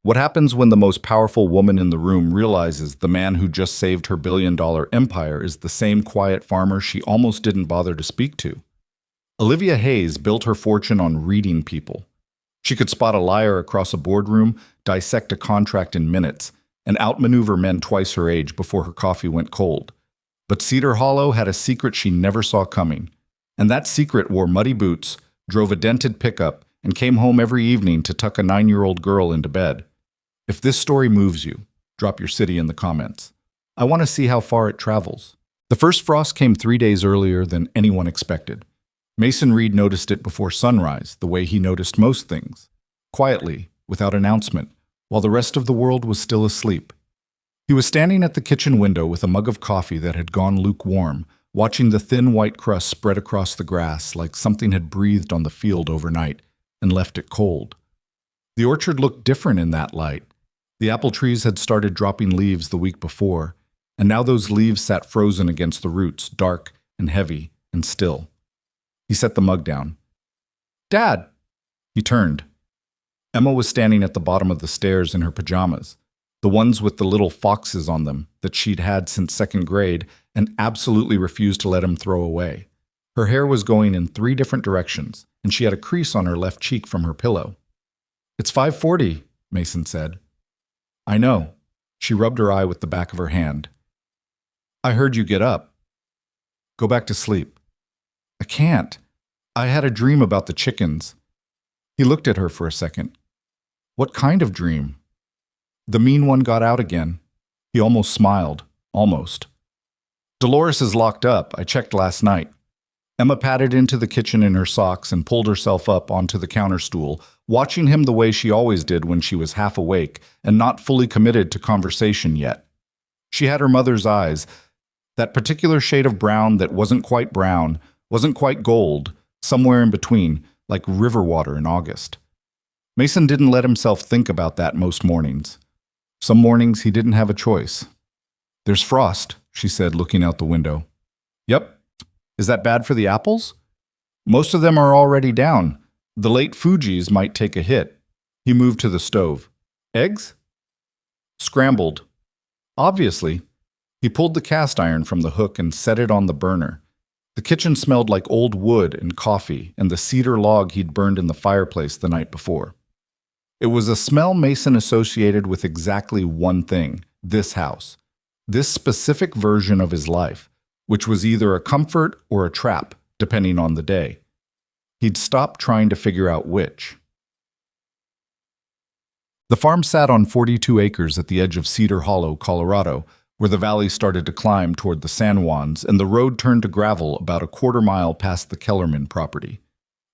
What happens when the most powerful woman in the room realizes the man who just saved her billion-dollar empire is the same quiet farmer she almost didn't bother to speak to? Olivia Hayes built her fortune on reading people. She could spot a liar across a boardroom, dissect a contract in minutes, and outmaneuver men twice her age before her coffee went cold. But Cedar Hollow had a secret she never saw coming. And that secret wore muddy boots, drove a dented pickup, and came home every evening to tuck a 9-year-old girl into bed. If this story moves you, drop your city in the comments. I want to see how far it travels. The first frost came 3 days earlier than anyone expected. Mason Reed noticed it before sunrise, the way he noticed most things. Quietly, without announcement, while the rest of the world was still asleep. He was standing at the kitchen window with a mug of coffee that had gone lukewarm, watching the thin white crust spread across the grass like something had breathed on the field overnight and left it cold. The orchard looked different in that light. The apple trees had started dropping leaves the week before, and now those leaves sat frozen against the roots, dark and heavy and still. He set the mug down. "Dad!" He turned. Emma was standing at the bottom of the stairs in her pajamas, the ones with the little foxes on them that she'd had since second grade and absolutely refused to let him throw away. Her hair was going in 3 different directions, and she had a crease on her left cheek from her pillow. "It's 5:40, Mason said. "I know." She rubbed her eye with the back of her hand. "I heard you get up." "Go back to sleep." "I can't. I had a dream about the chickens." He looked at her for a second. "What kind of dream?" "The mean one got out again." He almost smiled. Almost. "Dolores is locked up. I checked last night." Emma padded into the kitchen in her socks and pulled herself up onto the counter stool, watching him the way she always did when she was half awake and not fully committed to conversation yet. She had her mother's eyes, that particular shade of brown that wasn't quite brown, wasn't quite gold, somewhere in between, like river water in August. Mason didn't let himself think about that most mornings. Some mornings he didn't have a choice. "There's frost," she said, looking out the window. "Yep. Is that bad for the apples?" "Most of them are already down. The late Fuji's might take a hit." He moved to the stove. "Eggs?" "Scrambled." "Obviously." He pulled the cast iron from the hook and set it on the burner. The kitchen smelled like old wood and coffee and the cedar log he'd burned in the fireplace the night before. It was a smell Mason associated with exactly one thing: this house. This specific version of his life, which was either a comfort or a trap, depending on the day. He'd stopped trying to figure out which. The farm sat on 42 acres at the edge of Cedar Hollow, Colorado, where the valley started to climb toward the San Juans and the road turned to gravel about a quarter-mile past the Kellerman property.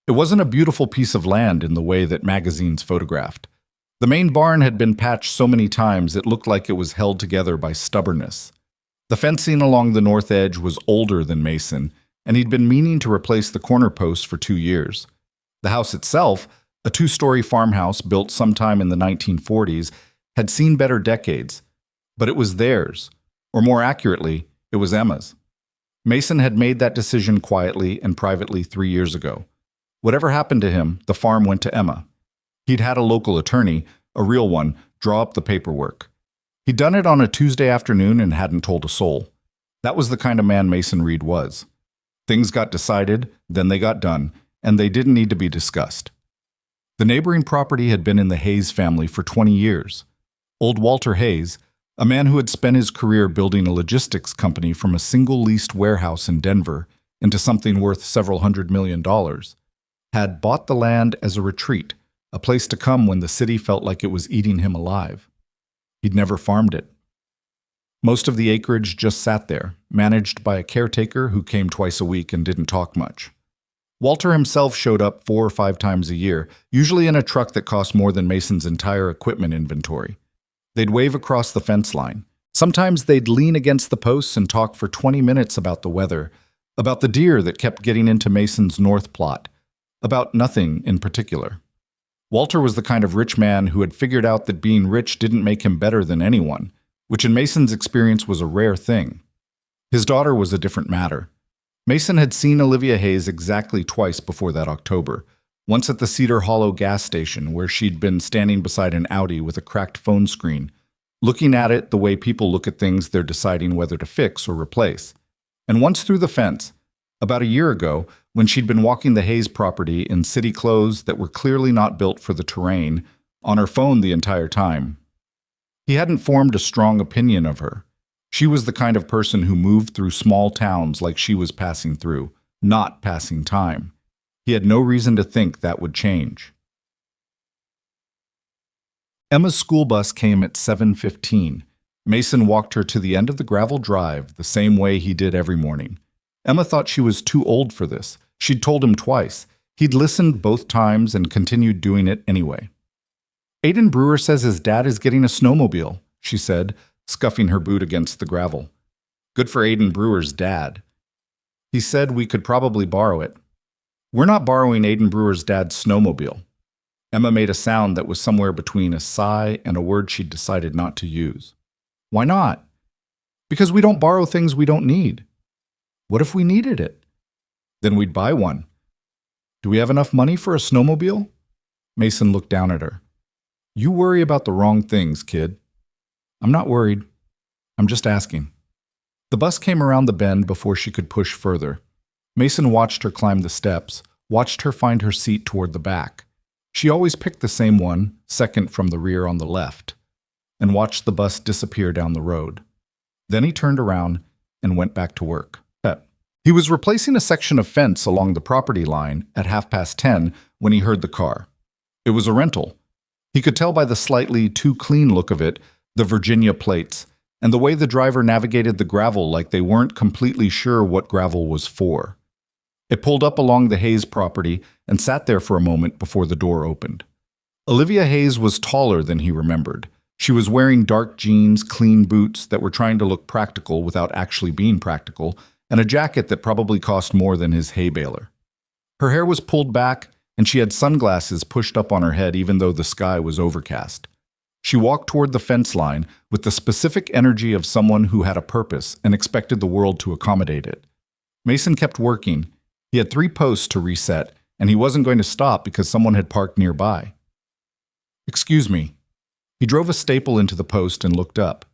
It wasn't a beautiful piece of land in the way that magazines photographed. The main barn had been patched so many times it looked like it was held together by stubbornness. The fencing along the north edge was older than Mason, and he'd been meaning to replace the corner posts for 2 years. The house itself, a 2-story farmhouse built sometime in the 1940s, had seen better decades, but it was theirs, or more accurately, it was Emma's. Mason had made that decision quietly and privately 3 years ago. Whatever happened to him, the farm went to Emma. He'd had a local attorney, a real one, draw up the paperwork. He'd done it on a Tuesday afternoon and hadn't told a soul. That was the kind of man Mason Reed was. Things got decided, then they got done, and they didn't need to be discussed. The neighboring property had been in the Hayes family for 20 years. Old Walter Hayes, a man who had spent his career building a logistics company from a single leased warehouse in Denver into something worth several $100 million, had bought the land as a retreat, a place to come when the city felt like it was eating him alive. He'd never farmed it. Most of the acreage just sat there, managed by a caretaker who came twice a week and didn't talk much. Walter himself showed up 4 or 5 times a year, usually in a truck that cost more than Mason's entire equipment inventory. They'd wave across the fence line. Sometimes they'd lean against the posts and talk for 20 minutes about the weather, about the deer that kept getting into Mason's north plot, about nothing in particular. Walter was the kind of rich man who had figured out that being rich didn't make him better than anyone, which in Mason's experience was a rare thing. His daughter was a different matter. Mason had seen Olivia Hayes exactly twice before that October, Once at the Cedar Hollow gas station, where she'd been standing beside an Audi with a cracked phone screen, looking at it the way people look at things they're deciding whether to fix or replace. And once through the fence, about a year ago, when she'd been walking the Hayes property in city clothes that were clearly not built for the terrain, on her phone the entire time. He hadn't formed a strong opinion of her. She was the kind of person who moved through small towns like she was passing through, not passing time. He had no reason to think that would change. Emma's school bus came at 7:15. Mason walked her to the end of the gravel drive the same way he did every morning. Emma thought she was too old for this. She'd told him twice. He'd listened both times and continued doing it anyway. Aiden Brewer says his dad is getting a snowmobile, she said, scuffing her boot against the gravel. Good for Aiden Brewer's dad. He said we could probably borrow it. We're not borrowing Aiden Brewer's dad's snowmobile. Emma made a sound that was somewhere between a sigh and a word she'd decided not to use. Why not? Because we don't borrow things we don't need. What if we needed it? Then we'd buy one. Do we have enough money for a snowmobile? Mason looked down at her. You worry about the wrong things, kid. I'm not worried. I'm just asking. The bus came around the bend before she could push further. Mason watched her climb the steps, watched her find her seat toward the back. She always picked the same one, second from the rear on the left, and watched the bus disappear down the road. Then he turned around and went back to work. He was replacing a section of fence along the property line at 10:30 when he heard the car. It was a rental. He could tell by the slightly too clean look of it, the Virginia plates, and the way the driver navigated the gravel like they weren't completely sure what gravel was for. It pulled up along the Hayes property and sat there for a moment before the door opened. Olivia Hayes was taller than he remembered. She was wearing dark jeans, clean boots that were trying to look practical without actually being practical, and a jacket that probably cost more than his hay baler. Her hair was pulled back, and she had sunglasses pushed up on her head even though the sky was overcast. She walked toward the fence line with the specific energy of someone who had a purpose and expected the world to accommodate it. Mason kept working. He had 3 posts to reset, and he wasn't going to stop because someone had parked nearby. Excuse me. He drove a staple into the post and looked up.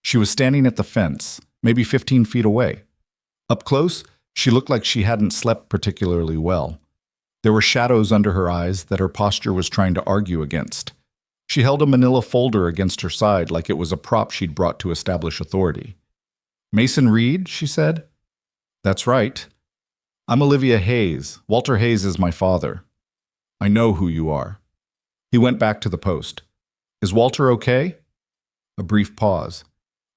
She was standing at the fence, maybe 15 feet away. Up close, she looked like she hadn't slept particularly well. There were shadows under her eyes that her posture was trying to argue against. She held a manila folder against her side like it was a prop she'd brought to establish authority. Mason Reed, she said. That's right. I'm Olivia Hayes. Walter Hayes is my father. I know who you are. He went back to the post. Is Walter okay? A brief pause.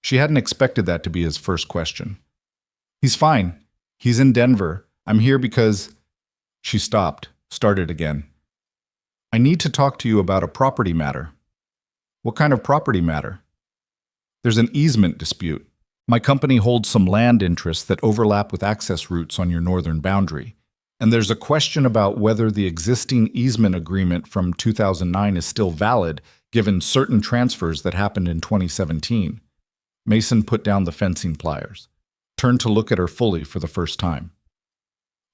She hadn't expected that to be his first question. He's fine. He's in Denver. I'm here because... She stopped, started again. I need to talk to you about a property matter. What kind of property matter? There's an easement dispute. My company holds some land interests that overlap with access routes on your northern boundary. And there's a question about whether the existing easement agreement from 2009 is still valid, given certain transfers that happened in 2017. Mason put down the fencing pliers, turned to look at her fully for the first time.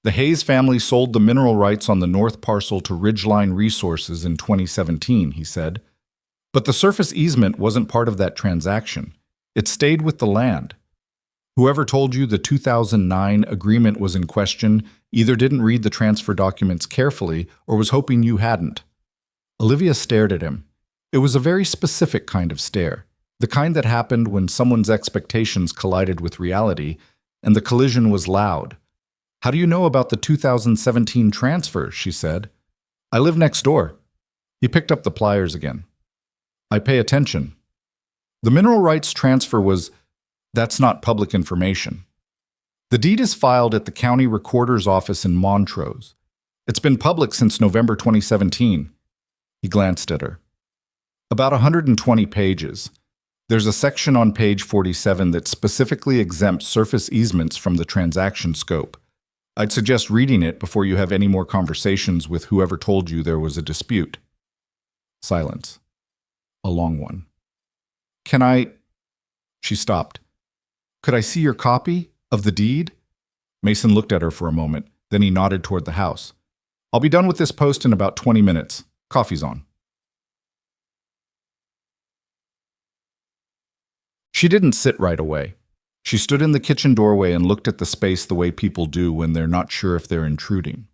The Hayes family sold the mineral rights on the north parcel to Ridgeline Resources in 2017, he said. But the surface easement wasn't part of that transaction. It stayed with the land. Whoever told you the 2009 agreement was in question either didn't read the transfer documents carefully or was hoping you hadn't. Olivia stared at him. It was a very specific kind of stare, the kind that happened when someone's expectations collided with reality, and the collision was loud. How do you know about the 2017 transfer? She said. I live next door. He picked up the pliers again. I pay attention. The mineral rights transfer was... That's not public information. The deed is filed at the county recorder's office in Montrose. It's been public since November 2017. He glanced at her. About 120 pages. There's a section on page 47 that specifically exempts surface easements from the transaction scope. I'd suggest reading it before you have any more conversations with whoever told you there was a dispute. Silence. A long one. Can I... She stopped. Could I see your copy of the deed? Mason looked at her for a moment, then he nodded toward the house. I'll be done with this post in about 20 minutes. Coffee's on. She didn't sit right away. She stood in the kitchen doorway and looked at the space the way people do when they're not sure if they're intruding.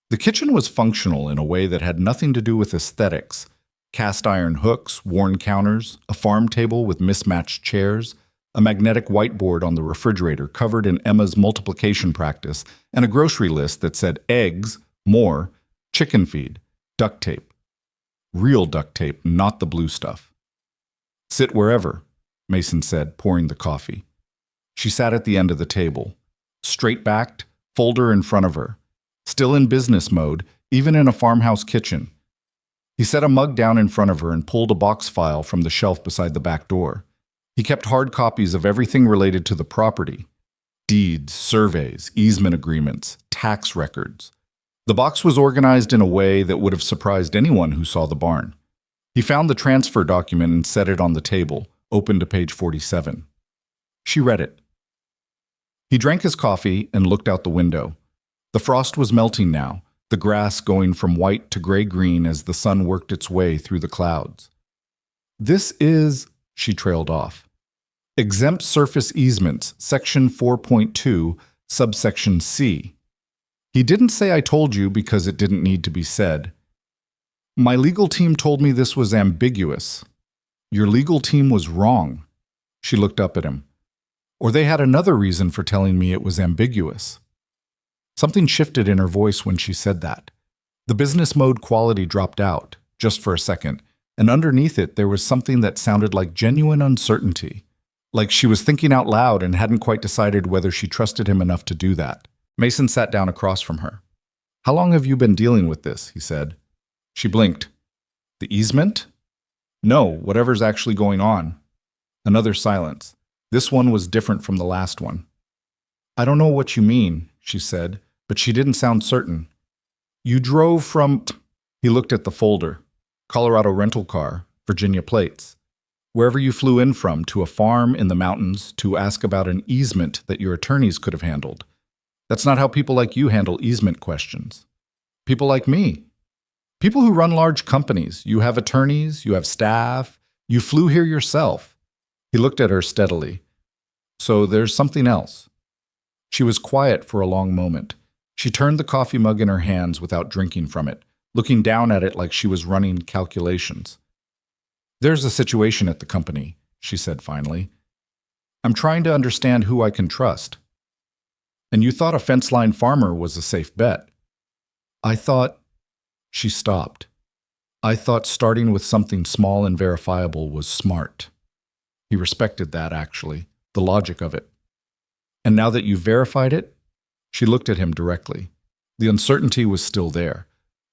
The kitchen was functional in a way that had nothing to do with aesthetics. Cast iron hooks, worn counters, a farm table with mismatched chairs, a magnetic whiteboard on the refrigerator covered in Emma's multiplication practice, and a grocery list that said eggs, more, chicken feed, duct tape. Real duct tape, not the blue stuff. Sit wherever, Mason said, pouring the coffee. She sat at the end of the table, straight-backed, folder in front of her, still in business mode, even in a farmhouse kitchen. He set a mug down in front of her and pulled a box file from the shelf beside the back door. He kept hard copies of everything related to the property: deeds, surveys, easement agreements, tax records. The box was organized in a way that would have surprised anyone who saw the barn. He found the transfer document and set it on the table, open to page 47. She read it. He drank his coffee and looked out the window. The frost was melting now, the grass going from white to gray-green as the sun worked its way through the clouds. This is, she trailed off, exempt surface easements, section 4.2, subsection C. He didn't say I told you because it didn't need to be said. My legal team told me this was ambiguous. Your legal team was wrong. She looked up at him. Or they had another reason for telling me it was ambiguous. Something shifted in her voice when she said that. The business mode quality dropped out, just for a second, and underneath it there was something that sounded like genuine uncertainty. Like she was thinking out loud and hadn't quite decided whether she trusted him enough to do that. Mason sat down across from her. How long have you been dealing with this? He said. She blinked. The easement? No, whatever's actually going on. Another silence. This one was different from the last one. I don't know what you mean, she said, but she didn't sound certain. You drove from... He looked at the folder. Colorado rental car, Virginia plates. Wherever you flew in from, to a farm in the mountains, to ask about an easement that your attorneys could have handled. That's not how people like you handle easement questions. People like me. People who run large companies. You have attorneys, you have staff. You flew here yourself. He looked at her steadily. So there's something else. She was quiet for a long moment. She turned the coffee mug in her hands without drinking from it, looking down at it like she was running calculations. There's a situation at the company, she said finally. I'm trying to understand who I can trust. And you thought a fence-line farmer was a safe bet. I thought... She stopped. I thought starting with something small and verifiable was smart. He respected that, actually, the logic of it. And now that you've verified it? She looked at him directly. The uncertainty was still there,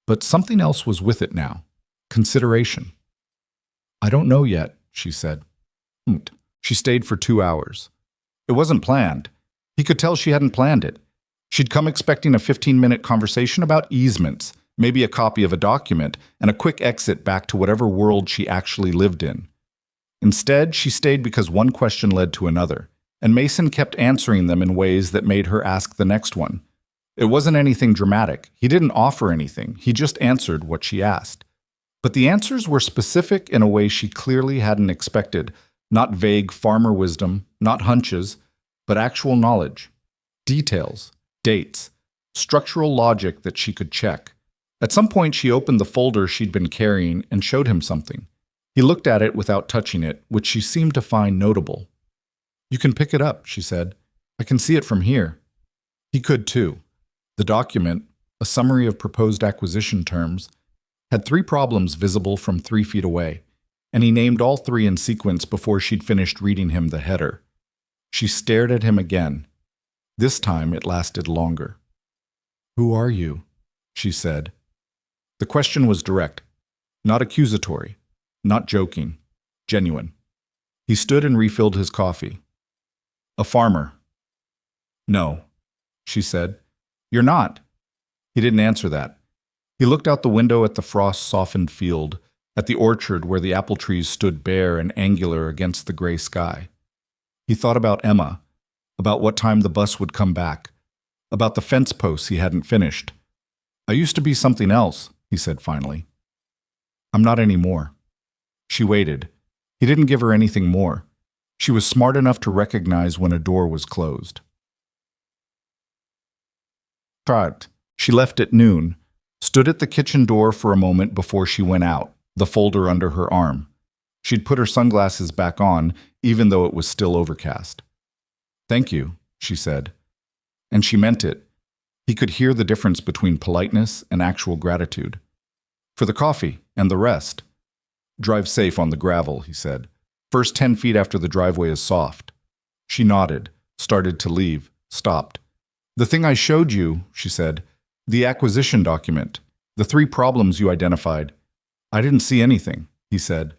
but something else was with it now. Consideration. I don't know yet, she said. She stayed for 2 hours. It wasn't planned. He could tell she hadn't planned it. She'd come expecting a 15-minute conversation about easements, maybe a copy of a document, and a quick exit back to whatever world she actually lived in. Instead, she stayed because one question led to another, and Mason kept answering them in ways that made her ask the next one. It wasn't anything dramatic. He didn't offer anything. He just answered what she asked. But the answers were specific in a way she clearly hadn't expected. Not vague farmer wisdom, not hunches, but actual knowledge. Details, dates, structural logic that she could check. At some point, she opened the folder she'd been carrying and showed him something. He looked at it without touching it, which she seemed to find notable. You can pick it up, she said. I can see it from here. He could too. The document, a summary of proposed acquisition terms, had 3 problems visible from 3 feet away, and he named all 3 in sequence before she'd finished reading him the header. She stared at him again. This time it lasted longer. Who are you? She said. The question was direct, not accusatory, not joking, genuine. He stood and refilled his coffee. A farmer. No, she said. You're not. He didn't answer that. He looked out the window at the frost-softened field, at the orchard where the apple trees stood bare and angular against the gray sky. He thought about Emma, about what time the bus would come back, about the fence posts he hadn't finished. I used to be something else, he said finally. I'm not anymore. She waited. He didn't give her anything more. She was smart enough to recognize when a door was closed. Tried. She left at noon, stood at the kitchen door for a moment before she went out, the folder under her arm. She'd put her sunglasses back on, even though it was still overcast. Thank you, she said. And she meant it. He could hear the difference between politeness and actual gratitude. For the coffee and the rest. Drive safe on the gravel, he said. First 10 feet after the driveway is soft. She nodded, started to leave, stopped. The thing I showed you, she said, the acquisition document, the 3 problems you identified. I didn't see anything, he said.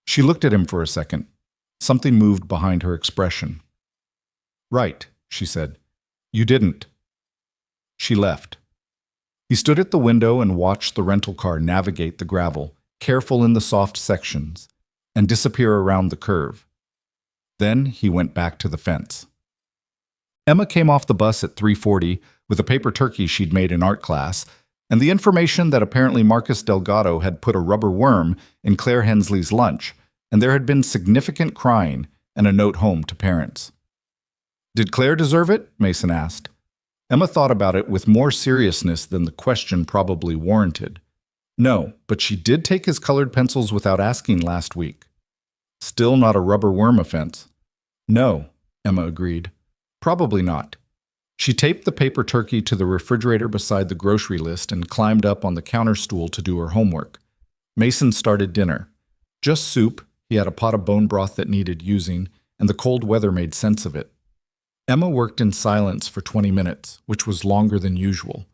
She looked at him for a second. Something moved behind her expression. Right, she said. You didn't. She left. He stood at the window and watched the rental car navigate the gravel, careful in the soft sections, and disappear around the curve. Then he went back to the fence. Emma came off the bus at 3:40 with a paper turkey she'd made in art class, and the information that apparently Marcus Delgado had put a rubber worm in Claire Hensley's lunch, and there had been significant crying and a note home to parents. Did Claire deserve it? Mason asked. Emma thought about it with more seriousness than the question probably warranted. No, but she did take his colored pencils without asking last week. Still not a rubber worm offense. No, Emma agreed. Probably not. She taped the paper turkey to the refrigerator beside the grocery list and climbed up on the counter stool to do her homework. Mason started dinner. Just soup, he had a pot of bone broth that needed using, and the cold weather made sense of it. Emma worked in silence for 20 minutes, which was longer than usual.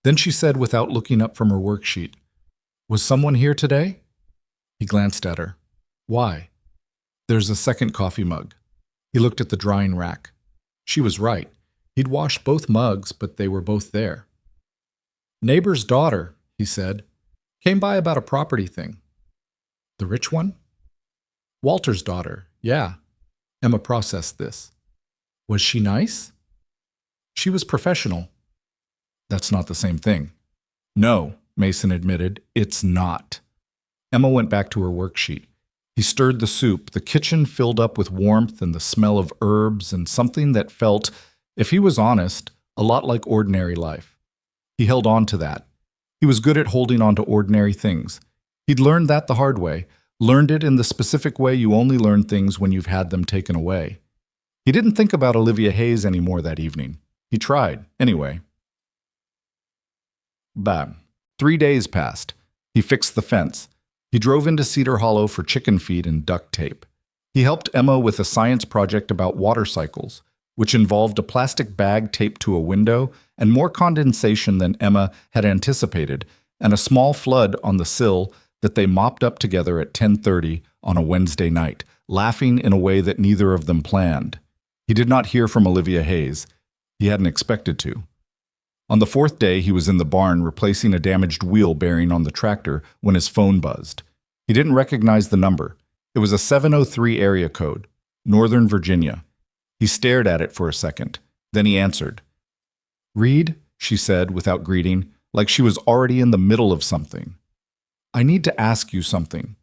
Then she said without looking up from her worksheet, "Was someone here today?" He glanced at her. "Why?" "There's a second coffee mug." He looked at the drying rack. She was right. He'd washed both mugs, but they were both there. "Neighbor's daughter," he said. "Came by about a property thing." "The rich one?" "Walter's daughter, yeah." Emma processed this. "Was she nice?" "She was professional." "That's not the same thing." "No," Mason admitted, "it's not." Emma went back to her worksheet. He stirred the soup, the kitchen filled up with warmth and the smell of herbs and something that felt, if he was honest, a lot like ordinary life. He held on to that. He was good at holding on to ordinary things. He'd learned that the hard way, learned it in the specific way you only learn things when you've had them taken away. He didn't think about Olivia Hayes anymore that evening. He tried, anyway. Bam. 3 days passed. He fixed the fence. He drove into Cedar Hollow for chicken feed and duct tape. He helped Emma with a science project about water cycles, which involved a plastic bag taped to a window and more condensation than Emma had anticipated, and a small flood on the sill that they mopped up together at 10:30 on a Wednesday night, laughing in a way that neither of them planned. He did not hear from Olivia Hayes. He hadn't expected to. On the 4th day, he was in the barn replacing a damaged wheel bearing on the tractor when his phone buzzed. He didn't recognize the number. It was a 703 area code, Northern Virginia. He stared at it for a second. Then he answered. "Reed," she said without greeting, like she was already in the middle of something. "I need to ask you something."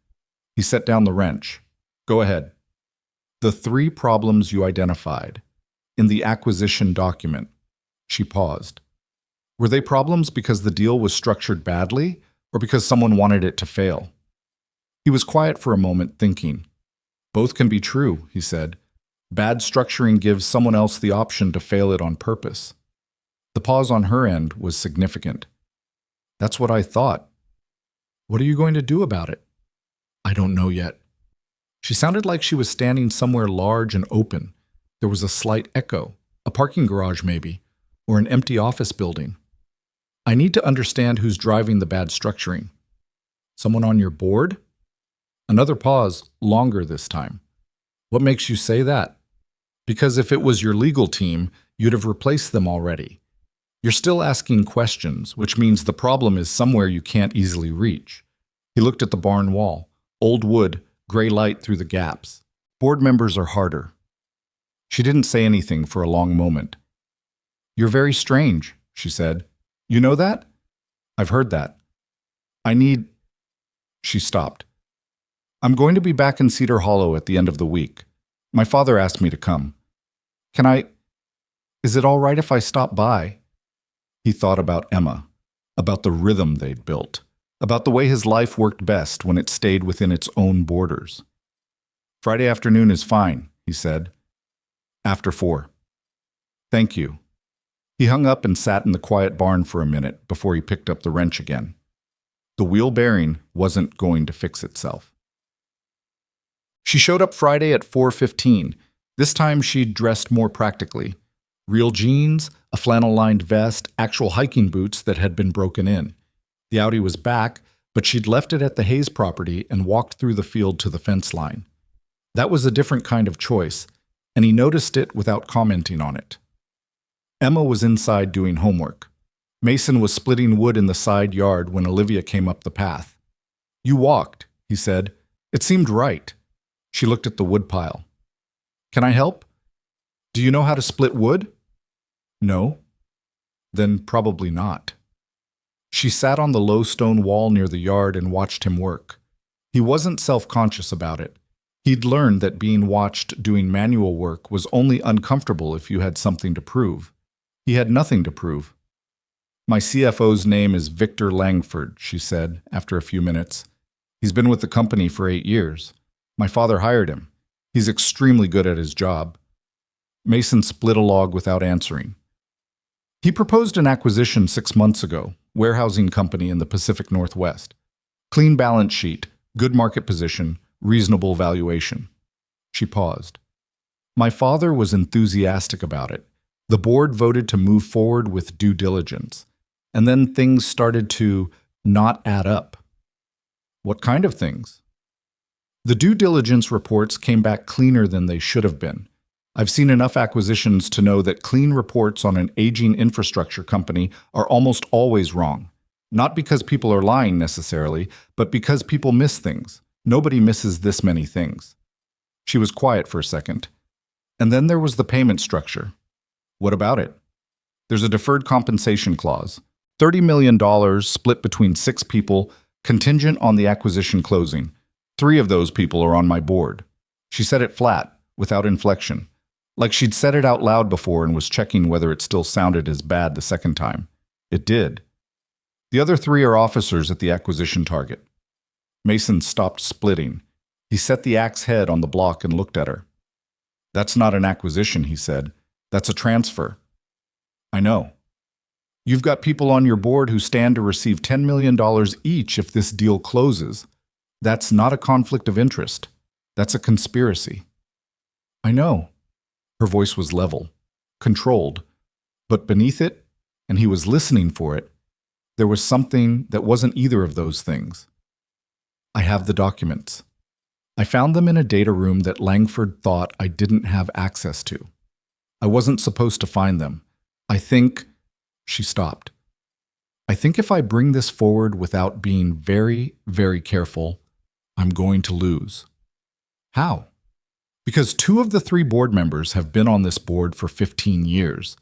He set down the wrench. "Go ahead." "The 3 problems you identified in the acquisition document." She paused. Were they problems because the deal was structured badly, or because someone wanted it to fail? He was quiet for a moment, thinking. "Both can be true," he said. "Bad structuring gives someone else the option to fail it on purpose." The pause on her end was significant. "That's what I thought." "What are you going to do about it?" "I don't know yet." She sounded like she was standing somewhere large and open. There was a slight echo, a parking garage maybe, or an empty office building. "I need to understand who's driving the bad structuring." "Someone on your board?" Another pause, longer this time. "What makes you say that?" "Because if it was your legal team, you'd have replaced them already. You're still asking questions, which means the problem is somewhere you can't easily reach." He looked at the barn wall. Old wood, gray light through the gaps. "Board members are harder." She didn't say anything for a long moment. "You're very strange," she said. "You know that? I've heard that. I need. She stopped. I'm going to be back in Cedar Hollow at the end of the week. My father asked me to come. Can I. Is it all right if I stop by? He thought about Emma, about the rhythm they'd built, about the way his life worked best when it stayed within its own borders. Friday afternoon is fine, he said. After 4. Thank you. He hung up and sat in the quiet barn for a minute before he picked up the wrench again. The wheel bearing wasn't going to fix itself. She showed up Friday at 4:15. This time she'd dressed more practically. Real jeans, a flannel-lined vest, actual hiking boots that had been broken in. The Audi was back, but she'd left it at the Hayes property and walked through the field to the fence line. That was a different kind of choice, and he noticed it without commenting on it. Emma was inside doing homework. Mason was splitting wood in the side yard when Olivia came up the path. You walked, he said. It seemed right. She looked at the wood pile. Can I help? Do you know how to split wood? No. Then probably not. She sat on the low stone wall near the yard and watched him work. He wasn't self-conscious about it. He'd learned that being watched doing manual work was only uncomfortable if you had something to prove. He had nothing to prove. My CFO's name is Victor Langford, she said after a few minutes. He's been with the company for 8 years. My father hired him. He's extremely good at his job. Mason split a log without answering. He proposed an acquisition 6 months ago, warehousing company in the Pacific Northwest. Clean balance sheet, good market position, reasonable valuation. She paused. My father was enthusiastic about it. The board voted to move forward with due diligence. And then things started to not add up. What kind of things? The due diligence reports came back cleaner than they should have been. I've seen enough acquisitions to know that clean reports on an aging infrastructure company are almost always wrong. Not because people are lying necessarily, but because people miss things. Nobody misses this many things. She was quiet for a second. And then there was the payment structure. What about it? There's a deferred compensation clause. $30 million split between 6 people, contingent on the acquisition closing. 3 of those people are on my board. She said it flat, without inflection, like she'd said it out loud before and was checking whether it still sounded as bad the second time. It did. The other 3 are officers at the acquisition target. Mason stopped splitting. He set the axe head on the block and looked at her. That's not an acquisition, he said. That's a transfer. I know. You've got people on your board who stand to receive $10 million each if this deal closes. That's not a conflict of interest. That's a conspiracy. I know. Her voice was level, controlled, but beneath it, and he was listening for it, there was something that wasn't either of those things. I have the documents. I found them in a data room that Langford thought I didn't have access to. I wasn't supposed to find them. I think... She stopped. I think if I bring this forward without being very, very careful, I'm going to lose. How? Because 2 of the 3 board members have been on this board for 15 years.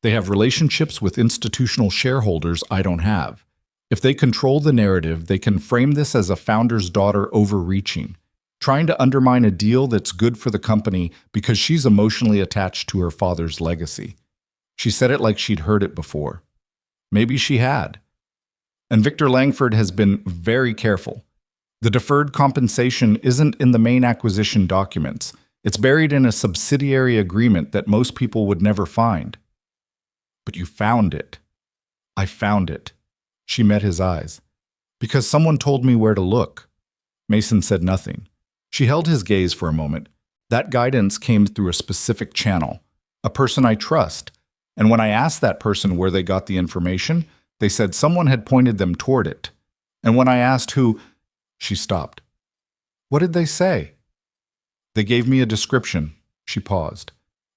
They have relationships with institutional shareholders I don't have. If they control the narrative, they can frame this as a founder's daughter overreaching, trying to undermine a deal that's good for the company because she's emotionally attached to her father's legacy. She said it like she'd heard it before. Maybe she had. And Victor Langford has been very careful. The deferred compensation isn't in the main acquisition documents. It's buried in a subsidiary agreement that most people would never find. But you found it. I found it. She met his eyes. Because someone told me where to look. Mason said nothing. She held his gaze for a moment. That guidance came through a specific channel, a person I trust. And when I asked that person where they got the information, they said someone had pointed them toward it. And when I asked who, she stopped. What did they say? They gave me a description. She paused.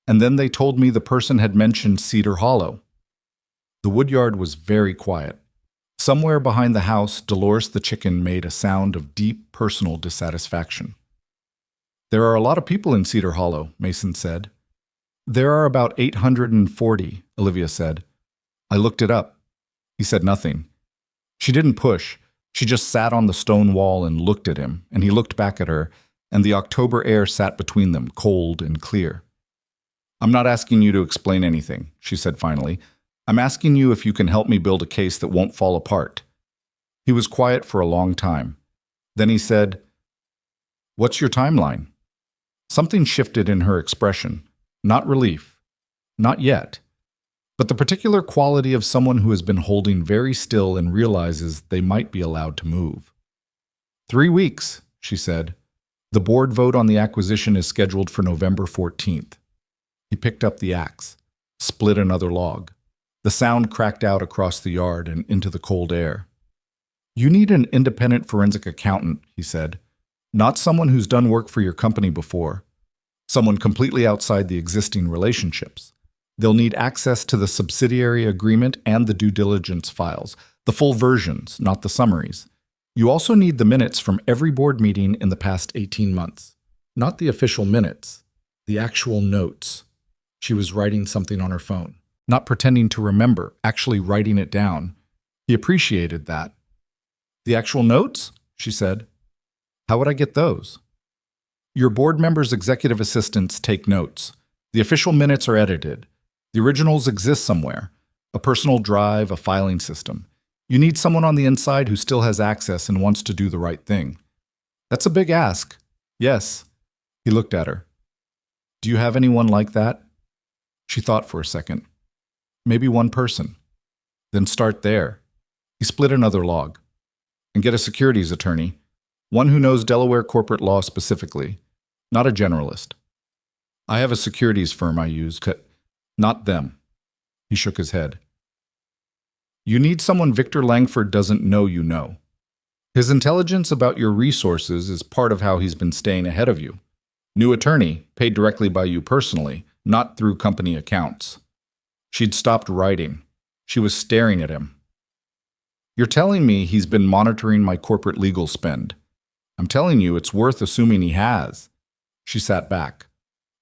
And then they told me the person had mentioned Cedar Hollow. The woodyard was very quiet. Somewhere behind the house, Dolores the chicken made a sound of deep personal dissatisfaction. There are a lot of people in Cedar Hollow, Mason said. There are about 840, Olivia said. I looked it up. He said nothing. She didn't push. She just sat on the stone wall and looked at him, and he looked back at her, and the October air sat between them, cold and clear. "I'm not asking you to explain anything," she said finally. "I'm asking you if you can help me build a case that won't fall apart." He was quiet for a long time. Then he said, "What's your timeline?" Something shifted in her expression. Not relief. Not yet. But the particular quality of someone who has been holding very still and realizes they might be allowed to move. 3 weeks, she said. The board vote on the acquisition is scheduled for November 14th. He picked up the axe, split another log. The sound cracked out across the yard and into the cold air. "You need an independent forensic accountant," he said. "Not someone who's done work for your company before. Someone completely outside the existing relationships. They'll need access to the subsidiary agreement and the due diligence files, the full versions, not the summaries. You also need the minutes from every board meeting in the past 18 months. Not the official minutes, the actual notes." She was writing something on her phone, not pretending to remember, actually writing it down. He appreciated that. "The actual notes?" she said. "How would I get those?" "Your board members' executive assistants take notes. The official minutes are edited. The originals exist somewhere. A personal drive, a filing system. You need someone on the inside who still has access and wants to do the right thing." "That's a big ask." "Yes." He looked at her. "Do you have anyone like that?" She thought for a second. "Maybe one person." "Then start there." He split another log. "And get a securities attorney. One who knows Delaware corporate law specifically. Not a generalist." "I have a securities firm I use. Not them." He shook his head. "You need someone Victor Langford doesn't know you know. His intelligence about your resources is part of how he's been staying ahead of you. New attorney, paid directly by you personally, not through company accounts." She'd stopped writing. She was staring at him. "You're telling me he's been monitoring my corporate legal spend. I'm telling you it's worth assuming he has." She sat back,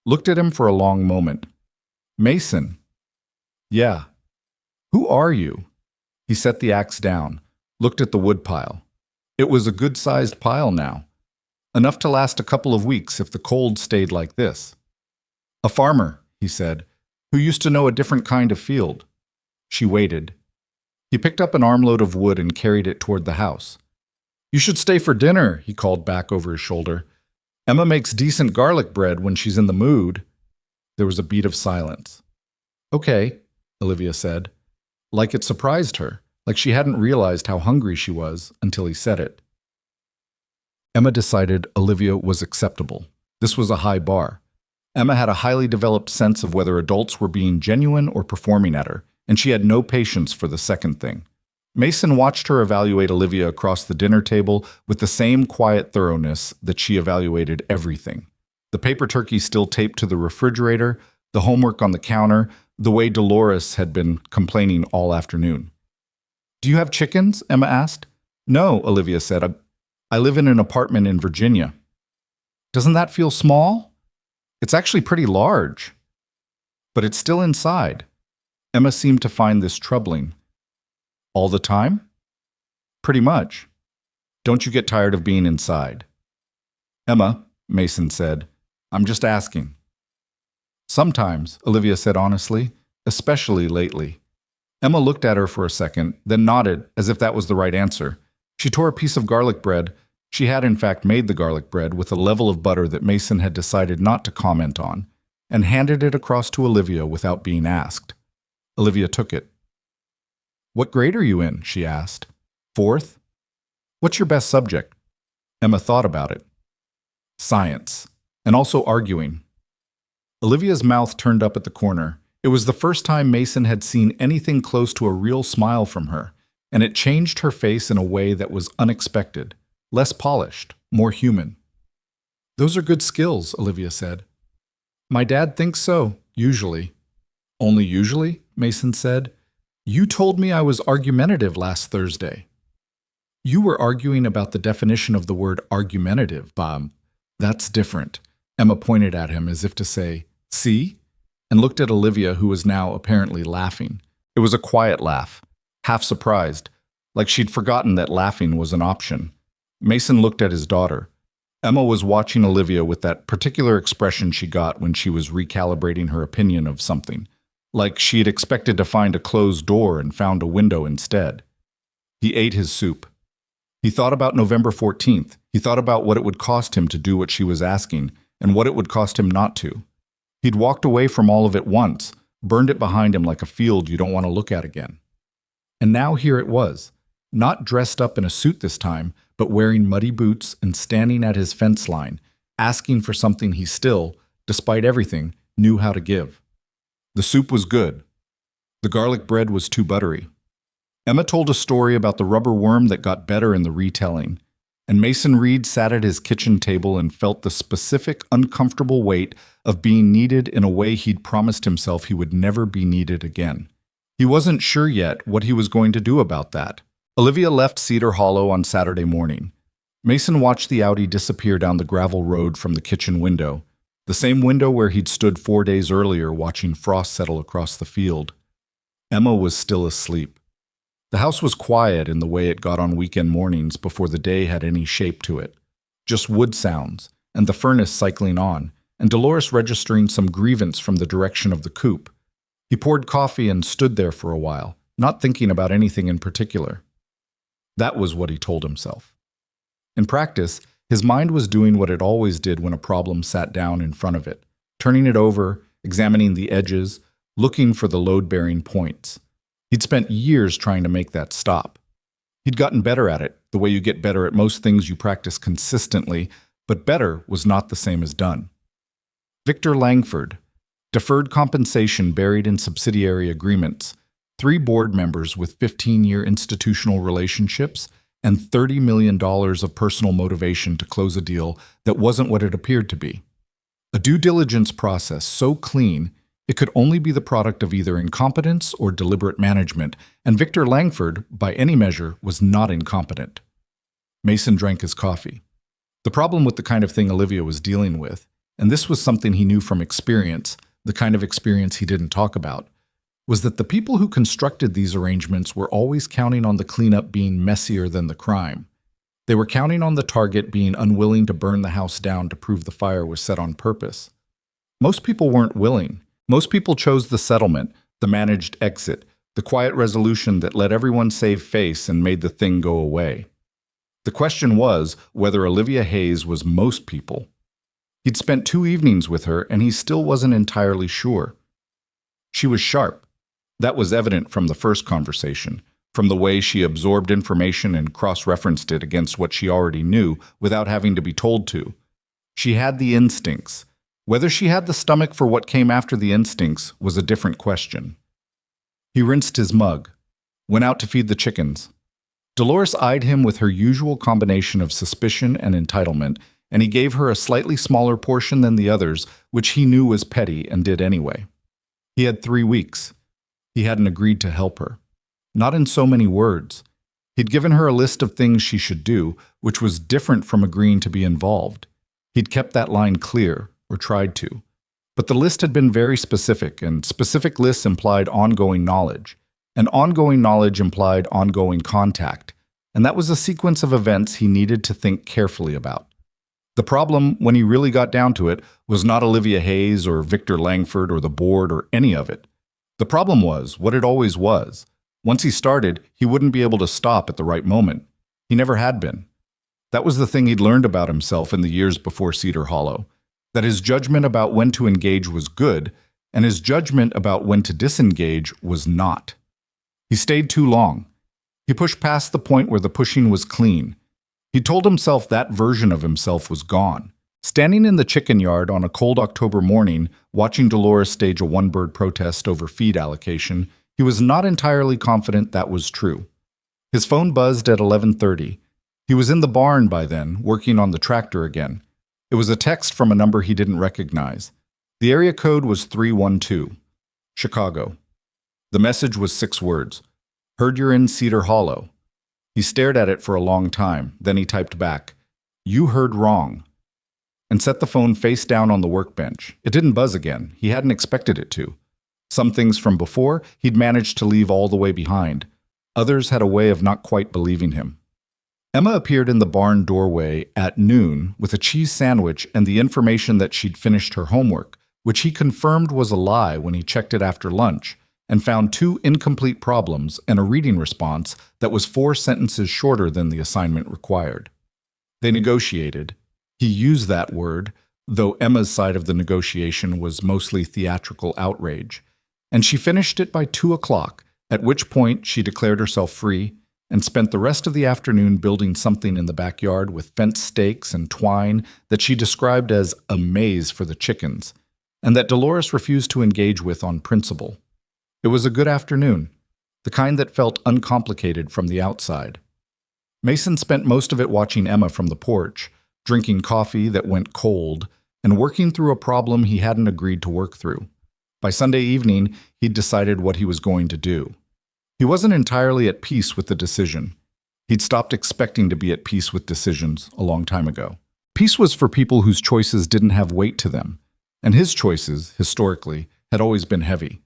looked at him for a long moment. "Mason." "Yeah." "Who are you?" He set the axe down, looked at the wood pile. It was a good-sized pile now. Enough to last a couple of weeks if the cold stayed like this. "A farmer," he said, "who used to know a different kind of field." She waited. He picked up an armload of wood and carried it toward the house. "You should stay for dinner," he called back over his shoulder. "Emma makes decent garlic bread when she's in the mood." There was a beat of silence. "Okay," Olivia said, like it surprised her, like she hadn't realized how hungry she was until he said it. Emma decided Olivia was acceptable. This was a high bar. Emma had a highly developed sense of whether adults were being genuine or performing at her, and she had no patience for the second thing. Mason watched her evaluate Olivia across the dinner table with the same quiet thoroughness that she evaluated everything. The paper turkey still taped to the refrigerator, the homework on the counter, the way Dolores had been complaining all afternoon. "Do you have chickens?" Emma asked. "No," Olivia said. I live in an apartment in Virginia." "Doesn't that feel small?" "It's actually pretty large." "But it's still inside." Emma seemed to find this troubling. "All the time?" "Pretty much." "Don't you get tired of being inside?" "Emma," Mason said, "I'm just asking." "Sometimes," Olivia said honestly, "especially lately." Emma looked at her for a second, then nodded as if that was the right answer. She tore a piece of garlic bread. She had in fact made the garlic bread with a level of butter that Mason had decided not to comment on, and handed it across to Olivia without being asked. Olivia took it. "What grade are you in?" she asked. "Fourth?" "What's your best subject?" Emma thought about it. "Science, and also arguing." Olivia's mouth turned up at the corner. It was the first time Mason had seen anything close to a real smile from her, and it changed her face in a way that was unexpected, less polished, more human. "Those are good skills," Olivia said. "My dad thinks so, usually." "Only usually?" Mason said. "You told me I was argumentative last Thursday." "You were arguing about the definition of the word argumentative, Bob. That's different." Emma pointed at him as if to say, "See?" and looked at Olivia, who was now apparently laughing. It was a quiet laugh, half surprised, like she'd forgotten that laughing was an option. Mason looked at his daughter. Emma was watching Olivia with that particular expression she got when she was recalibrating her opinion of something, like she had expected to find a closed door and found a window instead. He ate his soup. He thought about November 14th. He thought about what it would cost him to do what she was asking and what it would cost him not to. He'd walked away from all of it once, burned it behind him like a field you don't want to look at again. And now here it was, not dressed up in a suit this time, but wearing muddy boots and standing at his fence line, asking for something he still, despite everything, knew how to give. The soup was good. The garlic bread was too buttery. Emma told a story about the rubber worm that got better in the retelling, and Mason Reed sat at his kitchen table and felt the specific, uncomfortable weight of being needed in a way he'd promised himself he would never be needed again. He wasn't sure yet what he was going to do about that. Olivia left Cedar Hollow on Saturday morning. Mason watched the Audi disappear down the gravel road from the kitchen window, the same window where he'd stood 4 days earlier watching frost settle across the field. Emma was still asleep. The house was quiet in the way it got on weekend mornings before the day had any shape to it. Just wood sounds, and the furnace cycling on, and Dolores registering some grievance from the direction of the coop. He poured coffee and stood there for a while, not thinking about anything in particular. That was what he told himself. In practice, his mind was doing what it always did when a problem sat down in front of it, turning it over, examining the edges, looking for the load-bearing points. He'd spent years trying to make that stop. He'd gotten better at it, the way you get better at most things you practice consistently, but better was not the same as done. Victor Langford, deferred compensation buried in subsidiary agreements, 3 board members with 15-year institutional relationships, and $30 million of personal motivation to close a deal that wasn't what it appeared to be. A due diligence process so clean it could only be the product of either incompetence or deliberate management, and Victor Langford, by any measure, was not incompetent. Mason drank his coffee. The problem with the kind of thing Olivia was dealing with, and this was something he knew from experience, the kind of experience he didn't talk about, was that the people who constructed these arrangements were always counting on the cleanup being messier than the crime. They were counting on the target being unwilling to burn the house down to prove the fire was set on purpose. Most people weren't willing. Most people chose the settlement, the managed exit, the quiet resolution that let everyone save face and made the thing go away. The question was whether Olivia Hayes was most people. He'd spent 2 evenings with her, and he still wasn't entirely sure. She was sharp. That was evident from the first conversation, from the way she absorbed information and cross-referenced it against what she already knew without having to be told to. She had the instincts. Whether she had the stomach for what came after the instincts was a different question. He rinsed his mug, went out to feed the chickens. Dolores eyed him with her usual combination of suspicion and entitlement, and he gave her a slightly smaller portion than the others, which he knew was petty and did anyway. He had 3 weeks. He hadn't agreed to help her. Not in so many words. He'd given her a list of things she should do, which was different from agreeing to be involved. He'd kept that line clear, or tried to. But the list had been very specific, and specific lists implied ongoing knowledge. And ongoing knowledge implied ongoing contact. And that was a sequence of events he needed to think carefully about. The problem, when he really got down to it, was not Olivia Hayes or Victor Langford or the board or any of it. The problem was what it always was. Once he started, he wouldn't be able to stop at the right moment. He never had been. That was the thing he'd learned about himself in the years before Cedar Hollow. That his judgment about when to engage was good, and his judgment about when to disengage was not. He stayed too long. He pushed past the point where the pushing was clean. He told himself that version of himself was gone. Standing in the chicken yard on a cold October morning, watching Dolores stage a one-bird protest over feed allocation, he was not entirely confident that was true. His phone buzzed at 11:30. He was in the barn by then, working on the tractor again. It was a text from a number he didn't recognize. The area code was 312, Chicago. The message was 6 words. Heard you're in Cedar Hollow. He stared at it for a long time, then he typed back, "You heard wrong," and set the phone face down on the workbench. It didn't buzz again. He hadn't expected it to. Some things from before he'd managed to leave all the way behind. Others had a way of not quite believing him. Emma appeared in the barn doorway at noon with a cheese sandwich and the information that she'd finished her homework, which he confirmed was a lie when he checked it after lunch, and found 2 incomplete problems and a reading response that was 4 sentences shorter than the assignment required. They negotiated. He used that word, though Emma's side of the negotiation was mostly theatrical outrage, and she finished it by 2 o'clock, at which point she declared herself free and spent the rest of the afternoon building something in the backyard with fence stakes and twine that she described as a maze for the chickens, and that Dolores refused to engage with on principle. It was a good afternoon, the kind that felt uncomplicated from the outside. Mason spent most of it watching Emma from the porch, drinking coffee that went cold, and working through a problem he hadn't agreed to work through. By Sunday evening, he'd decided what he was going to do. He wasn't entirely at peace with the decision. He'd stopped expecting to be at peace with decisions a long time ago. Peace was for people whose choices didn't have weight to them, and his choices, historically, had always been heavy.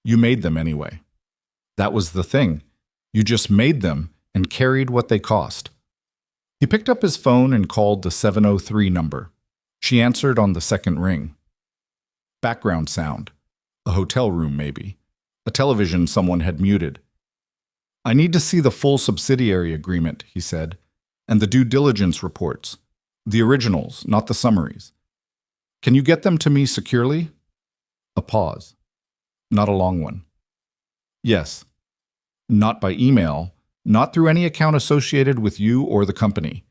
You made them anyway. That was the thing. You just made them and carried what they cost. He picked up his phone and called the 703 number. She answered on the second ring. Background sound. A hotel room, maybe. A television someone had muted. I need to see the full subsidiary agreement, he said, and the due diligence reports. The originals, not the summaries. Can you get them to me securely? A pause. Not a long one. Yes. Not by email, not through any account associated with you or the company.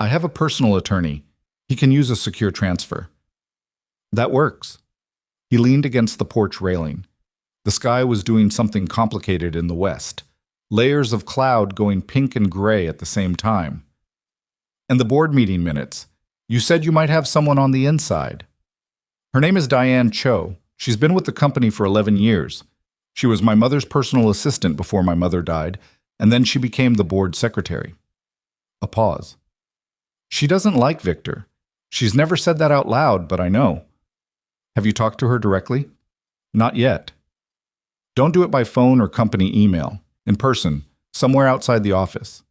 I have a personal attorney. He can use a secure transfer. That works. He leaned against the porch railing. The sky was doing something complicated in the west, layers of cloud going pink and gray at the same time. And the board meeting minutes. You said you might have someone on the inside. Her name is Diane Cho. She's been with the company for 11 years. She was my mother's personal assistant before my mother died, and then she became the board secretary. A pause. She doesn't like Victor. She's never said that out loud, but I know. Have you talked to her directly? Not yet. Don't do it by phone or company email. In person, somewhere outside the office.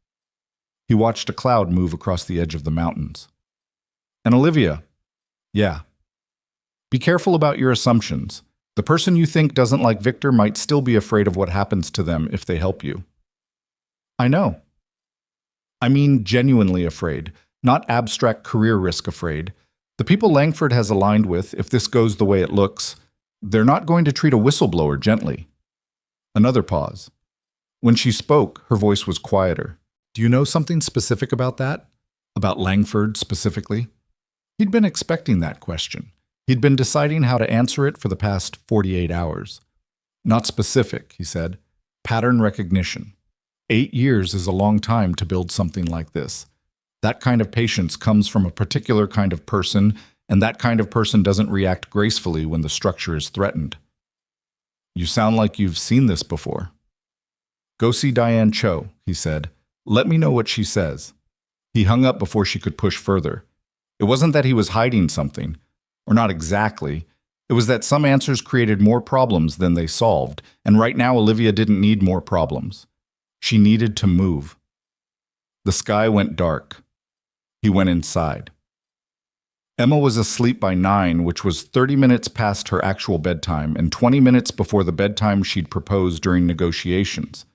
He watched a cloud move across the edge of the mountains. And Olivia? Yeah. Be careful about your assumptions. The person you think doesn't like Victor might still be afraid of what happens to them if they help you. I know. I mean genuinely afraid, not abstract career risk afraid. The people Langford has aligned with, if this goes the way it looks, they're not going to treat a whistleblower gently. Another pause. When she spoke, her voice was quieter. Do you know something specific about that? About Langford specifically? He'd been expecting that question. He'd been deciding how to answer it for the past 48 hours. Not specific, he said. Pattern recognition. 8 years is a long time to build something like this. That kind of patience comes from a particular kind of person, and that kind of person doesn't react gracefully when the structure is threatened. You sound like you've seen this before. Go see Diane Cho, he said. Let me know what she says. He hung up before she could push further. It wasn't that he was hiding something, or not exactly. It was that some answers created more problems than they solved, and right now Olivia didn't need more problems. She needed to move. The sky went dark. He went inside. Emma was asleep by 9, which was 30 minutes past her actual bedtime and 20 minutes before the bedtime she'd proposed during negotiations.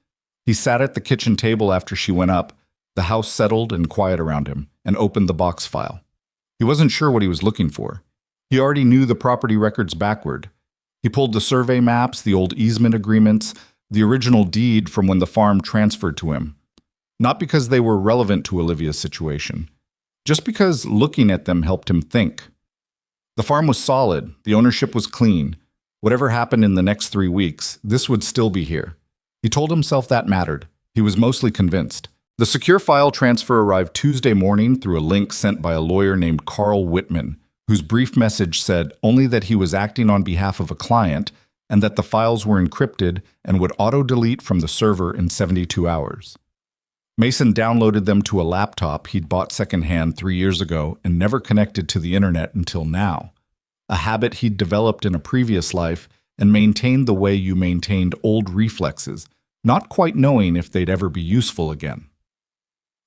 He sat at the kitchen table after she went up, the house settled and quiet around him, and opened the box file. He wasn't sure what he was looking for. He already knew the property records backward. He pulled the survey maps, the old easement agreements, the original deed from when the farm transferred to him. Not because they were relevant to Olivia's situation, just because looking at them helped him think. The farm was solid, the ownership was clean. Whatever happened in the next 3 weeks, this would still be here. He told himself that mattered. He was mostly convinced. The secure file transfer arrived Tuesday morning through a link sent by a lawyer named Carl Whitman, whose brief message said only that he was acting on behalf of a client and that the files were encrypted and would auto-delete from the server in 72 hours. Mason downloaded them to a laptop he'd bought secondhand 3 years ago and never connected to the internet until now, a habit he'd developed in a previous life and maintained the way you maintained old reflexes, not quite knowing if they'd ever be useful again.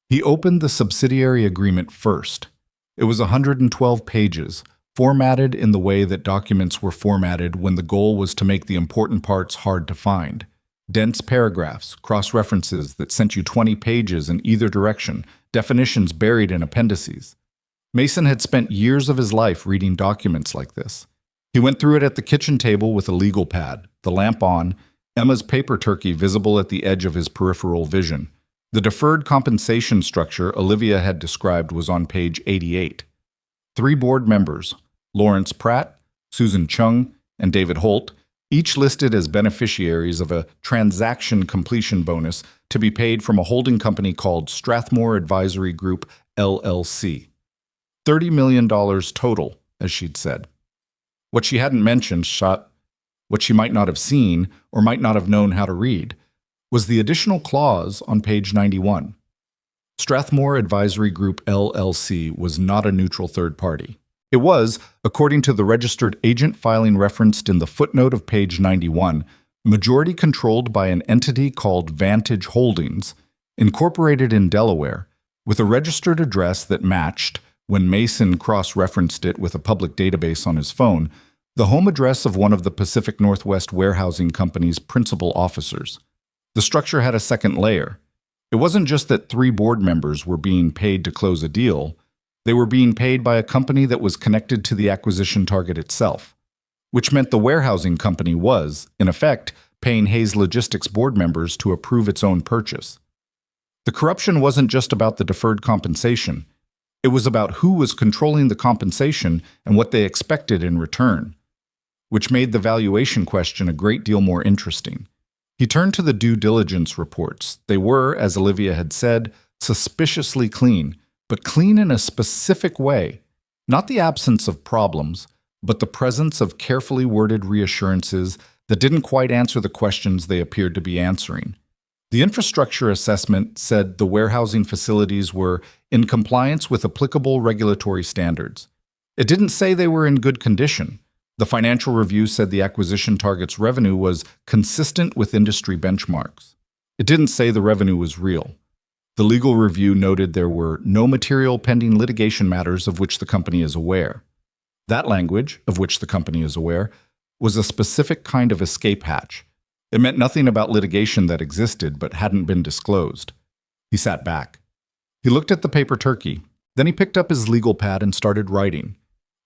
He opened the subsidiary agreement first. It was 112 pages, formatted in the way that documents were formatted when the goal was to make the important parts hard to find. Dense paragraphs, cross-references that sent you 20 pages in either direction, definitions buried in appendices. Mason had spent years of his life reading documents like this. He went through it at the kitchen table with a legal pad, the lamp on, Emma's paper turkey visible at the edge of his peripheral vision. The deferred compensation structure Olivia had described was on page 88. 3 board members, Lawrence Pratt, Susan Chung, and David Holt, each listed as beneficiaries of a transaction completion bonus to be paid from a holding company called Strathmore Advisory Group, LLC. $30 million total, as she'd said. What she hadn't mentioned, what she might not have seen or might not have known how to read, was the additional clause on page 91. Strathmore Advisory Group, LLC was not a neutral third party. It was, according to the registered agent filing referenced in the footnote of page 91, majority controlled by an entity called Vantage Holdings, incorporated in Delaware, with a registered address that matched, when Mason cross-referenced it with a public database on his phone, the home address of one of the Pacific Northwest Warehousing Company's principal officers. The structure had a second layer. It wasn't just that 3 board members were being paid to close a deal. They were being paid by a company that was connected to the acquisition target itself, which meant the warehousing company was, in effect, paying Hayes Logistics board members to approve its own purchase. The corruption wasn't just about the deferred compensation. It was about who was controlling the compensation and what they expected in return, which made the valuation question a great deal more interesting. He turned to the due diligence reports. They were, as Olivia had said, suspiciously clean, but clean in a specific way. Not the absence of problems, but the presence of carefully worded reassurances that didn't quite answer the questions they appeared to be answering. The infrastructure assessment said the warehousing facilities were in compliance with applicable regulatory standards. It didn't say they were in good condition. The financial review said the acquisition target's revenue was consistent with industry benchmarks. It didn't say the revenue was real. The legal review noted there were no material pending litigation matters of which the company is aware. That language, of which the company is aware, was a specific kind of escape hatch. It meant nothing about litigation that existed but hadn't been disclosed. He sat back. He looked at the paper turkey. Then he picked up his legal pad and started writing.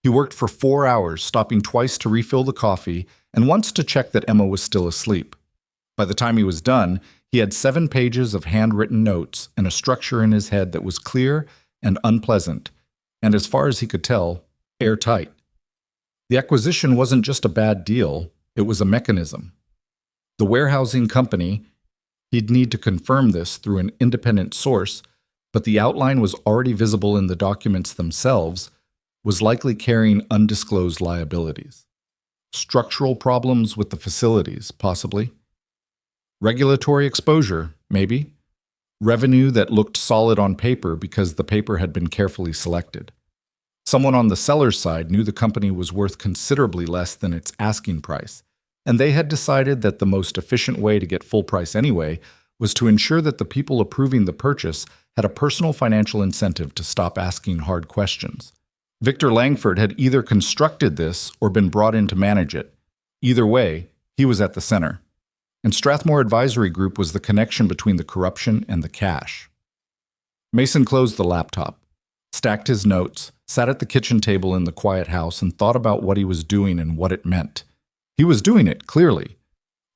He worked for 4 hours, stopping twice to refill the coffee and once to check that Emma was still asleep. By the time he was done, he had 7 pages of handwritten notes and a structure in his head that was clear and unpleasant, and as far as he could tell, airtight. The acquisition wasn't just a bad deal, it was a mechanism. The warehousing company, he'd need to confirm this through an independent source, but the outline was already visible in the documents themselves, was likely carrying undisclosed liabilities. Structural problems with the facilities, possibly. Regulatory exposure, maybe. Revenue that looked solid on paper because the paper had been carefully selected. Someone on the seller's side knew the company was worth considerably less than its asking price, and they had decided that the most efficient way to get full price anyway was to ensure that the people approving the purchase had a personal financial incentive to stop asking hard questions. Victor Langford had either constructed this or been brought in to manage it. Either way, he was at the center. And Strathmore Advisory Group was the connection between the corruption and the cash. Mason closed the laptop, stacked his notes, sat at the kitchen table in the quiet house, and thought about what he was doing and what it meant. He was doing it, clearly.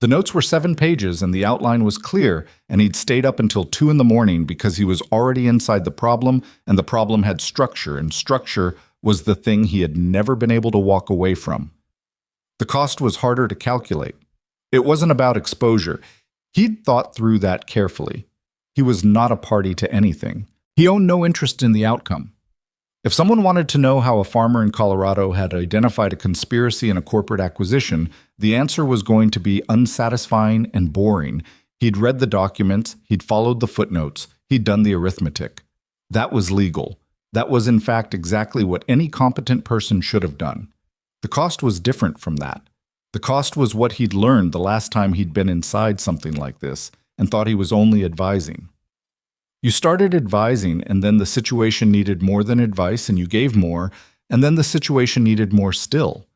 The notes were 7 pages and the outline was clear, and he'd stayed up until 2 in the morning because he was already inside the problem, and the problem had structure, and structure was the thing he had never been able to walk away from. The cost was harder to calculate. It wasn't about exposure. He'd thought through that carefully. He was not a party to anything. He owned no interest in the outcome. If someone wanted to know how a farmer in Colorado had identified a conspiracy in a corporate acquisition, the answer was going to be unsatisfying and boring. He'd read the documents, he'd followed the footnotes, he'd done the arithmetic. That was legal. That was, in fact, exactly what any competent person should have done. The cost was different from that. The cost was what he'd learned the last time he'd been inside something like this, and thought he was only advising. You started advising, and then the situation needed more than advice, and you gave more, and then the situation needed more still.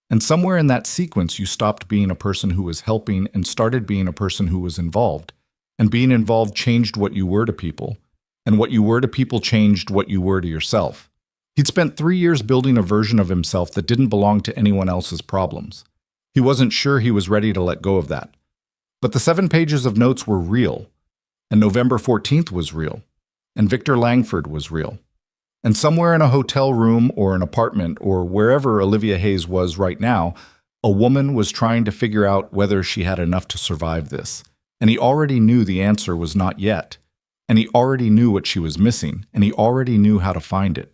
And somewhere in that sequence, you stopped being a person who was helping and started being a person who was involved. And being involved changed what you were to people. And what you were to people changed what you were to yourself. He'd spent 3 years building a version of himself that didn't belong to anyone else's problems. He wasn't sure he was ready to let go of that. But the 7 pages of notes were real. And November 14th was real. And Victor Langford was real. And somewhere in a hotel room or an apartment or wherever Olivia Hayes was right now, a woman was trying to figure out whether she had enough to survive this. And he already knew the answer was not yet. And he already knew what she was missing, and he already knew how to find it.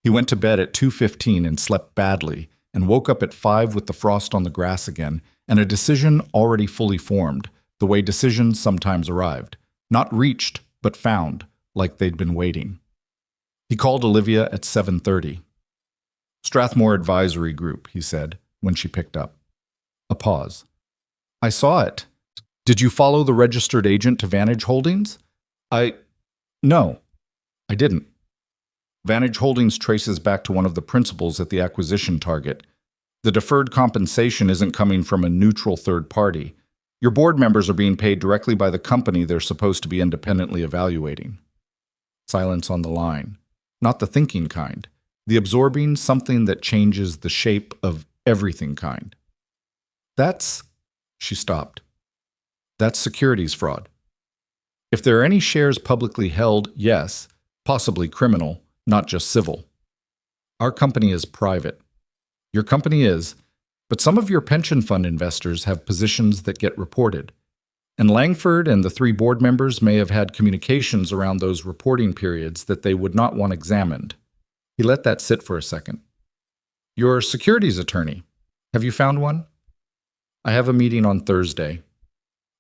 He went to bed at 2:15 and slept badly, and woke up at 5 with the frost on the grass again, and a decision already fully formed, the way decisions sometimes arrived. Not reached, but found, like they'd been waiting. He called Olivia at 7:30. "Strathmore Advisory Group," he said, when she picked up. A pause. "I saw it. Did you follow the registered agent to Vantage Holdings?" No, I didn't." Vantage Holdings traces back to one of the principals at the acquisition target. The deferred compensation isn't coming from a neutral third party. Your board members are being paid directly by the company they're supposed to be independently evaluating. Silence on the line. Not the thinking kind. The absorbing something that changes the shape of everything kind. She stopped. "That's securities fraud. If there are any shares publicly held, yes, possibly criminal, not just civil. Our company is private. Your company is, but some of your pension fund investors have positions that get reported. And Langford and the 3 board members may have had communications around those reporting periods that they would not want examined." He let that sit for a second. "Your securities attorney, have you found one?" "I have a meeting on Thursday."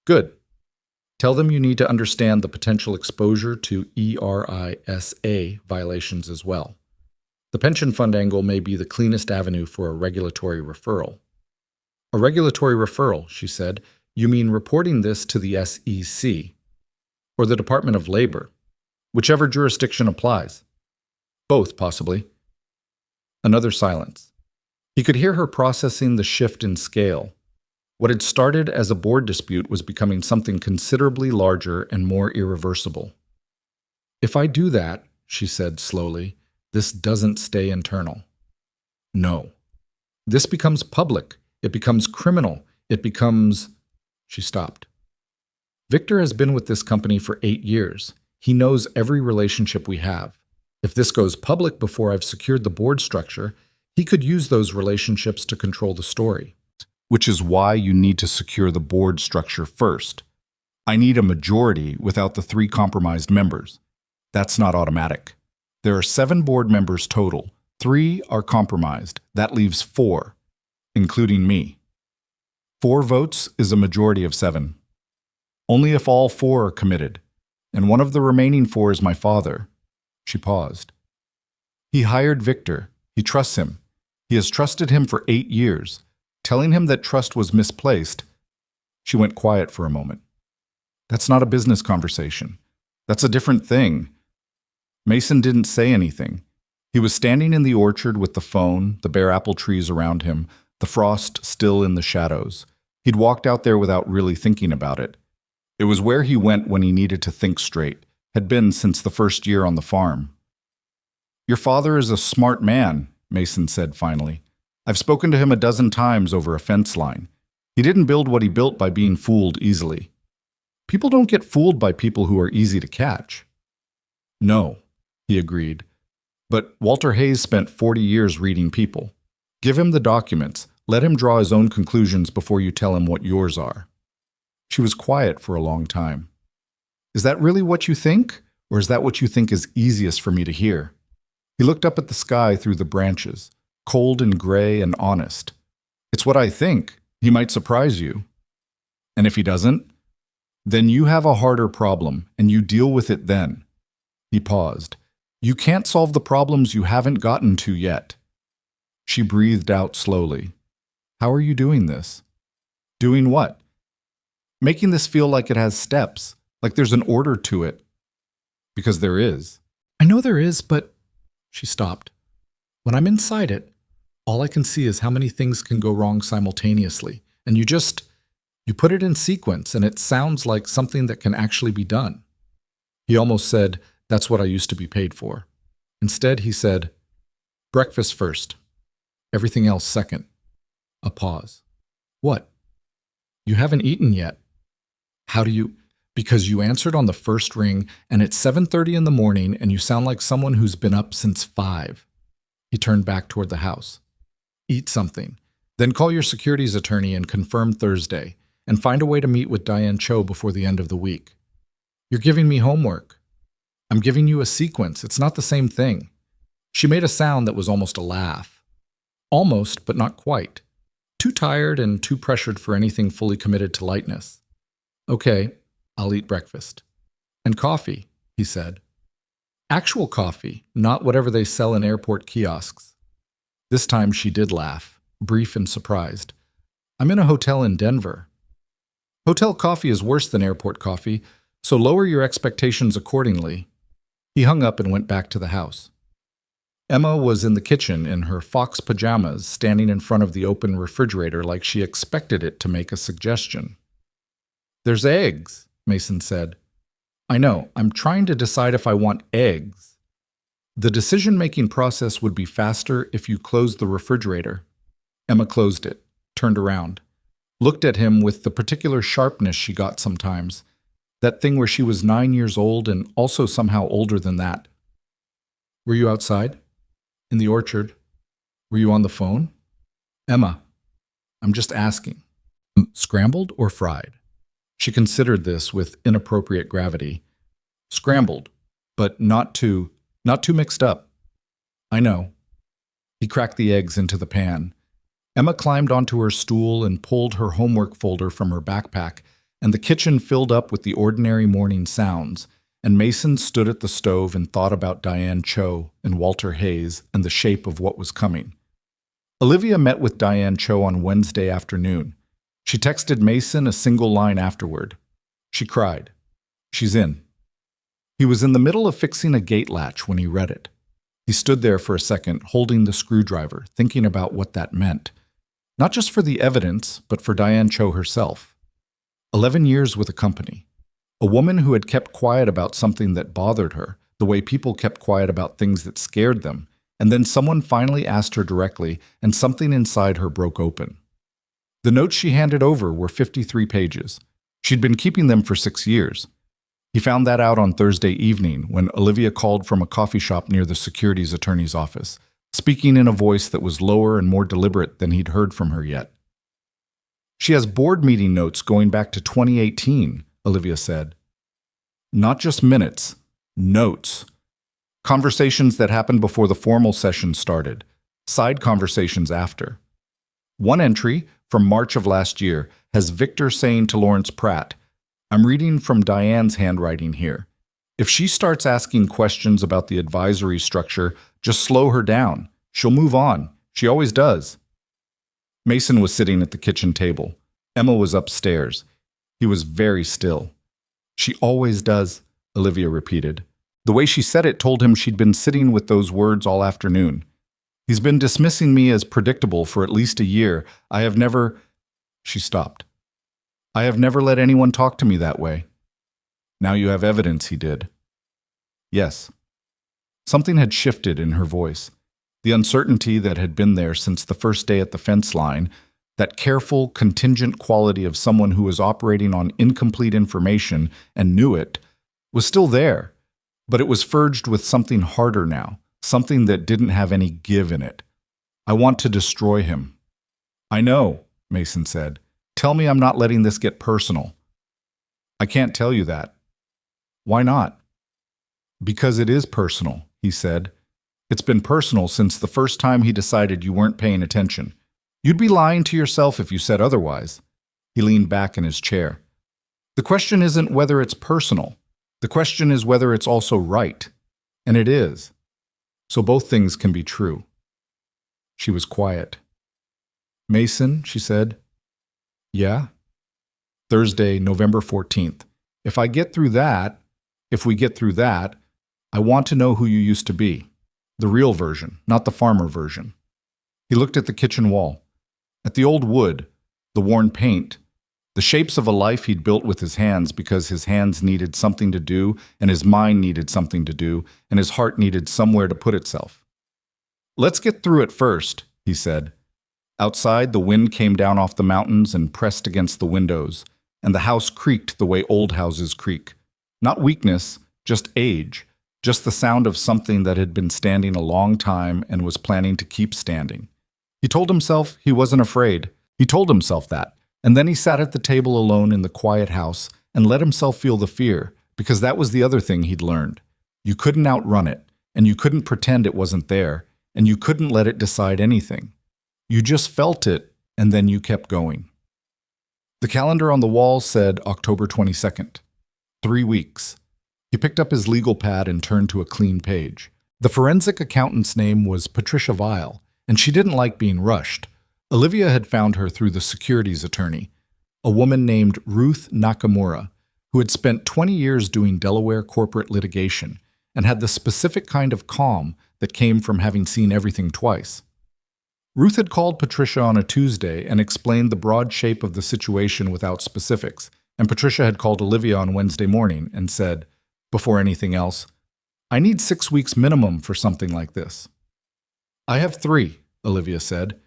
"Good. Tell them you need to understand the potential exposure to ERISA violations as well. The pension fund angle may be the cleanest avenue for a regulatory referral." "A regulatory referral," she said. "You mean reporting this to the SEC or the Department of Labor, whichever jurisdiction applies?" "Both, possibly." Another silence. He could hear her processing the shift in scale. What had started as a board dispute was becoming something considerably larger and more irreversible. "If I do that," she said slowly, "this doesn't stay internal." "No. This becomes public. It becomes criminal. It becomes—" She stopped. "Victor has been with this company for 8 years. He knows every relationship we have. If this goes public before I've secured the board structure, he could use those relationships to control the story. Which is why you need to secure the board structure first. I need a majority without the 3 compromised members. That's not automatic. There are 7 board members total. 3 are compromised. That leaves 4, including me. 4 votes is a majority of 7. Only if all 4 are committed, and one of the remaining 4 is my father." She paused. "He hired Victor. He trusts him. He has trusted him for 8 years. Telling him that trust was misplaced." She went quiet for a moment. "That's not a business conversation. That's a different thing." Mason didn't say anything. He was standing in the orchard with the phone, the bare apple trees around him, the frost still in the shadows. He'd walked out there without really thinking about it. It was where he went when he needed to think straight, had been since the first year on the farm. "Your father is a smart man," Mason said finally. "I've spoken to him a dozen times over a fence line. He didn't build what he built by being fooled easily. People don't get fooled by people who are easy to catch." "No," he agreed. "But Walter Hayes spent 40 years reading people. Give him the documents. Let him draw his own conclusions before you tell him what yours are." She was quiet for a long time. "Is that really what you think? Or is that what you think is easiest for me to hear?" He looked up at the sky through the branches, cold and gray and honest. "It's what I think. He might surprise you. And if he doesn't, then you have a harder problem, and you deal with it then." He paused. "You can't solve the problems you haven't gotten to yet." She breathed out slowly. "How are you doing this?" "Doing what?" making this feel like it has steps, like there's an order to it. Because there is. I know there is, but... She stopped. When I'm inside it, all I can see is how many things can go wrong simultaneously. And you put it in sequence, and it sounds like something that can actually be done. He almost said, "That's what I used to be paid for." Instead, he said, "Breakfast first. Everything else second." A pause. "What? You haven't eaten yet. How do you..." "Because you answered on the first ring, and it's 7:30 in the morning, and you sound like someone who's been up since 5. He turned back toward the house. "Eat something. Then call your securities attorney and confirm Thursday, and find a way to meet with Diane Cho before the end of the week." "You're giving me homework." "I'm giving you a sequence. It's not the same thing." She made a sound that was almost a laugh. Almost, but not quite. Too tired and too pressured for anything fully committed to lightness. "Okay, I'll eat breakfast." "And coffee," he said. "Actual coffee, not whatever they sell in airport kiosks." This time she did laugh, brief and surprised. "I'm in a hotel in Denver." "Hotel coffee is worse than airport coffee, so lower your expectations accordingly." He hung up and went back to the house. Emma was in the kitchen in her fox pajamas, standing in front of the open refrigerator like she expected it to make a suggestion. "There's eggs," Mason said. "I know, I'm trying to decide if I want eggs." "The decision-making process would be faster if you closed the refrigerator." Emma closed it, turned around, looked at him with the particular sharpness she got sometimes, that thing where she was 9 years old and also somehow older than that. "Were you outside? In the orchard? Were you on the phone?" "Emma, I'm just asking. Scrambled or fried?" She considered this with inappropriate gravity. "Scrambled, but not too mixed up." "I know." He cracked the eggs into the pan. Emma climbed onto her stool and pulled her homework folder from her backpack, and the kitchen filled up with the ordinary morning sounds, and Mason stood at the stove and thought about Diane Cho and Walter Hayes and the shape of what was coming. Olivia met with Diane Cho on Wednesday afternoon. She texted Mason a single line afterward. She cried. "She's in." He was in the middle of fixing a gate latch when he read it. He stood there for a second, holding the screwdriver, thinking about what that meant. Not just for the evidence, but for Diane Cho herself. 11 years with a company. A woman who had kept quiet about something that bothered her, the way people kept quiet about things that scared them, and then someone finally asked her directly, and something inside her broke open. The notes she handed over were 53 pages. She'd been keeping them for 6 years. He found that out on Thursday evening when Olivia called from a coffee shop near the securities attorney's office, speaking in a voice that was lower and more deliberate than he'd heard from her yet. "She has board meeting notes going back to 2018, Olivia said. "Not just minutes, notes. Conversations that happened before the formal session started, side conversations after. One entry, from March of last year, has Victor saying to Lawrence Pratt, 'I'm reading from Diane's handwriting here. If she starts asking questions about the advisory structure, just slow her down. She'll move on. She always does.'" Mason was sitting at the kitchen table. Emma was upstairs. He was very still. "She always does," Olivia repeated. The way she said it told him she'd been sitting with those words all afternoon. "He's been dismissing me as predictable for at least a year. I have never..." She stopped. "I have never let anyone talk to me that way." "Now you have evidence he did." "Yes." Something had shifted in her voice. The uncertainty that had been there since the first day at the fence line, that careful, contingent quality of someone who was operating on incomplete information and knew it, was still there, but it was furged with something harder now, something that didn't have any give in it. "I want to destroy him." "I know," Mason said. "Tell me I'm not letting this get personal." "I can't tell you that." "Why not?" "Because it is personal," he said. "It's been personal since the first time he decided you weren't paying attention. You'd be lying to yourself if you said otherwise." He leaned back in his chair. "The question isn't whether it's personal. The question is whether it's also right. And it is. So both things can be true." She was quiet. "Mason," she said. "Yeah?" Thursday, November 14th. If we get through that, I want to know who you used to be. The real version, not the farmer version. He looked at the kitchen wall, at the old wood, the worn paint, the shapes of a life he'd built with his hands because his hands needed something to do, and his mind needed something to do, and his heart needed somewhere to put itself. Let's get through it first, he said. Outside, the wind came down off the mountains and pressed against the windows, and the house creaked the way old houses creak. Not weakness, just age, just the sound of something that had been standing a long time and was planning to keep standing. He told himself he wasn't afraid. He told himself that. And then he sat at the table alone in the quiet house and let himself feel the fear, because that was the other thing he'd learned. You couldn't outrun it, and you couldn't pretend it wasn't there, and you couldn't let it decide anything. You just felt it, and then you kept going. The calendar on the wall said October 22nd. 3 weeks. He picked up his legal pad and turned to a clean page. The forensic accountant's name was Patricia Vile, and she didn't like being rushed. Olivia had found her through the securities attorney, a woman named Ruth Nakamura, who had spent 20 years doing Delaware corporate litigation and had the specific kind of calm that came from having seen everything twice. Ruth had called Patricia on a Tuesday and explained the broad shape of the situation without specifics, and Patricia had called Olivia on Wednesday morning and said, before anything else, I need 6 weeks minimum for something like this. I have 3, Olivia said.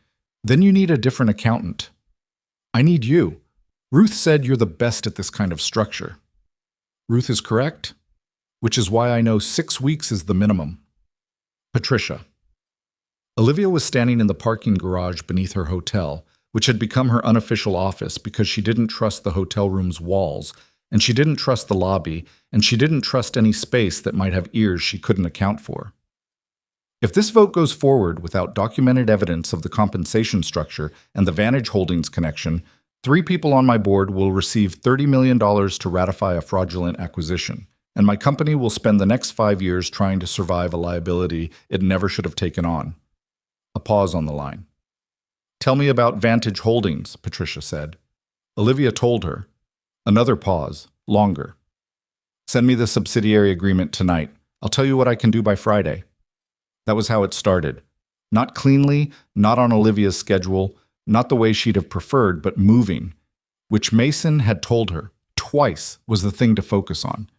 Then you need a different accountant. I need you. Ruth said you're the best at this kind of structure. Ruth is correct, which is why I know 6 weeks is the minimum. Patricia. Olivia was standing in the parking garage beneath her hotel, which had become her unofficial office because she didn't trust the hotel room's walls, and she didn't trust the lobby, and she didn't trust any space that might have ears she couldn't account for. If this vote goes forward without documented evidence of the compensation structure and the Vantage Holdings connection, 3 people on my board will receive $30 million to ratify a fraudulent acquisition, and my company will spend the next 5 years trying to survive a liability it never should have taken on. A pause on the line. Tell me about Vantage Holdings, Patricia said. Olivia told her. Another pause, longer. Send me the subsidiary agreement tonight. I'll tell you what I can do by Friday. That was how it started. Not cleanly, not on Olivia's schedule, not the way she'd have preferred, but moving, which Mason had told her twice was the thing to focus on.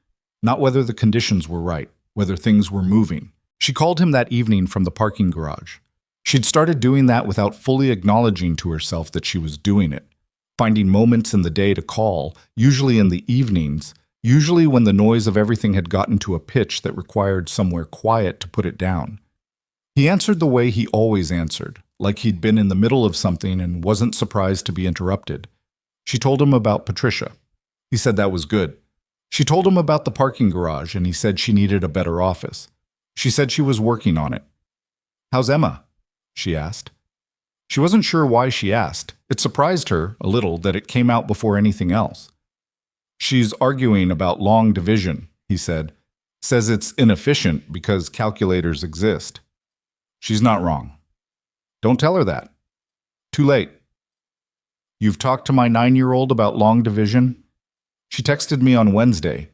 Not whether the conditions were right, whether things were moving. She called him that evening from the parking garage. She'd started doing that without fully acknowledging to herself that she was doing it, finding moments in the day to call, usually in the evenings, usually when the noise of everything had gotten to a pitch that required somewhere quiet to put it down. He answered the way he always answered, like he'd been in the middle of something and wasn't surprised to be interrupted. She told him about Patricia. He said that was good. She told him about the parking garage, and he said she needed a better office. She said she was working on it. How's Emma? She asked. She wasn't sure why she asked. It surprised her a little that it came out before anything else. She's arguing about long division, he said. Says it's inefficient because calculators exist. She's not wrong. Don't tell her that. Too late. You've talked to my 9-year-old about long division? She texted me on Wednesday.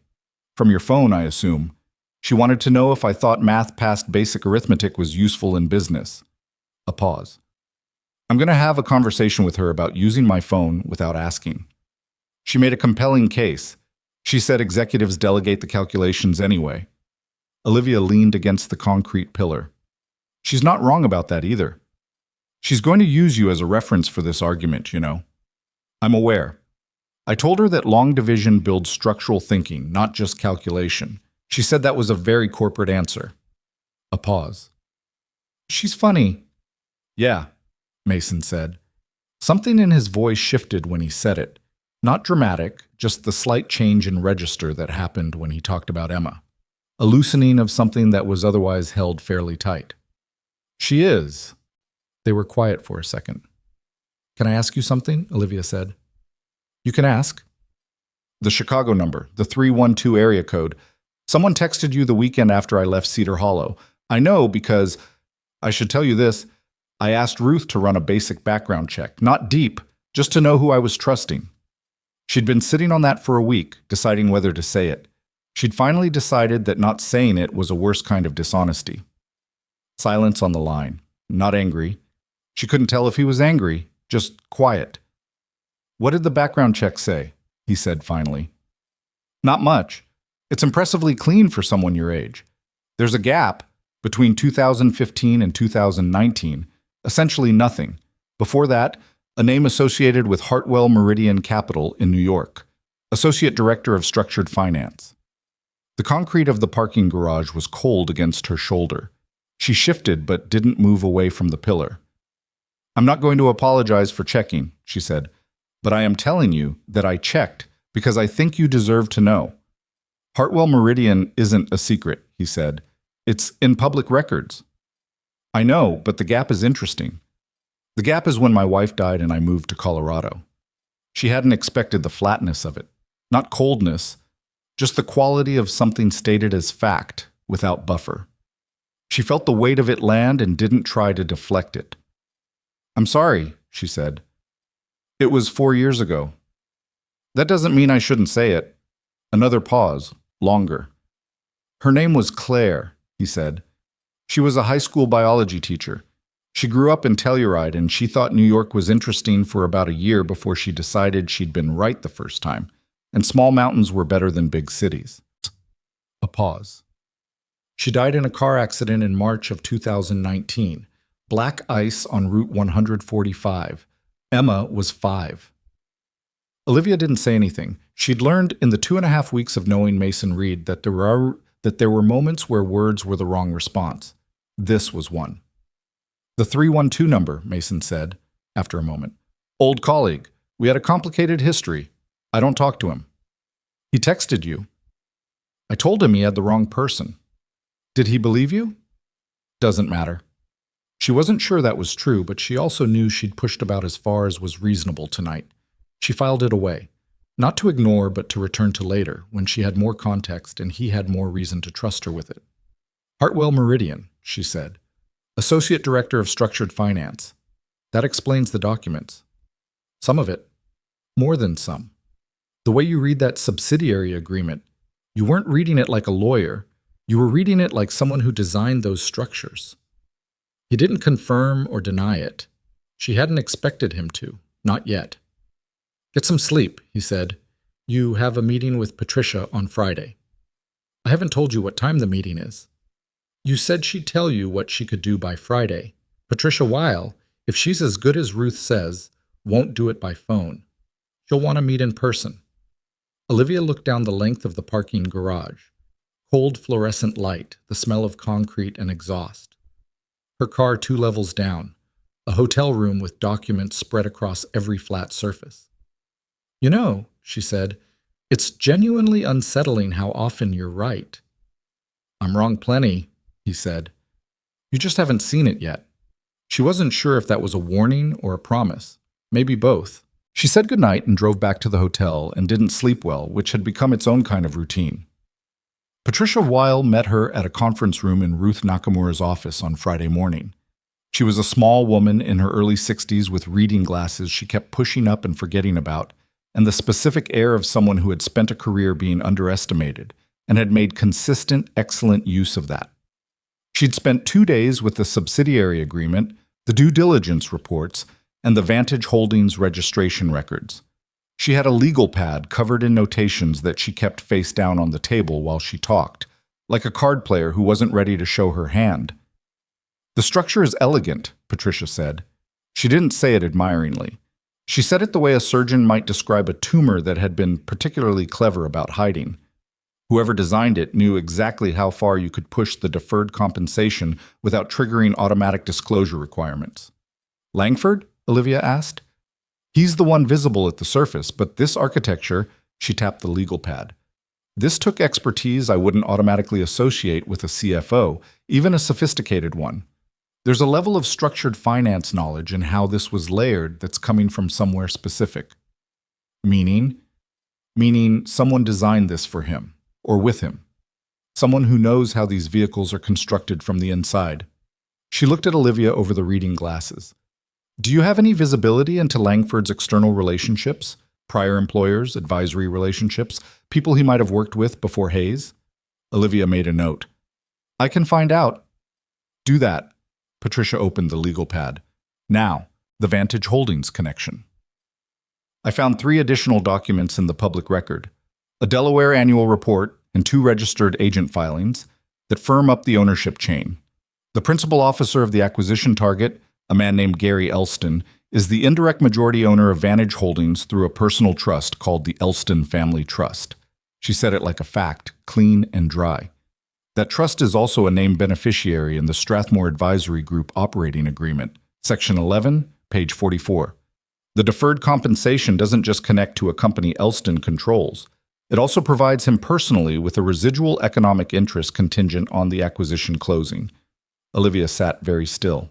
From your phone, I assume. She wanted to know if I thought math past basic arithmetic was useful in business. A pause. I'm going to have a conversation with her about using my phone without asking. She made a compelling case. She said executives delegate the calculations anyway. Olivia leaned against the concrete pillar. She's not wrong about that either. She's going to use you as a reference for this argument, you know. I'm aware. I told her that long division builds structural thinking, not just calculation. She said that was a very corporate answer. A pause. She's funny. Yeah, Mason said. Something in his voice shifted when he said it. Not dramatic, just the slight change in register that happened when he talked about Emma. A loosening of something that was otherwise held fairly tight. She is. They were quiet for a second. Can I ask you something? Olivia said. You can ask. The Chicago number, the 312 area code. Someone texted you the weekend after I left Cedar Hollow. I know because, I should tell you this, I asked Ruth to run a basic background check. Not deep, just to know who I was trusting. She'd been sitting on that for a week, deciding whether to say it. She'd finally decided that not saying it was a worse kind of dishonesty. Silence on the line. Not angry. She couldn't tell if he was angry, just quiet. "What did the background check say?" he said finally. "Not much. It's impressively clean for someone your age. There's a gap between 2015 and 2019, essentially nothing. Before that, a name associated with Hartwell Meridian Capital in New York, Associate Director of Structured Finance." The concrete of the parking garage was cold against her shoulder. She shifted but didn't move away from the pillar. "I'm not going to apologize for checking," she said, "but I am telling you that I checked because I think you deserve to know." "Hartwell Meridian isn't a secret," he said. "It's in public records." "I know, but the gap is interesting. The gap is when my wife died and I moved to Colorado." She hadn't expected the flatness of it. Not coldness, just the quality of something stated as fact, without buffer. She felt the weight of it land and didn't try to deflect it. "I'm sorry," she said. "It was 4 years ago." "That doesn't mean I shouldn't say it." Another pause, longer. "Her name was Claire," he said. "She was a high school biology teacher. She grew up in Telluride and she thought New York was interesting for about a year before she decided she'd been right the first time, and small mountains were better than big cities." A pause. "She died in a car accident in March of 2019. Black ice on Route 145. Emma was 5. Olivia didn't say anything. She'd learned in the 2.5 weeks of knowing Mason Reed that there were moments where words were the wrong response. This was one. "The 312 number," Mason said, after a moment. "Old colleague. We had a complicated history. I don't talk to him." "He texted you." "I told him he had the wrong person." "Did he believe you?" "Doesn't matter." She wasn't sure that was true, but she also knew she'd pushed about as far as was reasonable tonight. She filed it away. Not to ignore, but to return to later, when she had more context and he had more reason to trust her with it. "Hartwell Meridian," she said. "Associate Director of Structured Finance. That explains the documents. Some of it. More than some. The way you read that subsidiary agreement, you weren't reading it like a lawyer. You were reading it like someone who designed those structures." He didn't confirm or deny it. She hadn't expected him to, not yet. "Get some sleep," he said. "You have a meeting with Patricia on Friday." "I haven't told you what time the meeting is." "You said she'd tell you what she could do by Friday. Patricia Weil, if she's as good as Ruth says, won't do it by phone. She'll want to meet in person." Olivia looked down the length of the parking garage. Cold fluorescent light, the smell of concrete and exhaust. Her car 2 levels down, a hotel room with documents spread across every flat surface. "You know," she said, "it's genuinely unsettling how often you're right." "I'm wrong plenty," he said. "You just haven't seen it yet." She wasn't sure if that was a warning or a promise. Maybe both. She said goodnight and drove back to the hotel and didn't sleep well, which had become its own kind of routine. Patricia Weil met her at a conference room in Ruth Nakamura's office on Friday morning. She was a small woman in her early 60s with reading glasses she kept pushing up and forgetting about, and the specific air of someone who had spent a career being underestimated and had made consistent, excellent use of that. She'd spent 2 days with the subsidiary agreement, the due diligence reports, and the Vantage Holdings registration records. She had a legal pad covered in notations that she kept face down on the table while she talked, like a card player who wasn't ready to show her hand. "The structure is elegant," Patricia said. She didn't say it admiringly. She said it the way a surgeon might describe a tumor that had been particularly clever about hiding. Whoever designed it knew exactly how far you could push the deferred compensation without triggering automatic disclosure requirements. "Langford?" Olivia asked. "He's the one visible at the surface, but this architecture," she tapped the legal pad. "This took expertise I wouldn't automatically associate with a CFO, even a sophisticated one. There's a level of structured finance knowledge in how this was layered that's coming from somewhere specific." Meaning someone designed this for him, or with him. Someone who knows how these vehicles are constructed from the inside. She looked at Olivia over the reading glasses. "Do you have any visibility into Langford's external relationships? Prior employers, advisory relationships, people he might have worked with before Hayes? Olivia made a note. I can find out. Do that. Patricia opened the legal pad. Now, the Vantage Holdings connection. I found 3 additional documents in the public record, a Delaware annual report and 2 registered agent filings that firm up the ownership chain. The principal officer of the acquisition target, a man named Gary Elston, is the indirect majority owner of Vantage Holdings through a personal trust called the Elston Family Trust. She said it like a fact, clean and dry. That trust is also a named beneficiary in the Strathmore Advisory Group Operating Agreement, Section 11, page 44. The deferred compensation doesn't just connect to a company Elston controls. It also provides him personally with a residual economic interest contingent on the acquisition closing. Olivia sat very still.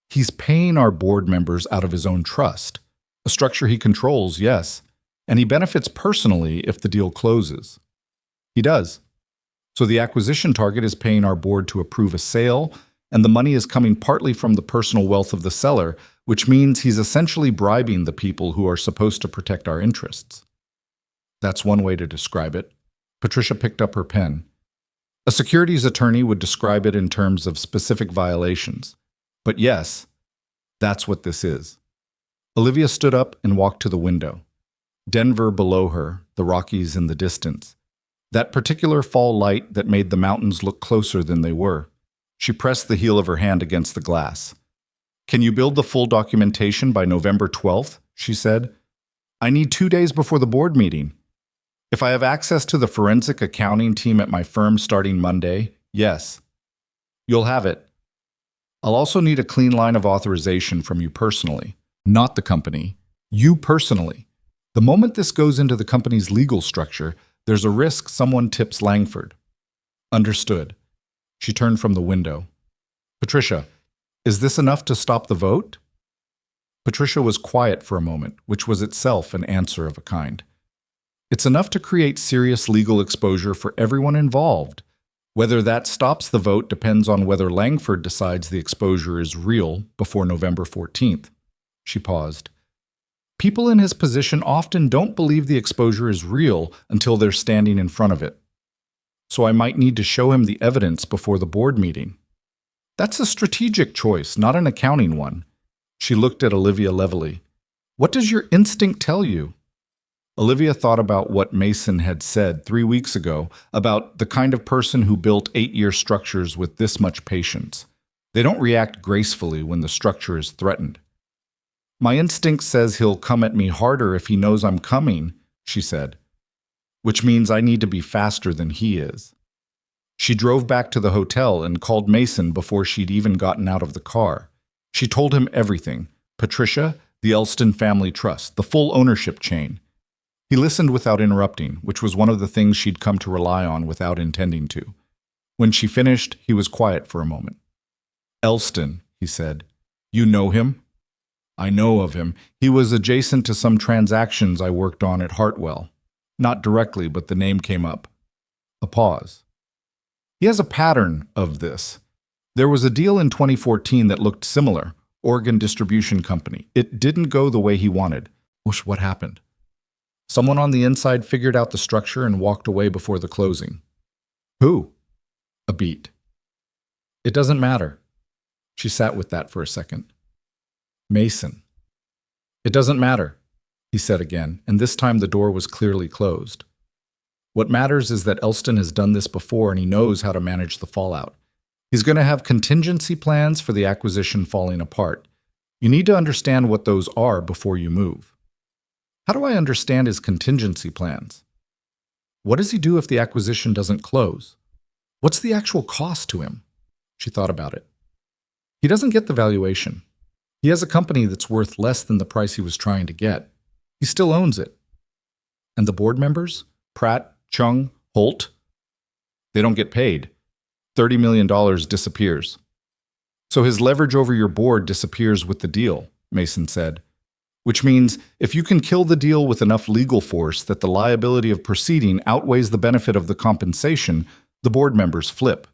He's paying our board members out of his own trust. A structure he controls, yes, and he benefits personally if the deal closes. He does. So the acquisition target is paying our board to approve a sale, and the money is coming partly from the personal wealth of the seller, which means he's essentially bribing the people who are supposed to protect our interests. That's one way to describe it. Patricia picked up her pen. A securities attorney would describe it in terms of specific violations. But yes, that's what this is. Olivia stood up and walked to the window. Denver below her, the Rockies in the distance. That particular fall light that made the mountains look closer than they were. She pressed the heel of her hand against the glass. Can you build the full documentation by November 12th? She said. I need 2 days before the board meeting. If I have access to the forensic accounting team at my firm starting Monday, yes. You'll have it. I'll also need a clean line of authorization from you personally, not the company. You personally. The moment this goes into the company's legal structure, there's a risk someone tips Langford. Understood. She turned from the window. Patricia, is this enough to stop the vote? Patricia was quiet for a moment, which was itself an answer of a kind. It's enough to create serious legal exposure for everyone involved. Whether that stops the vote depends on whether Langford decides the exposure is real before November 14th. She paused. People in his position often don't believe the exposure is real until they're standing in front of it. So I might need to show him the evidence before the board meeting. That's a strategic choice, not an accounting one. She looked at Olivia levelly. What does your instinct tell you? Olivia thought about what Mason had said 3 weeks ago about the kind of person who built 8-year structures with this much patience. They don't react gracefully when the structure is threatened. My instinct says he'll come at me harder if he knows I'm coming, she said, which means I need to be faster than he is. She drove back to the hotel and called Mason before she'd even gotten out of the car. She told him everything, Patricia, the Elston Family Trust, the full ownership chain. He listened without interrupting, which was one of the things she'd come to rely on without intending to. When she finished, he was quiet for a moment. Elston, he said. You know him? I know of him. He was adjacent to some transactions I worked on at Hartwell. Not directly, but the name came up. A pause. He has a pattern of this. There was a deal in 2014 that looked similar, Oregon Distribution Company. It didn't go the way he wanted. What happened? Someone on the inside figured out the structure and walked away before the closing. Who? A beat. It doesn't matter. She sat with that for a second. Mason. It doesn't matter, he said again, and this time the door was clearly closed. What matters is that Elston has done this before and he knows how to manage the fallout. He's going to have contingency plans for the acquisition falling apart. You need to understand what those are before you move. How do I understand his contingency plans? What does he do if the acquisition doesn't close? What's the actual cost to him? She thought about it. He doesn't get the valuation. He has a company that's worth less than the price he was trying to get. He still owns it. And the board members? Pratt, Chung, Holt? They don't get paid. $30 million disappears. So his leverage over your board disappears with the deal, Mason said. Which means if you can kill the deal with enough legal force that the liability of proceeding outweighs the benefit of the compensation, the board members flip.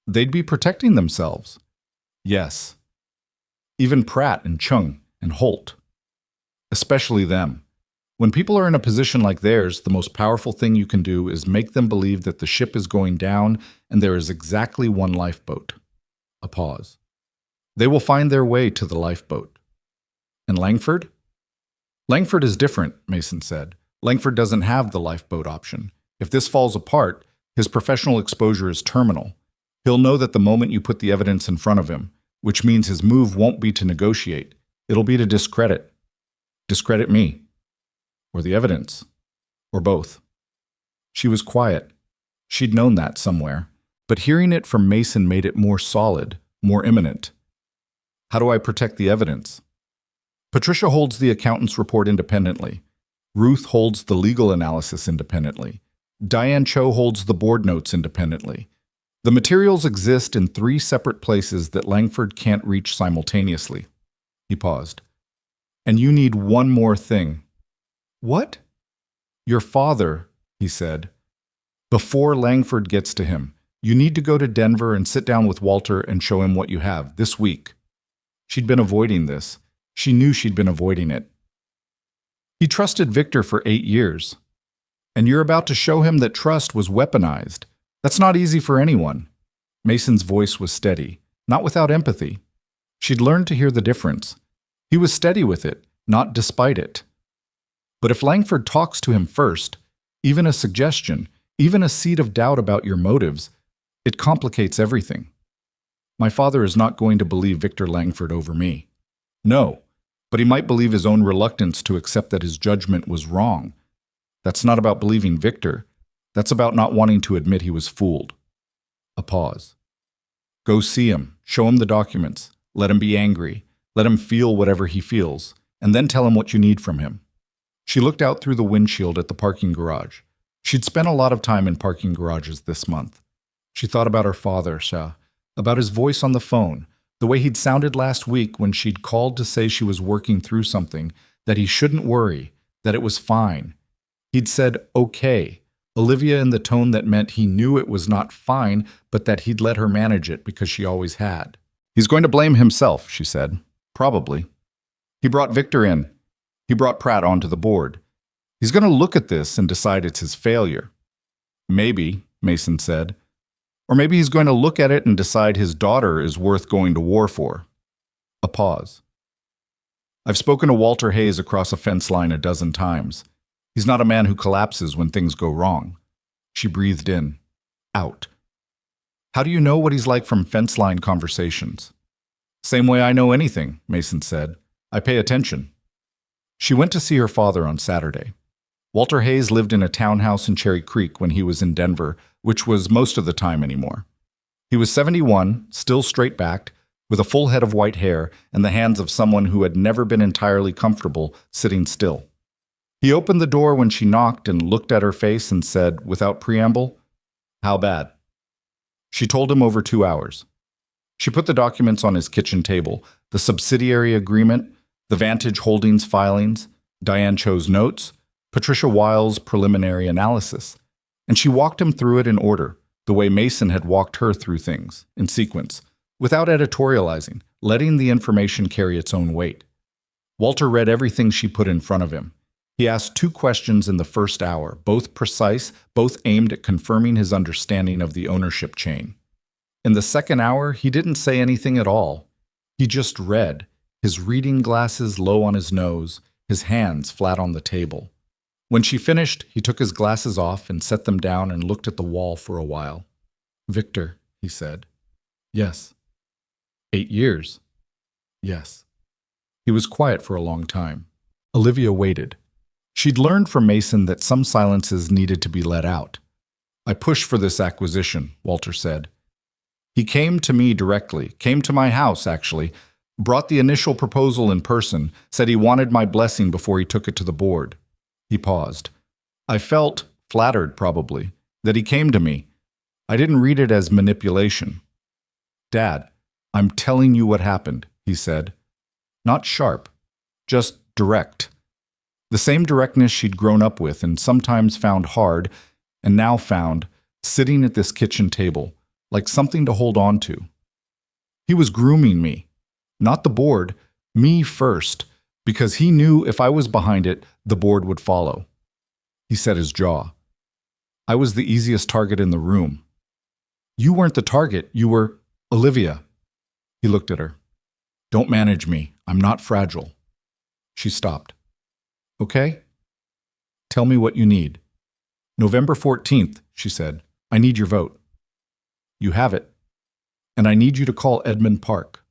They'd be protecting themselves. Yes. Even Pratt and Chung and Holt. Especially them. When people are in a position like theirs, the most powerful thing you can do is make them believe that the ship is going down and there is exactly one lifeboat. A pause. They will find their way to the lifeboat. And Langford? Langford is different, Mason said. Langford doesn't have the lifeboat option. If this falls apart, his professional exposure is terminal. He'll know that the moment you put the evidence in front of him, which means his move won't be to negotiate, it'll be to discredit. Discredit me. Or the evidence. Or both. She was quiet. She'd known that somewhere. But hearing it from Mason made it more solid, more imminent. How do I protect the evidence? Patricia holds the accountant's report independently. Ruth holds the legal analysis independently. Diane Cho holds the board notes independently. The materials exist in 3 separate places that Langford can't reach simultaneously. He paused. And you need one more thing. What? Your father, he said. Before Langford gets to him, you need to go to Denver and sit down with Walter and show him what you have this week. She'd been avoiding this. She knew she'd been avoiding it. He trusted Victor for 8 years. And you're about to show him that trust was weaponized. That's not easy for anyone. Mason's voice was steady, not without empathy. She'd learned to hear the difference. He was steady with it, not despite it. But if Langford talks to him first, even a suggestion, even a seed of doubt about your motives, it complicates everything. My father is not going to believe Victor Langford over me. No, but he might believe his own reluctance to accept that his judgment was wrong. That's not about believing Victor. That's about not wanting to admit he was fooled. A pause. Go see him. Show him the documents. Let him be angry. Let him feel whatever he feels. And then tell him what you need from him. She looked out through the windshield at the parking garage. She'd spent a lot of time in parking garages this month. She thought about her father, Shah, about his voice on the phone, the way he'd sounded last week when she'd called to say she was working through something, that he shouldn't worry, that it was fine. He'd said, okay, Olivia in the tone that meant he knew it was not fine, but that he'd let her manage it because she always had. He's going to blame himself, she said. Probably. He brought Victor in. He brought Pratt onto the board. He's going to look at this and decide it's his failure. Maybe, Mason said. Or maybe he's going to look at it and decide his daughter is worth going to war for. A pause. I've spoken to Walter Hayes across a fence line a dozen times. He's not a man who collapses when things go wrong. She breathed in, out. How do you know what he's like from fence line conversations? Same way I know anything, Mason said. I pay attention. She went to see her father on Saturday. Walter Hayes lived in a townhouse in Cherry Creek when he was in Denver, which was most of the time anymore. He was 71, still straight-backed, with a full head of white hair and the hands of someone who had never been entirely comfortable sitting still. He opened the door when she knocked and looked at her face and said, without preamble, "How bad?" She told him over 2 hours. She put the documents on his kitchen table, the subsidiary agreement, the Vantage Holdings filings, Diane Cho's notes, Patricia Wiles' preliminary analysis, and she walked him through it in order, the way Mason had walked her through things, in sequence, without editorializing, letting the information carry its own weight. Walter read everything she put in front of him. He asked 2 questions in the first hour, both precise, both aimed at confirming his understanding of the ownership chain. In the second hour, he didn't say anything at all. He just read, his reading glasses low on his nose, his hands flat on the table. When she finished, he took his glasses off and set them down and looked at the wall for a while. "Victor," he said. "Yes." 8 years. Yes. He was quiet for a long time. Olivia waited. She'd learned from Mason that some silences needed to be let out. "I pushed for this acquisition," Walter said. "He came to me directly, came to my house, actually, brought the initial proposal in person, said he wanted my blessing before he took it to the board." He paused. "I felt, flattered probably, that he came to me. I didn't read it as manipulation." "Dad, I'm telling you what happened," he said. Not sharp, just direct. The same directness she'd grown up with and sometimes found hard, and now found, sitting at this kitchen table, like something to hold on to. He was grooming me. Not the board, me first, Because he knew if I was behind it, the board would follow. He set his jaw. I was the easiest target in the room. You weren't the target, you were Olivia. He looked at her. Don't manage me. I'm not fragile. She stopped. Okay? Tell me what you need. November 14th, she said. I need your vote. You have it. And I need you to call Edmund Park.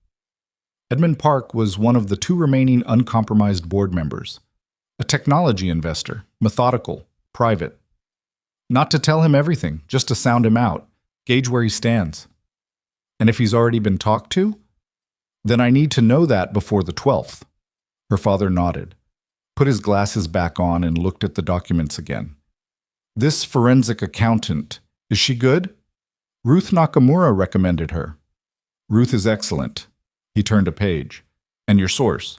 Edmund Park was one of the two remaining uncompromised board members. A technology investor, methodical, private. Not to tell him everything, just to sound him out, gauge where he stands. And if he's already been talked to? Then I need to know that before the 12th. Her father nodded, put his glasses back on and looked at the documents again. This forensic accountant, is she good? Ruth Nakamura recommended her. Ruth is excellent. He turned a page. And your source?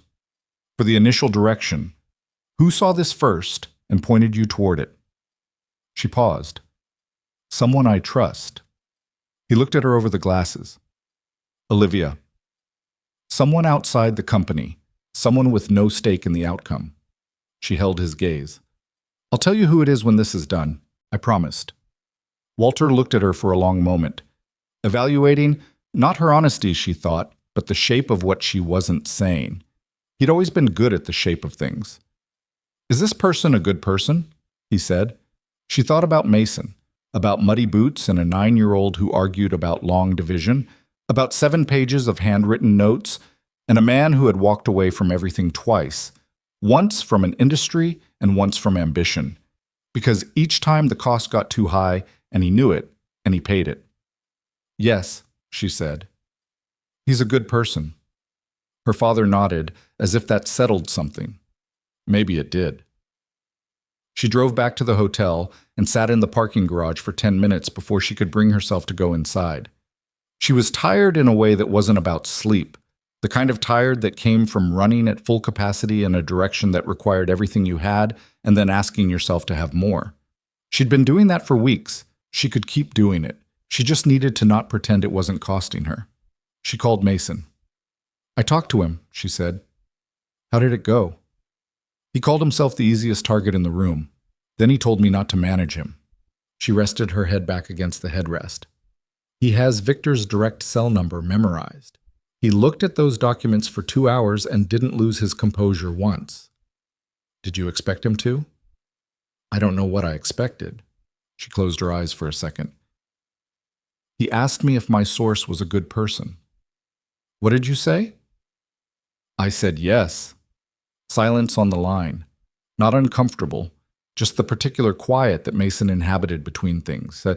For the initial direction. Who saw this first and pointed you toward it? She paused. Someone I trust. He looked at her over the glasses. Olivia. Someone outside the company. Someone with no stake in the outcome. She held his gaze. I'll tell you who it is when this is done. I promised. Walter looked at her for a long moment, evaluating not her honesty, she thought, but the shape of what she wasn't saying. He'd always been good at the shape of things. Is this person a good person? He said. She thought about Mason, about muddy boots and a 9-year-old who argued about long division, about 7 pages of handwritten notes, and a man who had walked away from everything twice, once from an industry and once from ambition, because each time the cost got too high, and he knew it, and he paid it. Yes, she said. He's a good person. Her father nodded, as if that settled something. Maybe it did. She drove back to the hotel and sat in the parking garage for 10 minutes before she could bring herself to go inside. She was tired in a way that wasn't about sleep, the kind of tired that came from running at full capacity in a direction that required everything you had and then asking yourself to have more. She'd been doing that for weeks. She could keep doing it. She just needed to not pretend it wasn't costing her. She called Mason. I talked to him, she said. How did it go? He called himself the easiest target in the room. Then he told me not to manage him. She rested her head back against the headrest. He has Victor's direct cell number memorized. He looked at those documents for 2 hours and didn't lose his composure once. Did you expect him to? I don't know what I expected. She closed her eyes for a second. He asked me if my source was a good person. What did you say? I said yes. Silence on the line. Not uncomfortable, just the particular quiet that Mason inhabited between things.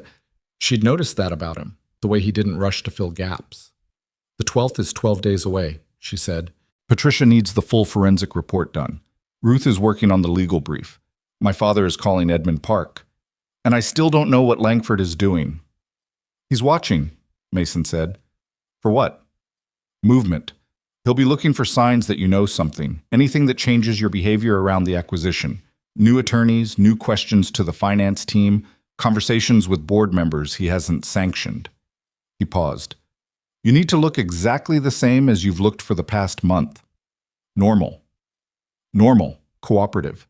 She'd noticed that about him, the way he didn't rush to fill gaps. The 12th is 12 days away, she said. Patricia needs the full forensic report done. Ruth is working on the legal brief. My father is calling Edmund Park. And I still don't know what Langford is doing. He's watching, Mason said. For what? Movement. He'll be looking for signs that you know something, anything that changes your behavior around the acquisition. New attorneys, new questions to the finance team, conversations with board members he hasn't sanctioned. He paused. You need to look exactly the same as you've looked for the past month. Normal. Normal. Cooperative.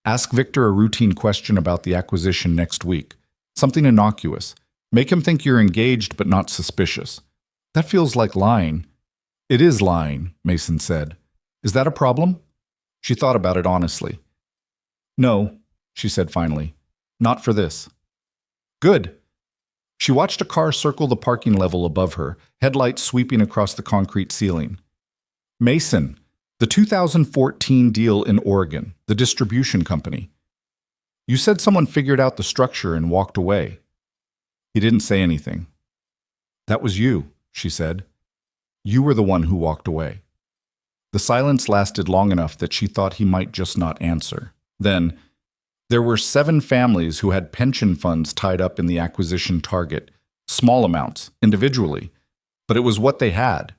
Ask Victor a routine question about the acquisition next week. Something innocuous. Make him think you're engaged but not suspicious. That feels like lying. It is lying, Mason said. Is that a problem? She thought about it honestly. No, she said finally. Not for this. Good. She watched a car circle the parking level above her, headlights sweeping across the concrete ceiling. Mason, the 2014 deal in Oregon, the distribution company. You said someone figured out the structure and walked away. He didn't say anything. That was you, she said. You were the one who walked away. The silence lasted long enough that she thought he might just not answer. Then, there were 7 families who had pension funds tied up in the acquisition target, small amounts, individually, but it was what they had.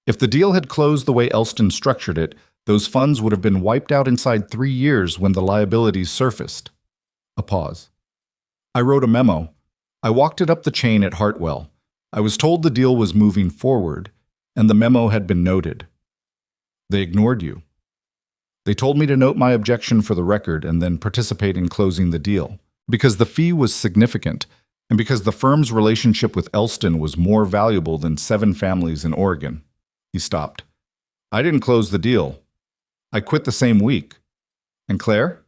If the deal had closed the way Elston structured it, those funds would have been wiped out inside 3 years when the liabilities surfaced. A pause. I wrote a memo. I walked it up the chain at Hartwell. I was told the deal was moving forward, and the memo had been noted. They ignored you. They told me to note my objection for the record and then participate in closing the deal. Because the fee was significant, and because the firm's relationship with Elston was more valuable than 7 families in Oregon. He stopped. I didn't close the deal. I quit the same week. And Claire?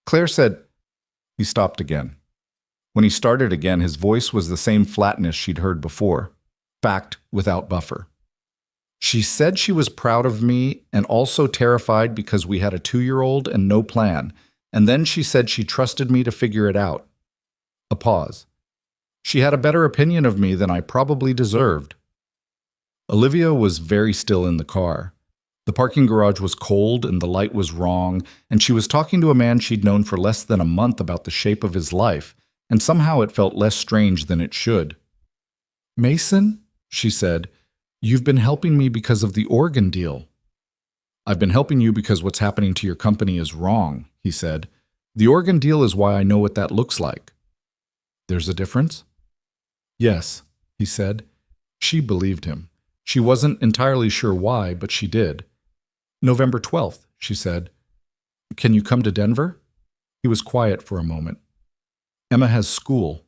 Claire said. He stopped again. When he started again, his voice was the same flatness she'd heard before. Fact without buffer. She said she was proud of me and also terrified because we had a 2-year-old and no plan. And then she said she trusted me to figure it out. A pause. She had a better opinion of me than I probably deserved. Olivia was very still in the car. The parking garage was cold and the light was wrong, and she was talking to a man she'd known for less than a month about the shape of his life, and somehow it felt less strange than it should. Mason, she said, you've been helping me because of the Oregon deal. I've been helping you because what's happening to your company is wrong, he said. The Oregon deal is why I know what that looks like. There's a difference? Yes, he said. She believed him. She wasn't entirely sure why, but she did. November 12th, she said. Can you come to Denver? He was quiet for a moment. Emma has school.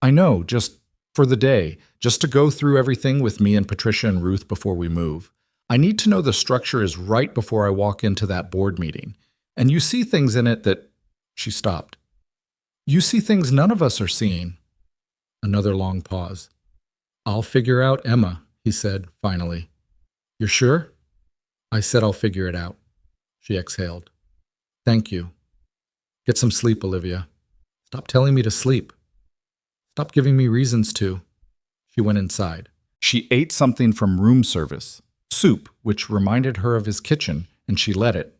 I know, just for the day, just to go through everything with me and Patricia and Ruth before we move. I need to know the structure is right before I walk into that board meeting. And you see things in it that... She stopped. You see things none of us are seeing. Another long pause. I'll figure out Emma, he said, finally. You're sure? I said I'll figure it out. She exhaled. Thank you. Get some sleep, Olivia. Stop telling me to sleep. Stop giving me reasons to. She went inside. She ate something from room service, soup, which reminded her of his kitchen, and she let it.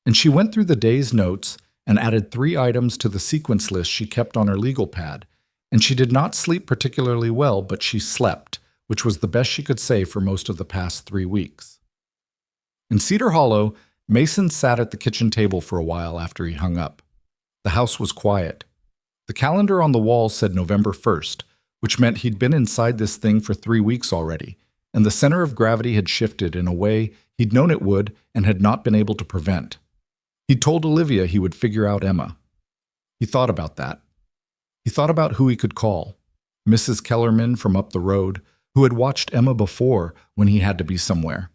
And she went through the day's notes and added 3 items to the sequence list she kept on her legal pad. And she did not sleep particularly well, but she slept, which was the best she could say for most of the past 3 weeks. In Cedar Hollow, Mason sat at the kitchen table for a while after he hung up. The house was quiet. The calendar on the wall said November 1st, which meant he'd been inside this thing for 3 weeks already, and the center of gravity had shifted in a way he'd known it would and had not been able to prevent. He'd told Olivia he would figure out Emma. He thought about that. He thought about who he could call. Mrs. Kellerman from up the road, who had watched Emma before when he had to be somewhere.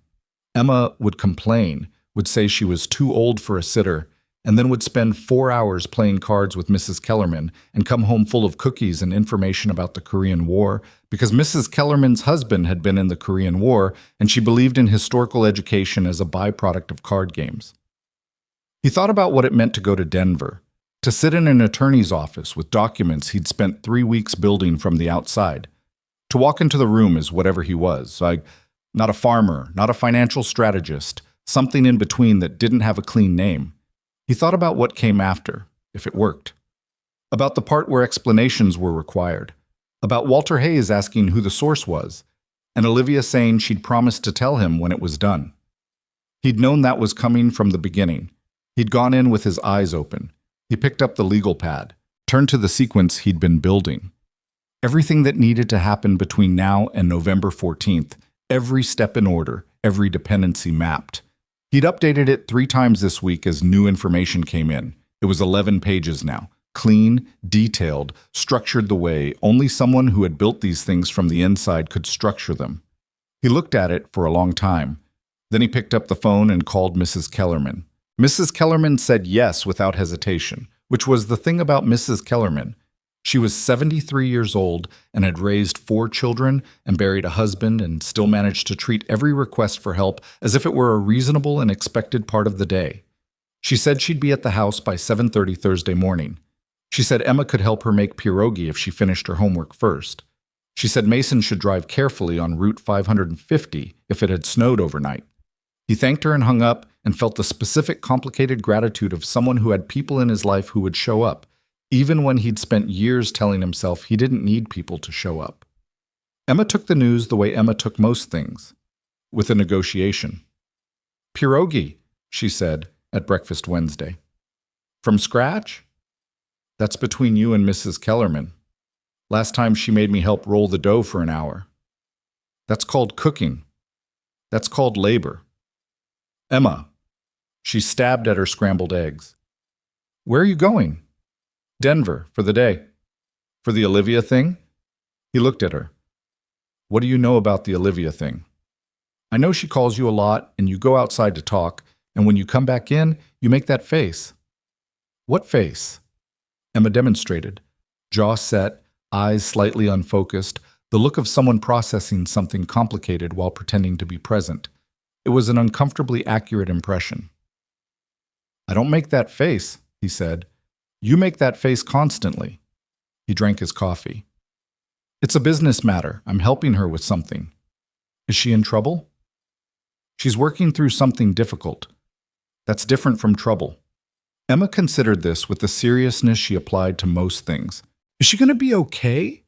Emma would complain, would say she was too old for a sitter, and then would spend 4 hours playing cards with Mrs. Kellerman and come home full of cookies and information about the Korean War because Mrs. Kellerman's husband had been in the Korean War and she believed in historical education as a byproduct of card games. He thought about what it meant to go to Denver, to sit in an attorney's office with documents he'd spent 3 weeks building from the outside, to walk into the room as whatever he was, like not a farmer, not a financial strategist, something in between that didn't have a clean name. He thought about what came after, if it worked. About the part where explanations were required. About Walter Hayes asking who the source was, and Olivia saying she'd promised to tell him when it was done. He'd known that was coming from the beginning. He'd gone in with his eyes open. He picked up the legal pad, turned to the sequence he'd been building. Everything that needed to happen between now and November 14th, every step in order, every dependency mapped. He'd updated it 3 times this week as new information came in. It was 11 pages now. Clean, detailed, structured the way only someone who had built these things from the inside could structure them. He looked at it for a long time. Then he picked up the phone and called Mrs. Kellerman. Mrs. Kellerman said yes without hesitation, which was the thing about Mrs. Kellerman. She was 73 years old and had raised 4 children and buried a husband and still managed to treat every request for help as if it were a reasonable and expected part of the day. She said she'd be at the house by 7:30 Thursday morning. She said Emma could help her make pierogi if she finished her homework first. She said Mason should drive carefully on Route 550 if it had snowed overnight. He thanked her and hung up and felt the specific, complicated gratitude of someone who had people in his life who would show up, even when he'd spent years telling himself he didn't need people to show up. Emma took the news the way Emma took most things, with a negotiation. Pierogi, she said at breakfast Wednesday. From scratch? That's between you and Mrs. Kellerman. Last time she made me help roll the dough for an hour. That's called cooking. That's called labor. Emma. She stabbed at her scrambled eggs. Where are you going? Denver, for the day. For the Olivia thing? He looked at her. What do you know about the Olivia thing? I know she calls you a lot, and you go outside to talk, and when you come back in, you make that face. What face? Emma demonstrated. Jaw set, eyes slightly unfocused, the look of someone processing something complicated while pretending to be present. It was an uncomfortably accurate impression. I don't make that face, he said. You make that face constantly. He drank his coffee. It's a business matter. I'm helping her with something. Is she in trouble? She's working through something difficult. That's different from trouble. Emma considered this with the seriousness she applied to most things. Is she going to be okay?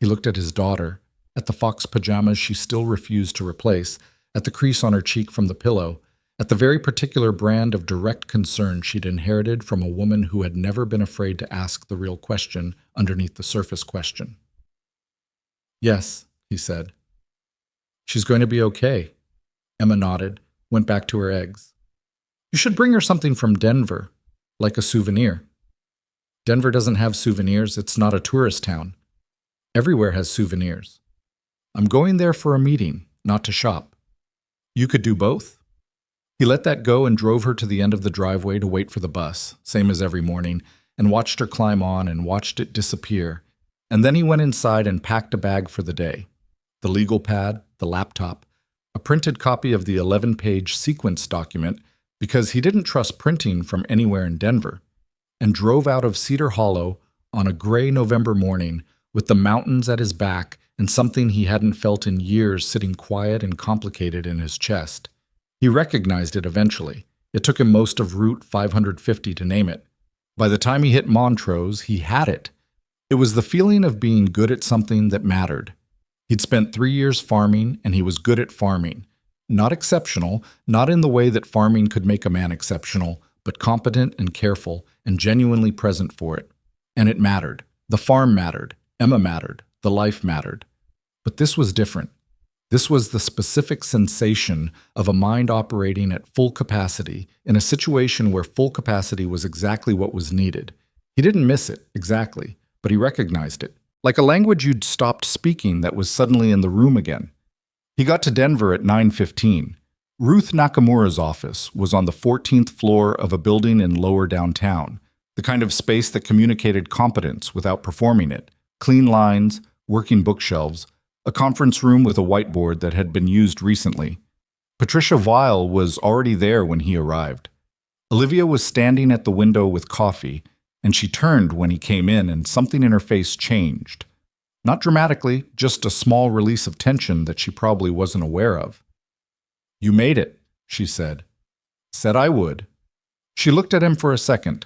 He looked at his daughter, at the fox pajamas she still refused to replace, at the crease on her cheek from the pillow, at the very particular brand of direct concern she'd inherited from a woman who had never been afraid to ask the real question underneath the surface question. Yes, he said. She's going to be okay. Emma nodded, went back to her eggs. You should bring her something from Denver, like a souvenir. Denver doesn't have souvenirs. It's not a tourist town. Everywhere has souvenirs. I'm going there for a meeting, not to shop. You could do both? He let that go and drove her to the end of the driveway to wait for the bus, same as every morning, and watched her climb on and watched it disappear. And then he went inside and packed a bag for the day. The legal pad, the laptop, a printed copy of the 11-page sequence document, because he didn't trust printing from anywhere in Denver, and drove out of Cedar Hollow on a gray November morning with the mountains at his back and something he hadn't felt in years sitting quiet and complicated in his chest. He recognized it eventually. It took him most of Route 550 to name it. By the time he hit Montrose, he had it. It was the feeling of being good at something that mattered. He'd spent 3 years farming, and he was good at farming. Not exceptional, not in the way that farming could make a man exceptional, but competent and careful and genuinely present for it. And it mattered. The farm mattered. Emma mattered. The life mattered. But this was different. This was the specific sensation of a mind operating at full capacity in a situation where full capacity was exactly what was needed. He didn't miss it, exactly, but he recognized it. Like a language you'd stopped speaking that was suddenly in the room again. He got to Denver at 9:15. Ruth Nakamura's office was on the 14th floor of a building in lower downtown, the kind of space that communicated competence without performing it. Clean lines, working bookshelves, a conference room with a whiteboard that had been used recently. Patricia Weil was already there when he arrived. Olivia was standing at the window with coffee, and she turned when he came in and something in her face changed. Not dramatically, just a small release of tension that she probably wasn't aware of. You made it, she said. Said I would. She looked at him for a second.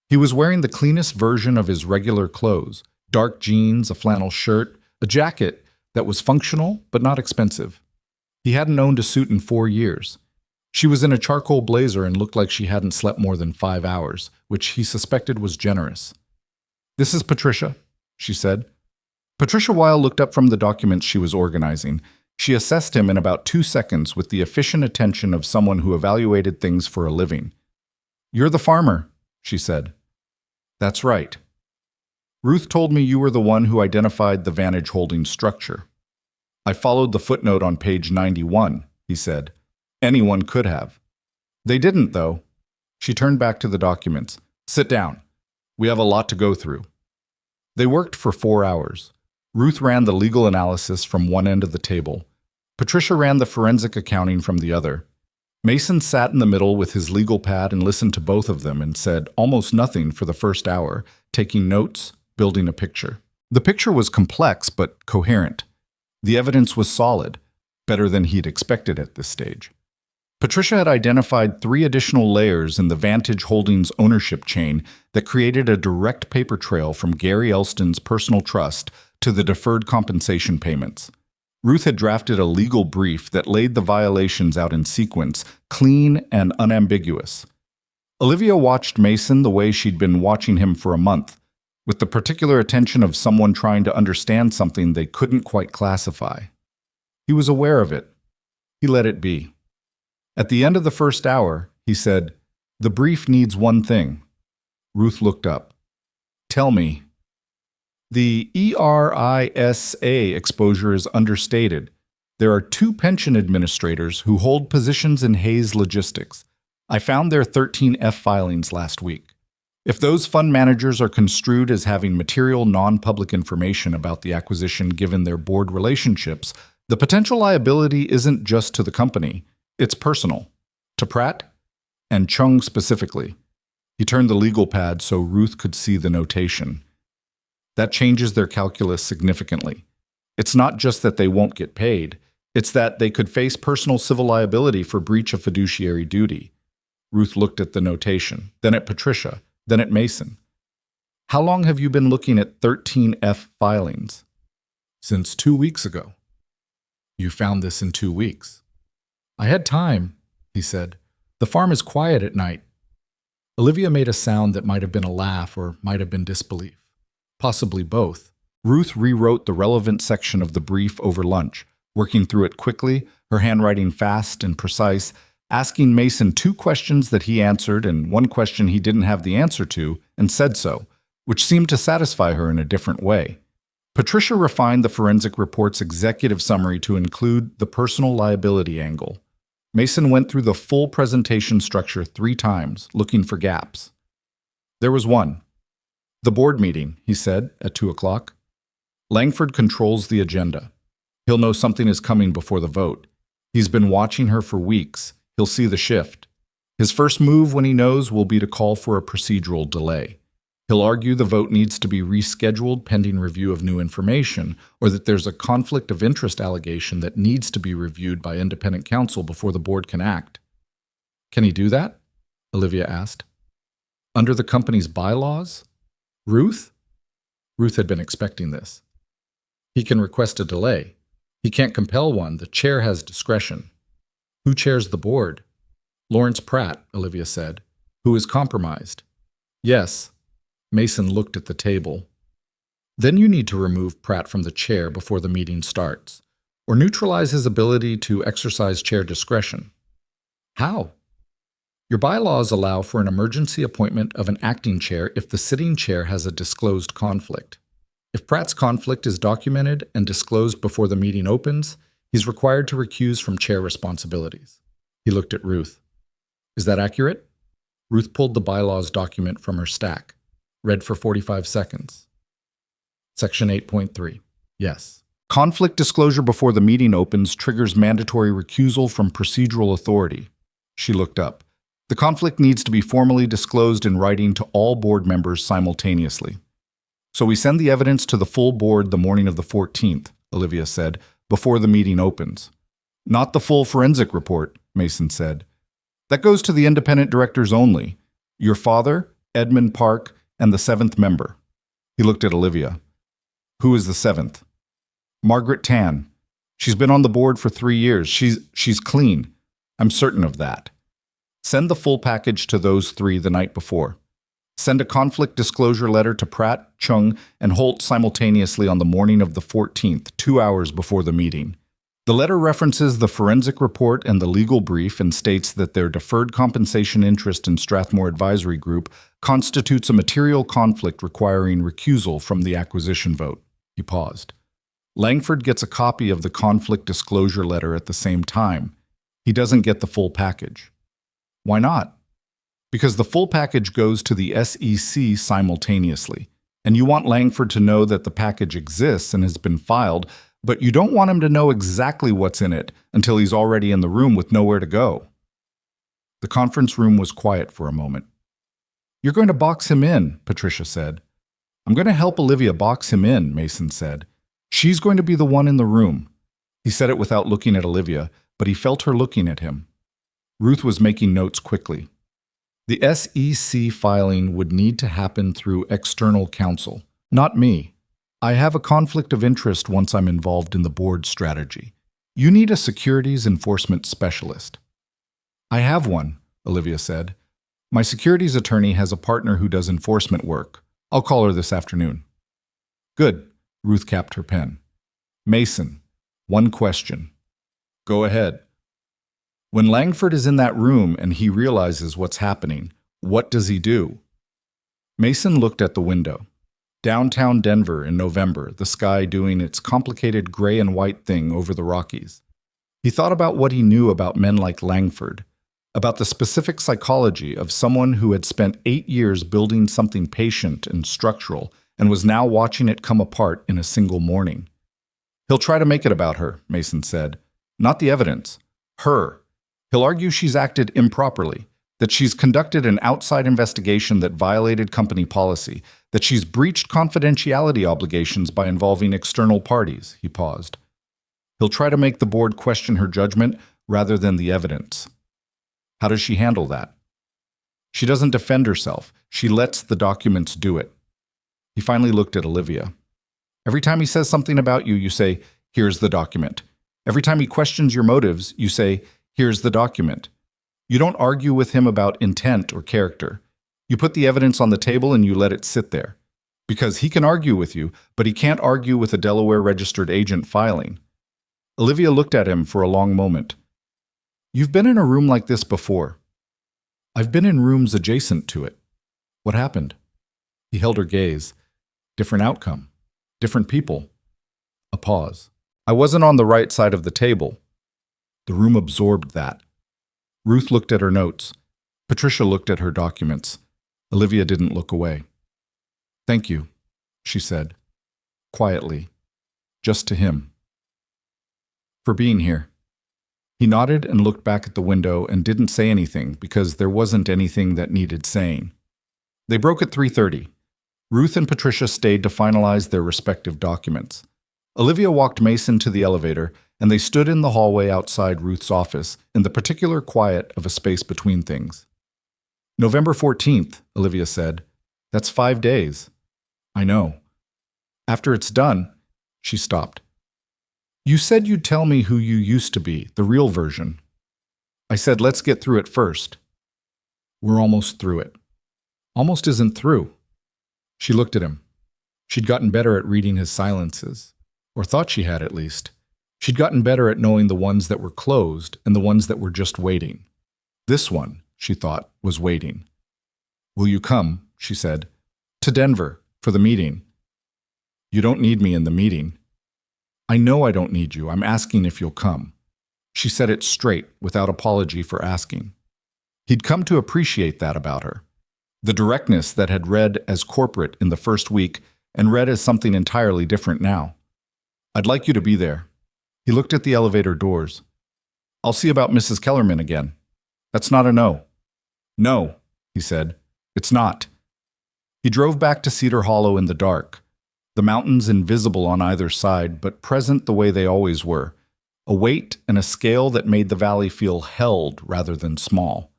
He was wearing the cleanest version of his regular clothes, dark jeans, a flannel shirt, a jacket that was functional but not expensive. He hadn't owned a suit in 4 years. She was in a charcoal blazer and looked like she hadn't slept more than 5 hours, which he suspected was generous. This is Patricia, she said. Patricia Weil looked up from the documents she was organizing. She assessed him in about 2 seconds with the efficient attention of someone who evaluated things for a living. You're the farmer, she said. That's right. Ruth told me you were the one who identified the Vantage Holdings structure. I followed the footnote on page 91, he said. Anyone could have. They didn't, though. She turned back to the documents. Sit down. We have a lot to go through. They worked for 4 hours. Ruth ran the legal analysis from one end of the table. Patricia ran the forensic accounting from the other. Mason sat in the middle with his legal pad and listened to both of them and said almost nothing for the first hour, taking notes, building a picture. The picture was complex but coherent. The evidence was solid, better than he'd expected at this stage. Patricia had identified 3 additional layers in the Vantage Holdings ownership chain that created a direct paper trail from Gary Elston's personal trust to the deferred compensation payments. Ruth had drafted a legal brief that laid the violations out in sequence, clean and unambiguous. Olivia watched Mason the way she'd been watching him for a month, with the particular attention of someone trying to understand something they couldn't quite classify. He was aware of it. He let it be. At the end of the first hour, He said, "The brief needs one thing." Ruth looked up. "Tell me." "The ERISA exposure is understated. There are 2 pension administrators who hold positions in Hayes Logistics. I found their 13F filings last week. If those fund managers are construed as having material non-public information about the acquisition given their board relationships, the potential liability isn't just to the company, it's personal. To Pratt and Chung specifically." He turned the legal pad so Ruth could see the notation. "That changes their calculus significantly. It's not just that they won't get paid, it's that they could face personal civil liability for breach of fiduciary duty." Ruth looked at the notation, then at Patricia, then at Mason. "How long have you been looking at 13F filings?" "Since 2 weeks ago." "You found this in 2 weeks." "I had time," he said. "The farm is quiet at night." Olivia made a sound that might have been a laugh or might have been disbelief. Possibly both. Ruth rewrote the relevant section of the brief over lunch, working through it quickly, her handwriting fast and precise, asking Mason 2 questions that he answered and 1 question he didn't have the answer to, and said so, which seemed to satisfy her in a different way. Patricia refined the forensic report's executive summary to include the personal liability angle. Mason went through the full presentation structure 3 times, looking for gaps. There was one. "The board meeting," he said, at 2 o'clock. "Langford controls the agenda. He'll know something is coming before the vote. He's been watching her for weeks. He'll see the shift. His first move when he knows will be to call for a procedural delay. He'll argue the vote needs to be rescheduled pending review of new information, or that there's a conflict of interest allegation that needs to be reviewed by independent counsel before the board can act." "Can he do that?" Olivia asked. "Under the company's bylaws?" Ruth? Ruth had been expecting this. "He can request a delay. He can't compel one. The chair has discretion." "Who chairs the board?" "Lawrence Pratt," Olivia said, "who is compromised." "Yes." Mason looked at the table. "Then you need to remove Pratt from the chair before the meeting starts, or neutralize his ability to exercise chair discretion." "How?" "Your bylaws allow for an emergency appointment of an acting chair if the sitting chair has a disclosed conflict. If Pratt's conflict is documented and disclosed before the meeting opens, he's required to recuse from chair responsibilities." He looked at Ruth. "Is that accurate?" Ruth pulled the bylaws document from her stack, read for 45 seconds. Section 8.3. Yes. "Conflict disclosure before the meeting opens triggers mandatory recusal from procedural authority." She looked up. "The conflict needs to be formally disclosed in writing to all board members simultaneously." "So we send the evidence to the full board the morning of the 14th, Olivia said, "before the meeting opens." "Not the full forensic report," Mason said. "That goes to the independent directors only. Your father, Edmund Park, and the 7th member." He looked at Olivia. "Who is the 7th?" "Margaret Tan. She's been on the board for 3 years. She's clean. I'm certain of that. Send the full package to those 3 the night before. Send a conflict disclosure letter to Pratt, Chung, and Holt simultaneously on the morning of the 14th, 2 hours before the meeting. The letter references the forensic report and the legal brief and states that their deferred compensation interest in Strathmore Advisory Group constitutes a material conflict requiring recusal from the acquisition vote." He paused. "Langford gets a copy of the conflict disclosure letter at the same time. He doesn't get the full package." "Why not?" "Because the full package goes to the SEC simultaneously, and you want Langford to know that the package exists and has been filed, but you don't want him to know exactly what's in it until he's already in the room with nowhere to go." The conference room was quiet for a moment. "You're going to box him in," Patricia said. "I'm going to help Olivia box him in," Mason said. "She's going to be the one in the room." He said it without looking at Olivia, but he felt her looking at him. Ruth was making notes quickly. "The SEC filing would need to happen through external counsel, not me. I have a conflict of interest once I'm involved in the board strategy. You need a securities enforcement specialist." "I have one," Olivia said. "My securities attorney has a partner who does enforcement work. I'll call her this afternoon." "Good," Ruth capped her pen. "Mason, one question." "Go ahead." When Langford is in that room and he realizes what's happening, what does he do? Mason looked at the window. Downtown Denver in November, the sky doing its complicated gray and white thing over the Rockies. He thought about what he knew about men like Langford, about the specific psychology of someone who had spent 8 years building something patient and structural and was now watching it come apart in a single morning. He'll try to make it about her, Mason said. Not the evidence. Her. He'll argue she's acted improperly, that she's conducted an outside investigation that violated company policy, that she's breached confidentiality obligations by involving external parties. He paused. He'll try to make the board question her judgment rather than the evidence. How does she handle that? She doesn't defend herself. She lets the documents do it. He finally looked at Olivia. Every time he says something about you, you say, "Here's the document." Every time he questions your motives, you say, "Here's the document." You don't argue with him about intent or character. You put the evidence on the table and you let it sit there. Because he can argue with you, but he can't argue with a Delaware registered agent filing. Olivia looked at him for a long moment. You've been in a room like this before. I've been in rooms adjacent to it. What happened? He held her gaze. Different outcome. Different people. A pause. I wasn't on the right side of the table. The room absorbed that. Ruth looked at her notes. Patricia looked at her documents. Olivia didn't look away. Thank you, she said, quietly, just to him, for being here. He nodded and looked back at the window and didn't say anything because there wasn't anything that needed saying. They broke at 3:30. Ruth and Patricia stayed to finalize their respective documents. Olivia walked Mason to the elevator, and they stood in the hallway outside Ruth's office in the particular quiet of a space between things. November 14th, Olivia said. That's 5 days. I know. After it's done, she stopped. You said you'd tell me who you used to be, the real version. I said, let's get through it first. We're almost through it. Almost isn't through. She looked at him. She'd gotten better at reading his silences, or thought she had at least. She'd gotten better at knowing the ones that were closed and the ones that were just waiting. This one, she thought, was waiting. Will you come, she said, to Denver for the meeting? You don't need me in the meeting. I know I don't need you. I'm asking if you'll come. She said it straight, without apology for asking. He'd come to appreciate that about her. The directness that had read as corporate in the first week and read as something entirely different now. I'd like you to be there. He looked at the elevator doors. I'll see about Mrs. Kellerman again. That's not a no. No, he said. It's not. He drove back to Cedar Hollow in the dark. The mountains invisible on either side, but present the way they always were. A weight and a scale that made the valley feel held rather than small.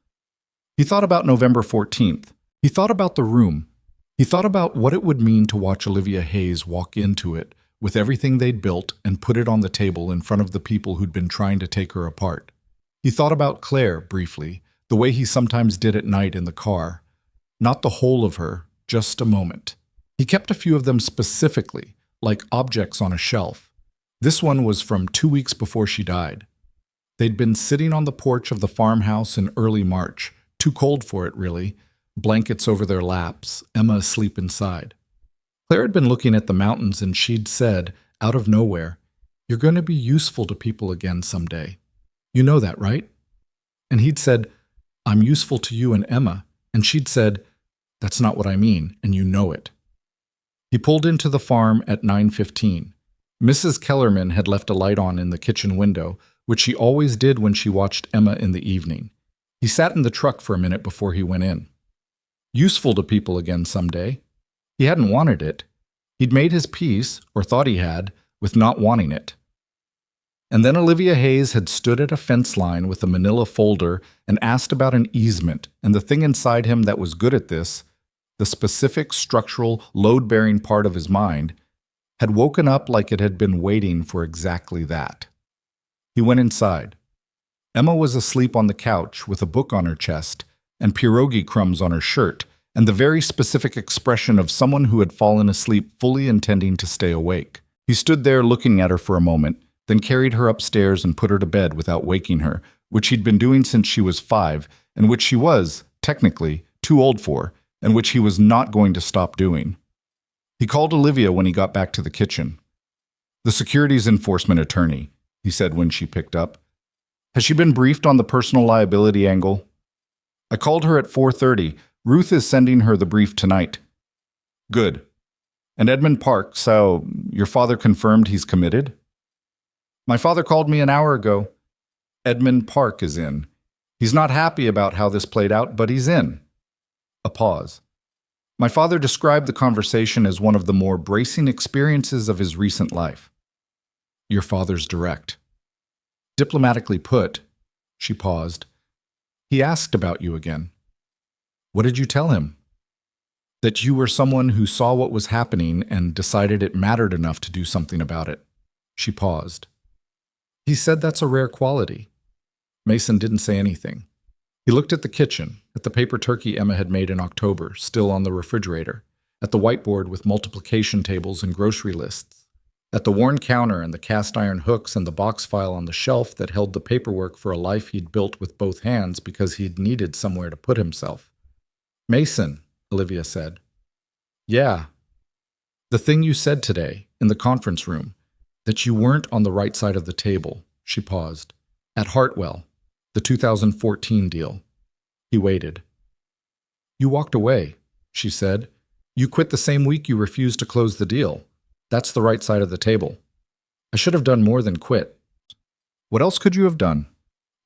He thought about November 14th. He thought about the room. He thought about what it would mean to watch Olivia Hayes walk into it with everything they'd built and put it on the table in front of the people who'd been trying to take her apart. He thought about Claire, briefly, the way he sometimes did at night in the car. Not the whole of her, just a moment. He kept a few of them specifically, like objects on a shelf. This one was from 2 weeks before she died. They'd been sitting on the porch of the farmhouse in early March, too cold for it, really, blankets over their laps, Emma asleep inside. Claire had been looking at the mountains and she'd said, out of nowhere, "You're going to be useful to people again someday. You know that, right?" And he'd said, "I'm useful to you and Emma." And she'd said, "That's not what I mean, and you know it." He pulled into the farm at 9:15. Mrs. Kellerman had left a light on in the kitchen window, which she always did when she watched Emma in the evening. He sat in the truck for a minute before he went in. Useful to people again someday. He hadn't wanted it. He'd made his peace, or thought he had, with not wanting it. And then Olivia Hayes had stood at a fence line with a manila folder and asked about an easement, and the thing inside him that was good at this, the specific structural, load-bearing part of his mind, had woken up like it had been waiting for exactly that. He went inside. Emma was asleep on the couch with a book on her chest and pierogi crumbs on her shirt, and the very specific expression of someone who had fallen asleep fully intending to stay awake. He stood there looking at her for a moment, then carried her upstairs and put her to bed without waking her, which he'd been doing since she was 5, and which she was, technically, too old for, and which he was not going to stop doing. He called Olivia when he got back to the kitchen. "The securities enforcement attorney," he said when she picked up. "Has she been briefed on the personal liability angle?" "I called her at 4:30. Ruth is sending her the brief tonight." "Good. And Edmund Park, so your father confirmed he's committed?" "My father called me an hour ago. Edmund Park is in. He's not happy about how this played out, but he's in." A pause. "My father described the conversation as one of the more bracing experiences of his recent life." "Your father's direct." "Diplomatically put," she paused. "He asked about you again." "What did you tell him?" "That you were someone who saw what was happening and decided it mattered enough to do something about it." She paused. "He said that's a rare quality." Mason didn't say anything. He looked at the kitchen, at the paper turkey Emma had made in October, still on the refrigerator, at the whiteboard with multiplication tables and grocery lists, at the worn counter and the cast iron hooks and the box file on the shelf that held the paperwork for a life he'd built with both hands because he'd needed somewhere to put himself. "Mason," Olivia said. "Yeah. The thing you said today, in the conference room, that you weren't on the right side of the table," she paused. "At Hartwell, the 2014 deal." He waited. "You walked away," she said. "You quit the same week you refused to close the deal. That's the right side of the table." "I should have done more than quit." "What else could you have done?"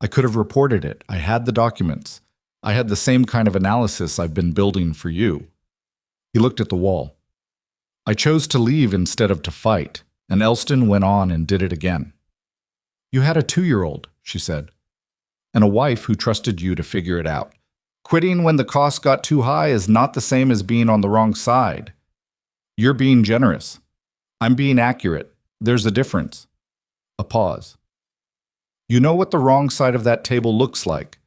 "I could have reported it. I had the documents. I had the same kind of analysis I've been building for you." He looked at the wall. "I chose to leave instead of to fight, and Elston went on and did it again." "You had a 2-year-old, she said, "and a wife who trusted you to figure it out. Quitting when the cost got too high is not the same as being on the wrong side. You're being generous. I'm being accurate. There's a difference." A pause. "You know what the wrong side of that table looks like.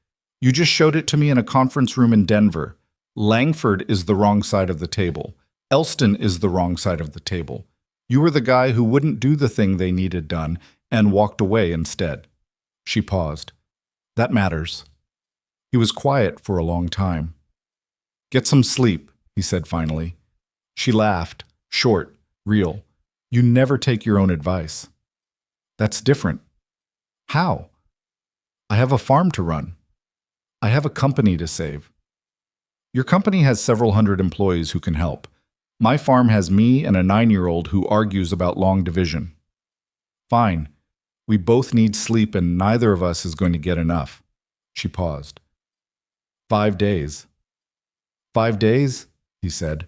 You just showed it to me in a conference room in Denver. Langford is the wrong side of the table. Elston is the wrong side of the table. You were the guy who wouldn't do the thing they needed done and walked away instead." She paused. "That matters." He was quiet for a long time. "Get some sleep," he said finally. She laughed, short, real. "You never take your own advice." "That's different." "How?" "I have a farm to run. I have a company to save." "Your company has several hundred employees who can help. My farm has me and a 9-year-old who argues about long division." "Fine. We both need sleep and neither of us is going to get enough." She paused. 5 days. 5 days, he said.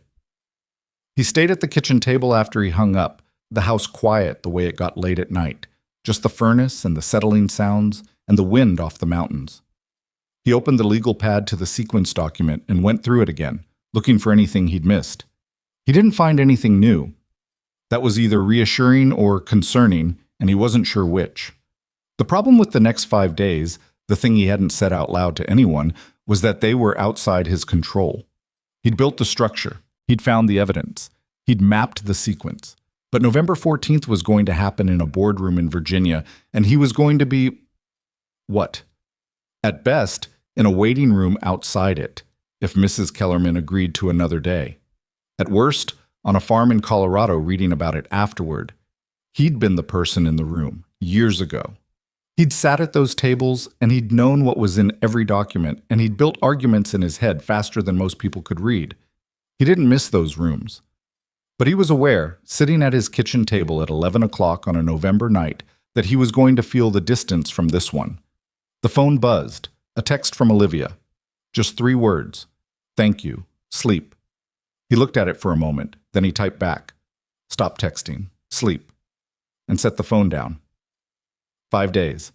He stayed at the kitchen table after he hung up, the house quiet the way it got late at night, just the furnace and the settling sounds and the wind off the mountains. He opened the legal pad to the sequence document and went through it again, looking for anything he'd missed. He didn't find anything new. That was either reassuring or concerning, and he wasn't sure which. The problem with the next 5 days, the thing he hadn't said out loud to anyone, was that they were outside his control. He'd built the structure. He'd found the evidence. He'd mapped the sequence. But November 14th was going to happen in a boardroom in Virginia, and he was going to be... what? At best, in a waiting room outside it, if Mrs. Kellerman agreed to another day. At worst, on a farm in Colorado reading about it afterward. He'd been the person in the room, years ago. He'd sat at those tables, and he'd known what was in every document, and he'd built arguments in his head faster than most people could read. He didn't miss those rooms. But he was aware, sitting at his kitchen table at 11 o'clock on a November night, that he was going to feel the distance from this one. The phone buzzed, a text from Olivia. Just 3 words. "Thank you. Sleep." He looked at it for a moment, then he typed back. "Stop texting. Sleep." And set the phone down. 5 days.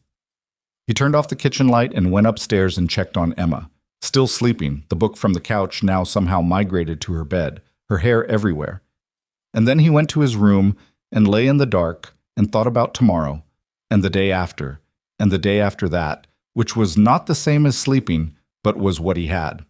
He turned off the kitchen light and went upstairs and checked on Emma. Still sleeping, the book from the couch now somehow migrated to her bed, her hair everywhere. And then he went to his room and lay in the dark and thought about tomorrow, and the day after, and the day after that, which was not the same as sleeping, but was what he had.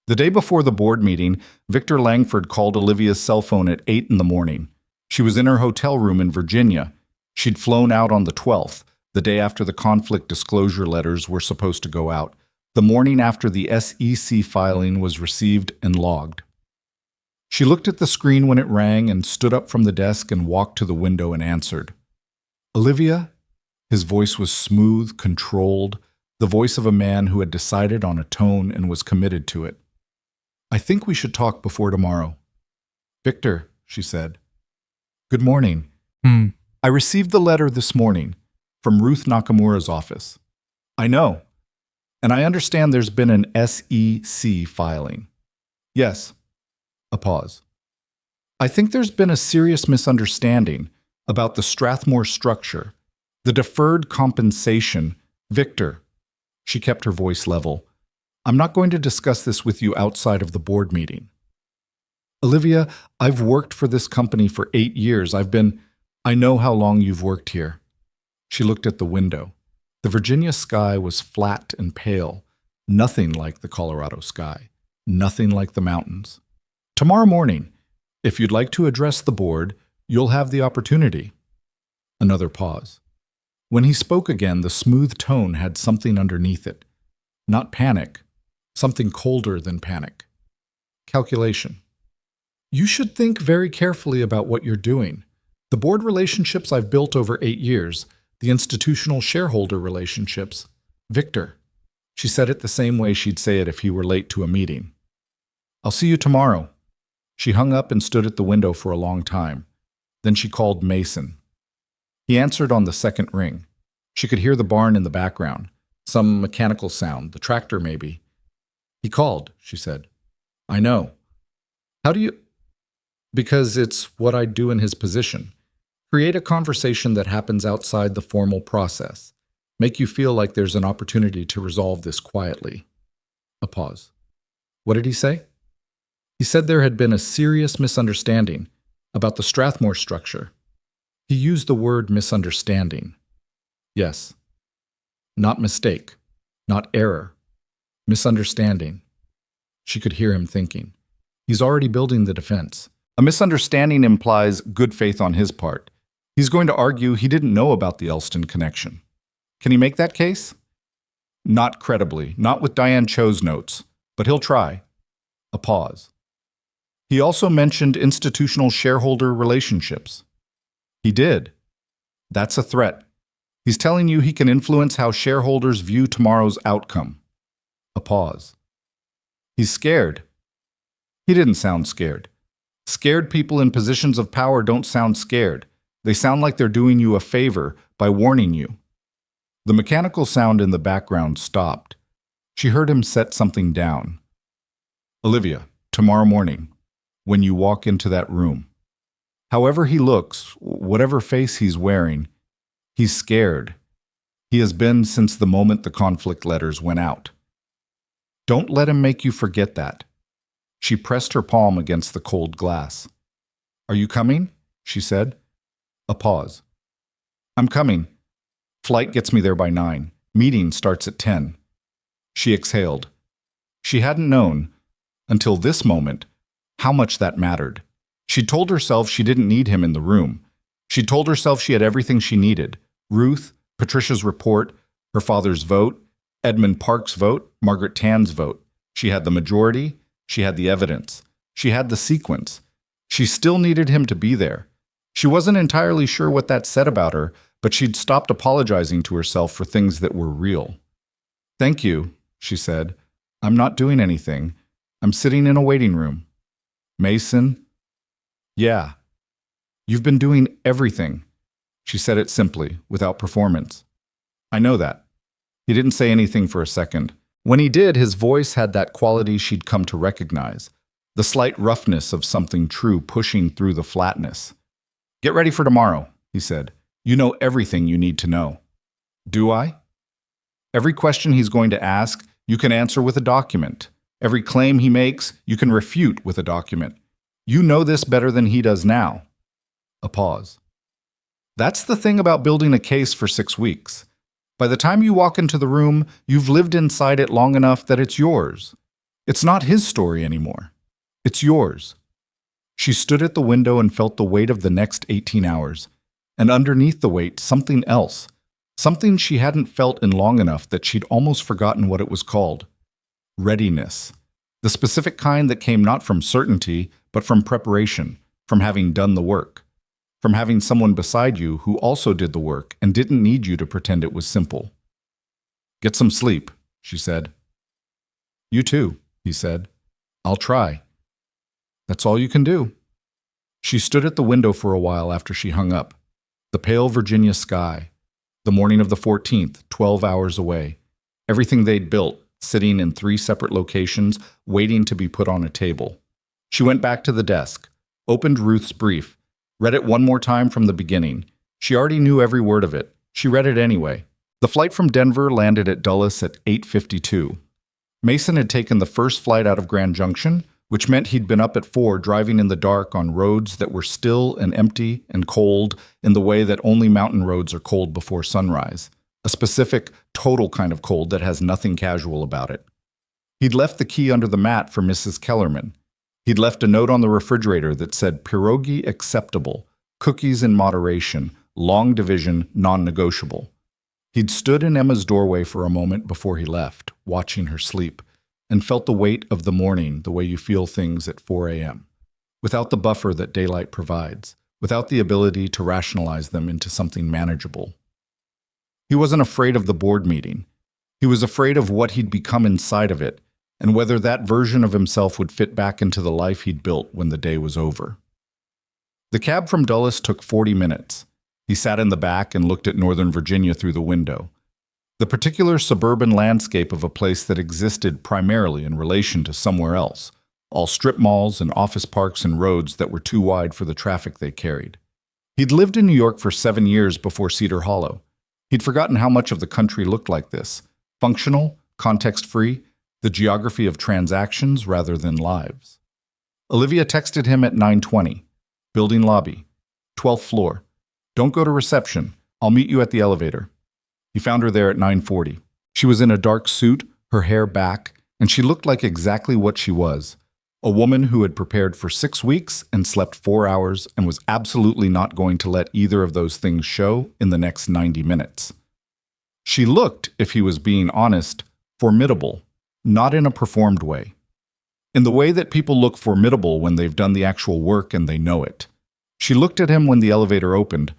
The day before the board meeting, Victor Langford called Olivia's cell phone at 8 in the morning. She was in her hotel room in Virginia. She'd flown out on the 12th, the day after the conflict disclosure letters were supposed to go out, the morning after the SEC filing was received and logged. She looked at the screen when it rang and stood up from the desk and walked to the window and answered. "Olivia?" His voice was smooth, controlled, the voice of a man who had decided on a tone and was committed to it. "I think we should talk before tomorrow." "Victor," she said. "Good morning. I received the letter this morning from Ruth Nakamura's office." "I know. And I understand there's been an SEC filing." "Yes." A pause. "I think there's been a serious misunderstanding about the Strathmore structure, the deferred compensation." "Victor," she kept her voice level, "I'm not going to discuss this with you outside of the board meeting." "Olivia, I've worked for this company for 8 years. I know how long you've worked here." She looked at the window. The Virginia sky was flat and pale, nothing like the Colorado sky, nothing like the mountains. "Tomorrow morning, if you'd like to address the board, you'll have the opportunity." Another pause. When he spoke again, the smooth tone had something underneath it. Not panic, something colder than panic. Calculation. "You should think very carefully about what you're doing. The board relationships I've built over 8 years, the institutional shareholder relationships." "Victor." She said it the same way she'd say it if he were late to a meeting. "I'll see you tomorrow." She hung up and stood at the window for a long time. Then she called Mason. He answered on the second ring. She could hear the barn in the background, some mechanical sound, the tractor maybe. "He called," she said. "I know." "How do you—" "Because it's what I'd do in his position. Create a conversation that happens outside the formal process. Make you feel like there's an opportunity to resolve this quietly." A pause. "What did he say?" "He said there had been a serious misunderstanding about the Strathmore structure." He used the word misunderstanding. "Yes. Not mistake, not error. Misunderstanding." She could hear him thinking. He's already building the defense. A misunderstanding implies good faith on his part. He's going to argue he didn't know about the Elston connection. Can he make that case? Not credibly, not with Diane Cho's notes, but he'll try. A pause. He also mentioned institutional shareholder relationships. He did. That's a threat. He's telling you he can influence how shareholders view tomorrow's outcome. A pause. He's scared. He didn't sound scared. Scared people in positions of power don't sound scared. They sound like they're doing you a favor by warning you. The mechanical sound in the background stopped. She heard him set something down. "Olivia, tomorrow morning, when you walk into that room. However he looks, whatever face he's wearing, he's scared. He has been since the moment the conflict letters went out. Don't let him make you forget that." She pressed her palm against the cold glass. "Are you coming?" she said. A pause. "I'm coming. Flight gets me there by 9. Meeting starts at 10. She exhaled. She hadn't known, until this moment, how much that mattered. She told herself she didn't need him in the room. She told herself she had everything she needed. Ruth, Patricia's report, her father's vote, Edmund Park's vote, Margaret Tan's vote. She had the majority. She had the evidence. She had the sequence. She still needed him to be there. She wasn't entirely sure what that said about her, but she'd stopped apologizing to herself for things that were real. "Thank you," she said. "I'm not doing anything. I'm sitting in a waiting room." "Mason?" "Yeah." "You've been doing everything." She said it simply, without performance. "I know that." He didn't say anything for a second. When he did, his voice had that quality she'd come to recognize, the slight roughness of something true pushing through the flatness. "Get ready for tomorrow," he said. "You know everything you need to know." "Do I?" "Every question he's going to ask, you can answer with a document. Every claim he makes, you can refute with a document. You know this better than he does now." A pause. "That's the thing about building a case for 6 weeks. By the time you walk into the room, you've lived inside it long enough that it's yours. It's not his story anymore. It's yours." She stood at the window and felt the weight of the next 18 hours. And underneath the weight, something else. Something she hadn't felt in long enough that she'd almost forgotten what it was called. Readiness. The specific kind that came not from certainty, but from preparation, from having done the work, from having someone beside you who also did the work and didn't need you to pretend it was simple. "Get some sleep," she said. "You too," he said. "I'll try." "That's all you can do." She stood at the window for a while after she hung up. The pale Virginia sky. The morning of the 14th, 12 hours away. Everything they'd built, sitting in 3 separate locations, waiting to be put on a table. She went back to the desk, opened Ruth's brief, read it one more time from the beginning. She already knew every word of it. She read it anyway. The flight from Denver landed at Dulles at 8:52. Mason had taken the first flight out of Grand Junction, which meant he'd been up at 4 driving in the dark on roads that were still and empty and cold in the way that only mountain roads are cold before sunrise. A specific, total kind of cold that has nothing casual about it. He'd left the key under the mat for Mrs. Kellerman. He'd left a note on the refrigerator that said pierogi acceptable, cookies in moderation, long division non-negotiable. He'd stood in Emma's doorway for a moment before he left, watching her sleep, and felt the weight of the morning the way you feel things at 4 a.m., without the buffer that daylight provides, without the ability to rationalize them into something manageable. He wasn't afraid of the board meeting. He was afraid of what he'd become inside of it, and whether that version of himself would fit back into the life he'd built when the day was over. The cab from Dulles took 40 minutes. He sat in the back and looked at Northern Virginia through the window. The particular suburban landscape of a place that existed primarily in relation to somewhere else, all strip malls and office parks and roads that were too wide for the traffic they carried. He'd lived in New York for 7 years before Cedar Hollow. He'd forgotten how much of the country looked like this, functional, context-free, the geography of transactions rather than lives. Olivia texted him at 9:20. Building lobby. 12th floor. Don't go to reception. I'll meet you at the elevator. He found her there at 9:40. She was in a dark suit, her hair back, and she looked like exactly what she was. A woman who had prepared for 6 weeks and slept 4 hours and was absolutely not going to let either of those things show in the next 90 minutes. She looked, if he was being honest, formidable, not in a performed way. In the way that people look formidable when they've done the actual work and they know it. She looked at him when the elevator opened.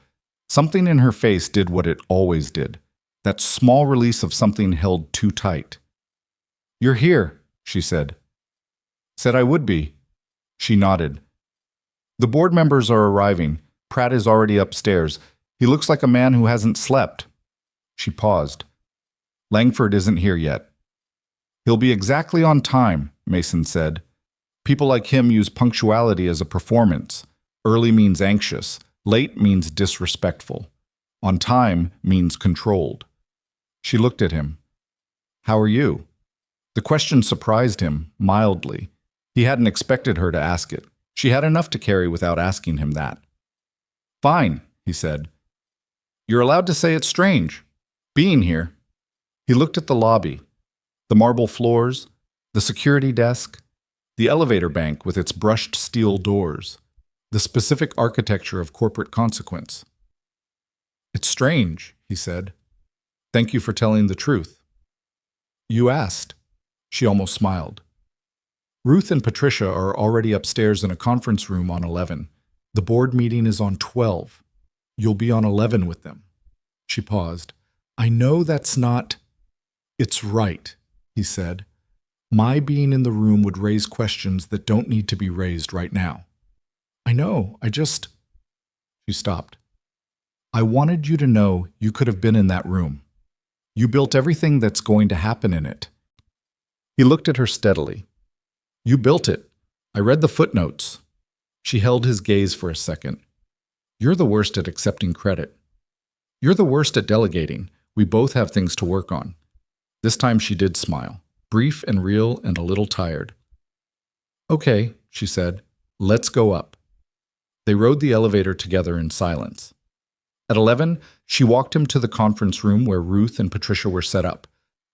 Something in her face did what it always did. That small release of something held too tight. "You're here," she said. "Said I would be." She nodded. "The board members are arriving. Pratt is already upstairs. He looks like a man who hasn't slept." She paused. "Langford isn't here yet." "He'll be exactly on time," Mason said. "People like him use punctuality as a performance. Early means anxious. Late means disrespectful. On time means controlled." She looked at him. "How are you?" The question surprised him, mildly. He hadn't expected her to ask it. She had enough to carry without asking him that. "Fine," he said. "You're allowed to say it's strange. Being here." He looked at the lobby, the marble floors, the security desk, the elevator bank with its brushed steel doors, the specific architecture of corporate consequence. "It's strange," he said. "Thank you for telling the truth." "You asked." She almost smiled. "Ruth and Patricia are already upstairs in a conference room on 11. The board meeting is on 12. You'll be on 11 with them." She paused. "I know that's not—" "It's right," he said. "My being in the room would raise questions that don't need to be raised right now." "I know, I just—" She stopped. "I wanted you to know you could have been in that room. You built everything that's going to happen in it." He looked at her steadily. "You built it. I read the footnotes." She held his gaze for a second. "You're the worst at accepting credit. You're the worst at delegating. We both have things to work on." This time she did smile, brief and real and a little tired. "Okay," she said. "Let's go up." They rode the elevator together in silence. At 11, she walked him to the conference room where Ruth and Patricia were set up.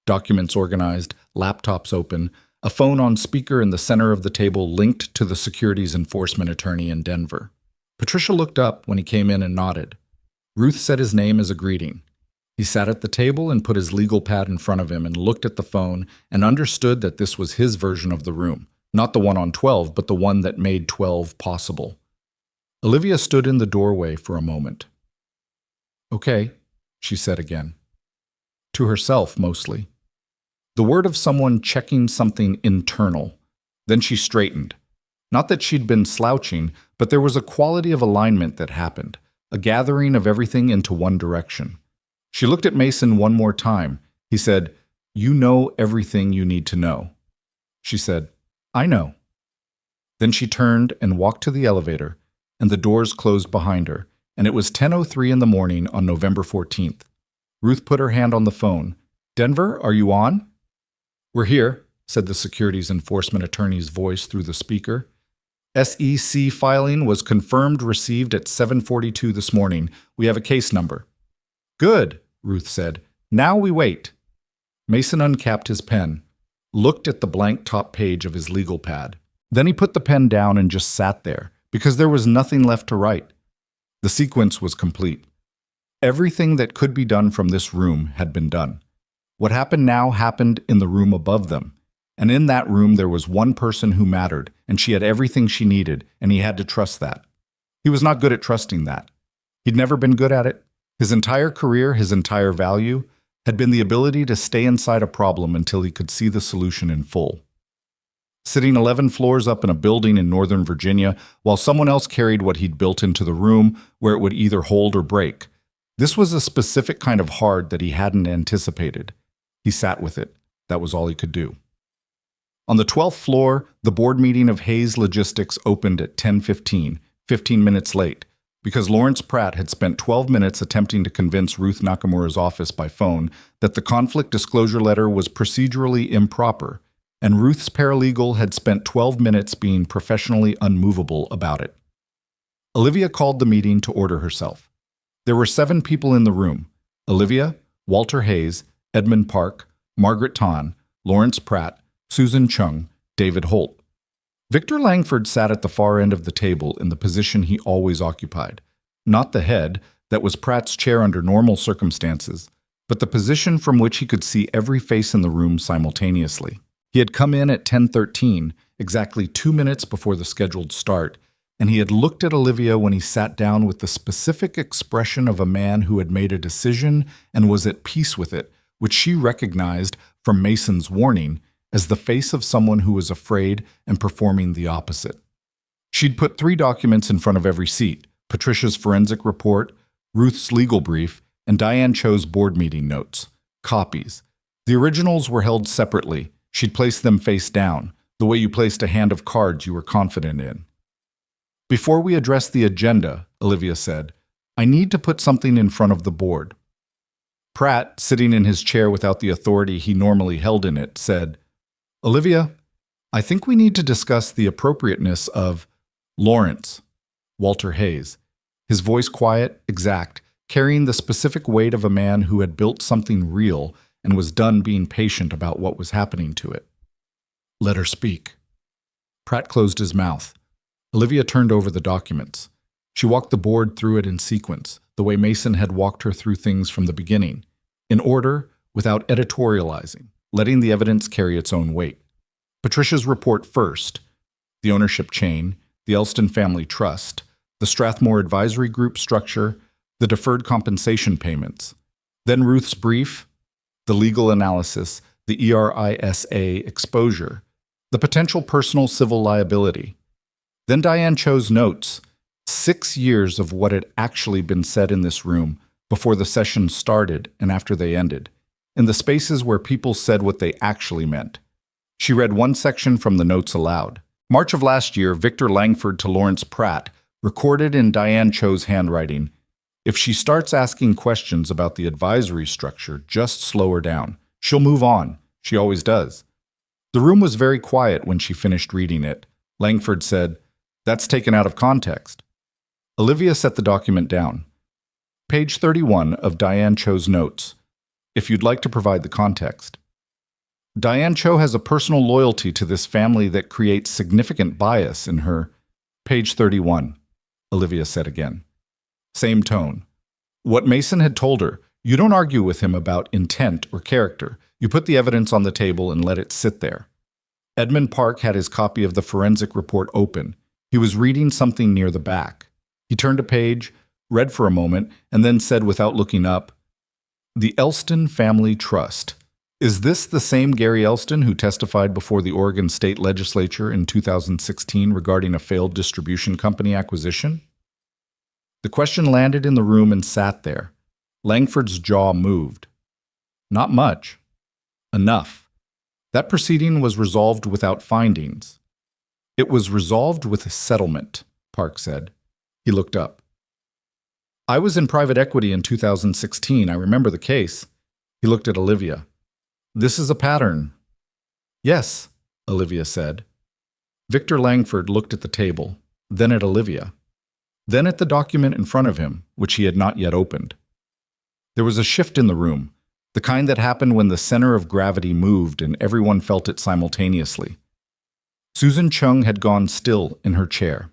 Documents organized, laptops open, a phone on speaker in the center of the table linked to the securities enforcement attorney in Denver. Patricia looked up when he came in and nodded. Ruth said his name as a greeting. He sat at the table and put his legal pad in front of him and looked at the phone and understood that this was his version of the room, not the one on 12, but the one that made 12 possible. Olivia stood in the doorway for a moment. "Okay," she said again. To herself, mostly. The word of someone checking something internal. Then she straightened. Not that she'd been slouching, but there was a quality of alignment that happened, a gathering of everything into one direction. She looked at Mason one more time. He said, "You know everything you need to know." She said, "I know." Then she turned and walked to the elevator, and the doors closed behind her, and it was 10:03 in the morning on November 14th. Ruth put her hand on the phone. "Denver, are you on?" "We're here," said the securities enforcement attorney's voice through the speaker. "SEC filing was confirmed received at 7:42 this morning. We have a case number." "Good," Ruth said. "Now we wait." Mason uncapped his pen, looked at the blank top page of his legal pad. Then he put the pen down and just sat there, because there was nothing left to write. The sequence was complete. Everything that could be done from this room had been done. What happened now happened in the room above them. And in that room there was one person who mattered, and she had everything she needed, and he had to trust that. He was not good at trusting that. He'd never been good at it. His entire career, his entire value, had been the ability to stay inside a problem until he could see the solution in full. Sitting 11 floors up in a building in Northern Virginia, while someone else carried what he'd built into the room where it would either hold or break. This was a specific kind of hard that he hadn't anticipated. He sat with it. That was all he could do. On the 12th floor, the board meeting of Hayes Logistics opened at 10:15, 15 minutes late, because Lawrence Pratt had spent 12 minutes attempting to convince Ruth Nakamura's office by phone that the conflict disclosure letter was procedurally improper, and Ruth's paralegal had spent 12 minutes being professionally unmovable about it. Olivia called the meeting to order herself. There were 7 people in the room: Olivia, Walter Hayes, Edmund Park, Margaret Tahn, Lawrence Pratt, Susan Chung, David Holt. Victor Langford sat at the far end of the table in the position he always occupied. Not the head, that was Pratt's chair under normal circumstances, but the position from which he could see every face in the room simultaneously. He had come in at 10:13, exactly 2 minutes before the scheduled start, and he had looked at Olivia when he sat down with the specific expression of a man who had made a decision and was at peace with it, which she recognized from Mason's warning as the face of someone who was afraid and performing the opposite. She'd put 3 documents in front of every seat: Patricia's forensic report, Ruth's legal brief, and Diane Cho's board meeting notes. Copies. The originals were held separately. She'd placed them face down, the way you placed a hand of cards you were confident in. "Before we address the agenda," Olivia said, "I need to put something in front of the board." Pratt, sitting in his chair without the authority he normally held in it, said, "Olivia, I think we need to discuss the appropriateness of Lawrence." Walter Hayes, his voice quiet, exact, carrying the specific weight of a man who had built something real and was done being patient about what was happening to it. "Let her speak." Pratt closed his mouth. Olivia turned over the documents. She walked the board through it in sequence, the way Mason had walked her through things from the beginning, in order, without editorializing, letting the evidence carry its own weight. Patricia's report first, the ownership chain, the Elston Family Trust, the Strathmore Advisory Group structure, the deferred compensation payments. Then Ruth's brief, the legal analysis, the ERISA exposure, the potential personal civil liability. Then Diane Cho's notes, 6 years of what had actually been said in this room before the session started and after they ended, in the spaces where people said what they actually meant. She read one section from the notes aloud. March of last year, Victor Langford to Lawrence Pratt, recorded in Diane Cho's handwriting. "If she starts asking questions about the advisory structure, just slow her down. She'll move on. She always does." The room was very quiet when she finished reading it. Langford said, "That's taken out of context." Olivia set the document down. Page 31 of Diane Cho's notes, if you'd like to provide the context. "Diane Cho has a personal loyalty to this family that creates significant bias in her." Page 31, Olivia said again. Same tone. "What Mason had told her, You don't argue with him about intent or character. You put the evidence on the table and let it sit there. Edmund Park had his copy of the forensic report open. He was reading something near the back. He turned a page, read for a moment, and then said without looking up, "The Elston Family Trust. Is this the same Gary Elston who testified before the Oregon State Legislature in 2016 regarding a failed distribution company acquisition?" The question landed in the room and sat there. Langford's jaw moved. Not much. Enough. That proceeding was resolved without findings. It was resolved with a settlement, Park said. He looked up. I was in private equity in 2016. I remember the case. He looked at Olivia. This is a pattern. Yes, Olivia said. Victor Langford looked at the table, then at Olivia, then at the document in front of him, which he had not yet opened. There was a shift in the room, the kind that happened when the center of gravity moved and everyone felt it simultaneously. Susan Chung had gone still in her chair.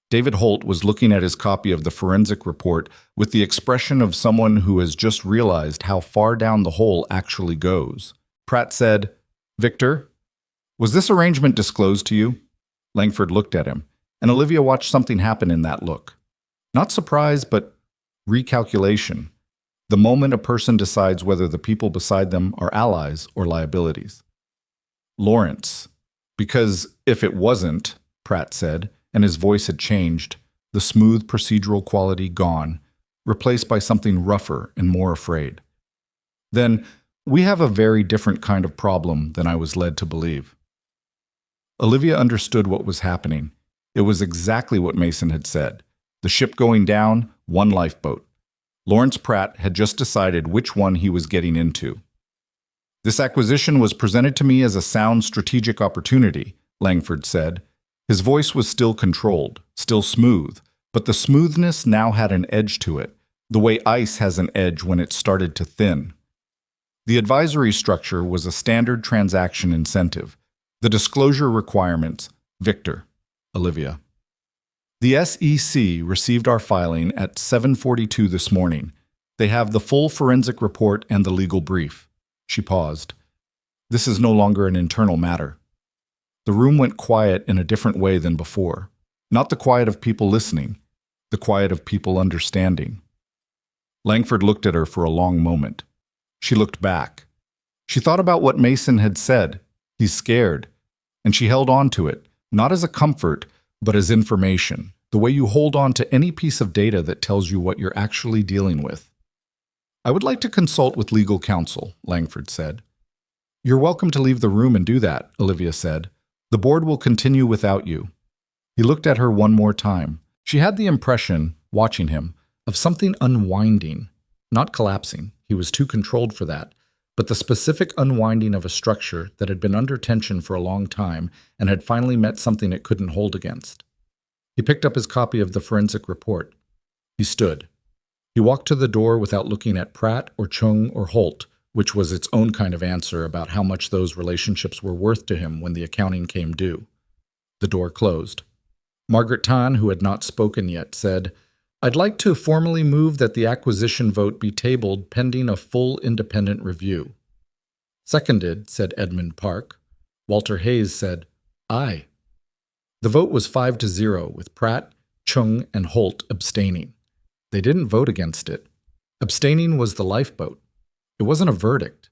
David Holt was looking at his copy of the forensic report with the expression of someone who has just realized how far down the hole actually goes. Pratt said, "Victor, was this arrangement disclosed to you?" Langford looked at him, and Olivia watched something happen in that look. Not surprise, but recalculation. The moment a person decides whether the people beside them are allies or liabilities. Lawrence. Because if it wasn't, Pratt said, and his voice had changed, the smooth procedural quality gone, replaced by something rougher and more afraid. Then, we have a very different kind of problem than I was led to believe. Olivia understood what was happening. It was exactly what Mason had said. The ship going down, one lifeboat. Lawrence Pratt had just decided which one he was getting into. This acquisition was presented to me as a sound strategic opportunity, Langford said. His voice was still controlled, still smooth, but the smoothness now had an edge to it, the way ice has an edge when it started to thin. The advisory structure was a standard transaction incentive. The disclosure requirements, Victor, Olivia. The SEC received our filing at 7:42 this morning. They have the full forensic report and the legal brief. She paused. This is no longer an internal matter. The room went quiet in a different way than before. Not the quiet of people listening, the quiet of people understanding. Langford looked at her for a long moment. She looked back. She thought about what Mason had said. He's scared. And she held on to it, not as a comfort, but as information, the way you hold on to any piece of data that tells you what you're actually dealing with. I would like to consult with legal counsel, Langford said. You're welcome to leave the room and do that, Olivia said. The board will continue without you. He looked at her one more time. She had the impression, watching him, of something unwinding, not collapsing. He was too controlled for that, but the specific unwinding of a structure that had been under tension for a long time and had finally met something it couldn't hold against. He picked up his copy of the forensic report. He stood. He walked to the door without looking at Pratt or Chung or Holt, which was its own kind of answer about how much those relationships were worth to him when the accounting came due. The door closed. Margaret Tan, who had not spoken yet, said, I'd like to formally move that the acquisition vote be tabled pending a full independent review. Seconded, said Edmund Park. Walter Hayes said, Aye. The vote was 5-0, with Pratt, Chung, and Holt abstaining. They didn't vote against it. Abstaining was the lifeboat. It wasn't a verdict.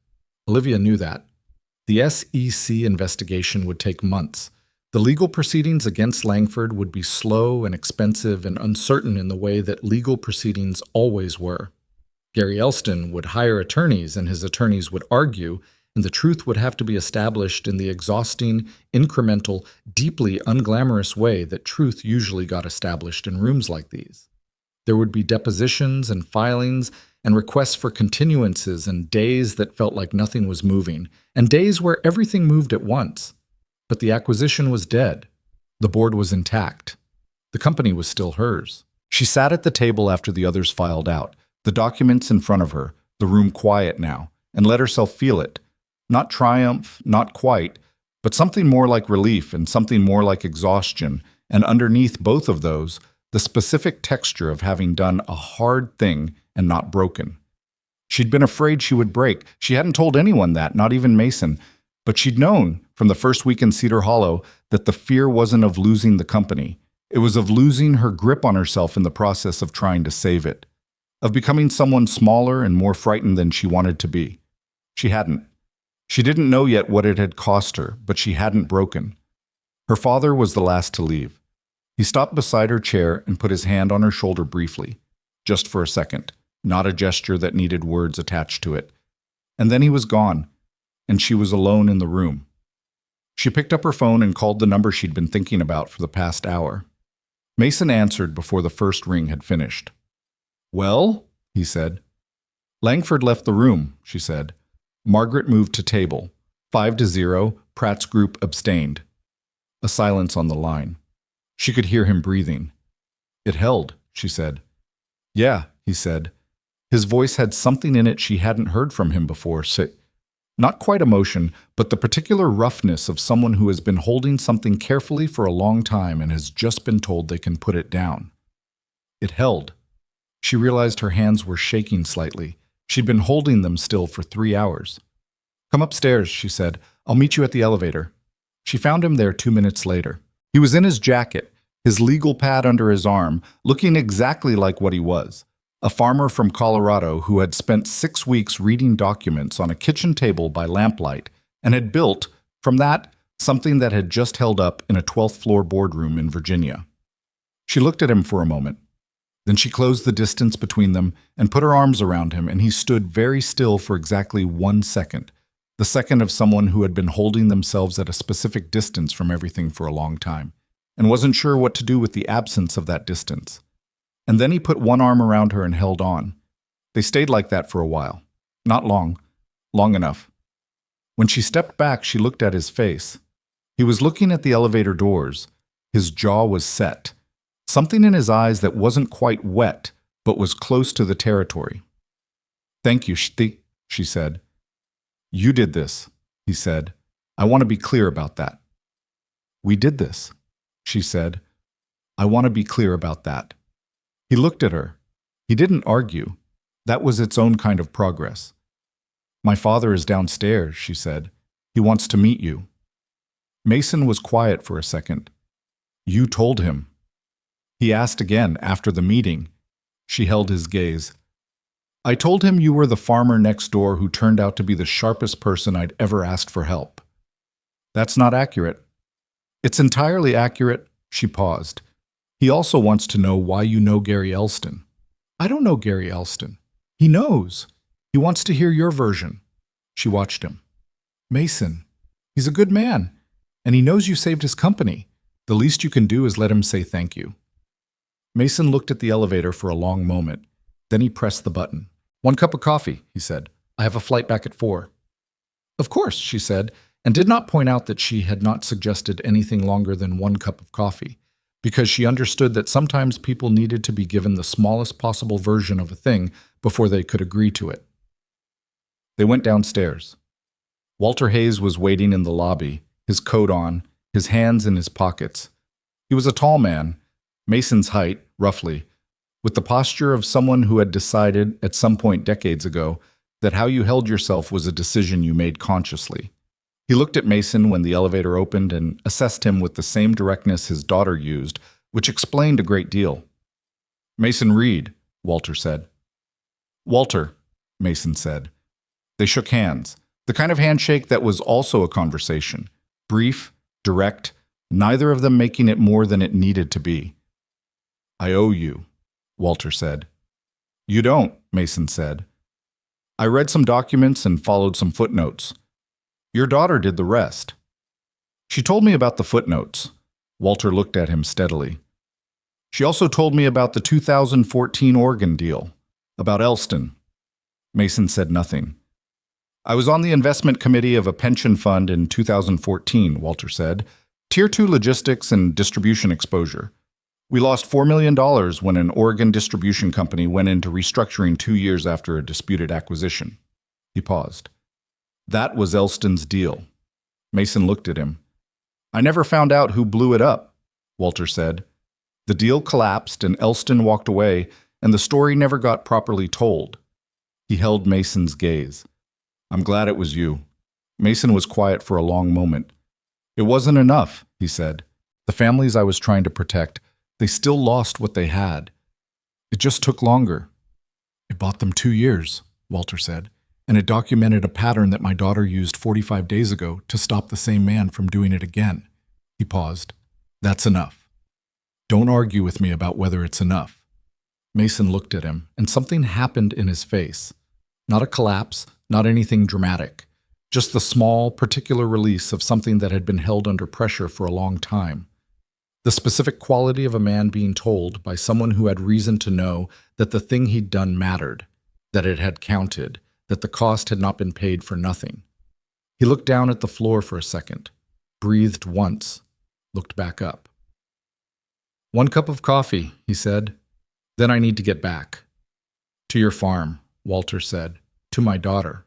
Olivia knew that. The SEC investigation would take months. The legal proceedings against Langford would be slow and expensive and uncertain in the way that legal proceedings always were. Gary Elston would hire attorneys, and his attorneys would argue, and the truth would have to be established in the exhausting, incremental, deeply unglamorous way that truth usually got established in rooms like these. There would be depositions and filings and requests for continuances and days that felt like nothing was moving, and days where everything moved at once. But the acquisition was dead. The board was intact. The company was still hers. She sat at the table after the others filed out, the documents in front of her, the room quiet now, and let herself feel it. Not triumph, not quite, but something more like relief and something more like exhaustion, and underneath both of those, the specific texture of having done a hard thing and not broken. She'd been afraid she would break. She hadn't told anyone that, not even Mason. But she'd known from the first week in Cedar Hollow that the fear wasn't of losing the company. It was of losing her grip on herself in the process of trying to save it, of becoming someone smaller and more frightened than she wanted to be. She hadn't. She didn't know yet what it had cost her, but she hadn't broken. Her father was the last to leave. He stopped beside her chair and put his hand on her shoulder briefly, just for a second, not a gesture that needed words attached to it. And then he was gone, and she was alone in the room. She picked up her phone and called the number she'd been thinking about for the past hour. Mason answered before the first ring had finished. "Well?" he said. "Langford left the room," she said. Margaret moved to table. 5-0, Pratt's group abstained. A silence on the line. She could hear him breathing. "It held," she said. "Yeah," he said. His voice had something in it she hadn't heard from him before. Not quite emotion, but the particular roughness of someone who has been holding something carefully for a long time and has just been told they can put it down. It held. She realized her hands were shaking slightly. She'd been holding them still for 3 hours. "Come upstairs," she said. "I'll meet you at the elevator." She found him there 2 minutes later. He was in his jacket, his legal pad under his arm, looking exactly like what he was. A farmer from Colorado who had spent 6 weeks reading documents on a kitchen table by lamplight and had built, from that, something that had just held up in a 12th floor boardroom in Virginia. She looked at him for a moment. Then she closed the distance between them and put her arms around him, and he stood very still for exactly 1 second, the second of someone who had been holding themselves at a specific distance from everything for a long time, and wasn't sure what to do with the absence of that distance. And then he put one arm around her and held on. They stayed like that for a while. Not long. Long enough. When she stepped back, she looked at his face. He was looking at the elevator doors. His jaw was set. Something in his eyes that wasn't quite wet, but was close to the territory. "Thank you, Shti," she said. "You did this," he said. "I want to be clear about that." "We did this," she said. "I want to be clear about that." He looked at her. He didn't argue. That was its own kind of progress. "My father is downstairs," she said. "He wants to meet you." Mason was quiet for a second. "You told him." He asked again after the meeting. She held his gaze. "I told him you were the farmer next door who turned out to be the sharpest person I'd ever asked for help." "That's not accurate." "It's entirely accurate." She paused. "He also wants to know why you know Gary Elston." "I don't know Gary Elston." "He knows. He wants to hear your version." She watched him. "Mason, he's a good man, and he knows you saved his company. The least you can do is let him say thank you." Mason looked at the elevator for a long moment. Then he pressed the button. "1 cup of coffee," he said. "I have a flight back at 4. "Of course," she said, and did not point out that she had not suggested anything longer than 1 cup of coffee, because she understood that sometimes people needed to be given the smallest possible version of a thing before they could agree to it. They went downstairs. Walter Hayes was waiting in the lobby, his coat on, his hands in his pockets. He was a tall man, Mason's height, roughly, with the posture of someone who had decided, at some point decades ago, that how you held yourself was a decision you made consciously. He looked at Mason when the elevator opened and assessed him with the same directness his daughter used, which explained a great deal. "Mason Reed," Walter said. "Walter," Mason said. They shook hands, the kind of handshake that was also a conversation, brief, direct, neither of them making it more than it needed to be. "I owe you," Walter said. "You don't," Mason said. "I read some documents and followed some footnotes. Your daughter did the rest." "She told me about the footnotes." Walter looked at him steadily. "She also told me about the 2014 Oregon deal, about Elston." Mason said nothing. "I was on the investment committee of a pension fund in 2014, Walter said. Tier 2 logistics and distribution exposure. We lost $4 million when an Oregon distribution company went into restructuring 2 years after a disputed acquisition." He paused. "That was Elston's deal." Mason looked at him. "I never found out who blew it up," Walter said. "The deal collapsed and Elston walked away, and the story never got properly told." He held Mason's gaze. I'm glad it was you. Mason was quiet for a long moment. It wasn't enough, he said. The families I was trying to protect, they still lost what they had. It just took longer. It bought them 2 years, Walter said, and it documented a pattern that my daughter used 45 days ago to stop the same man from doing it again. He paused. That's enough. Don't argue with me about whether it's enough. Mason looked at him, and something happened in his face. Not a collapse, not anything dramatic. Just the small, particular release of something that had been held under pressure for a long time. The specific quality of a man being told by someone who had reason to know that the thing he'd done mattered, that it had counted, that the cost had not been paid for nothing. He looked down at the floor for a second, breathed once, looked back up. 1 cup of coffee, he said. Then I need to get back. To your farm, Walter said. To my daughter.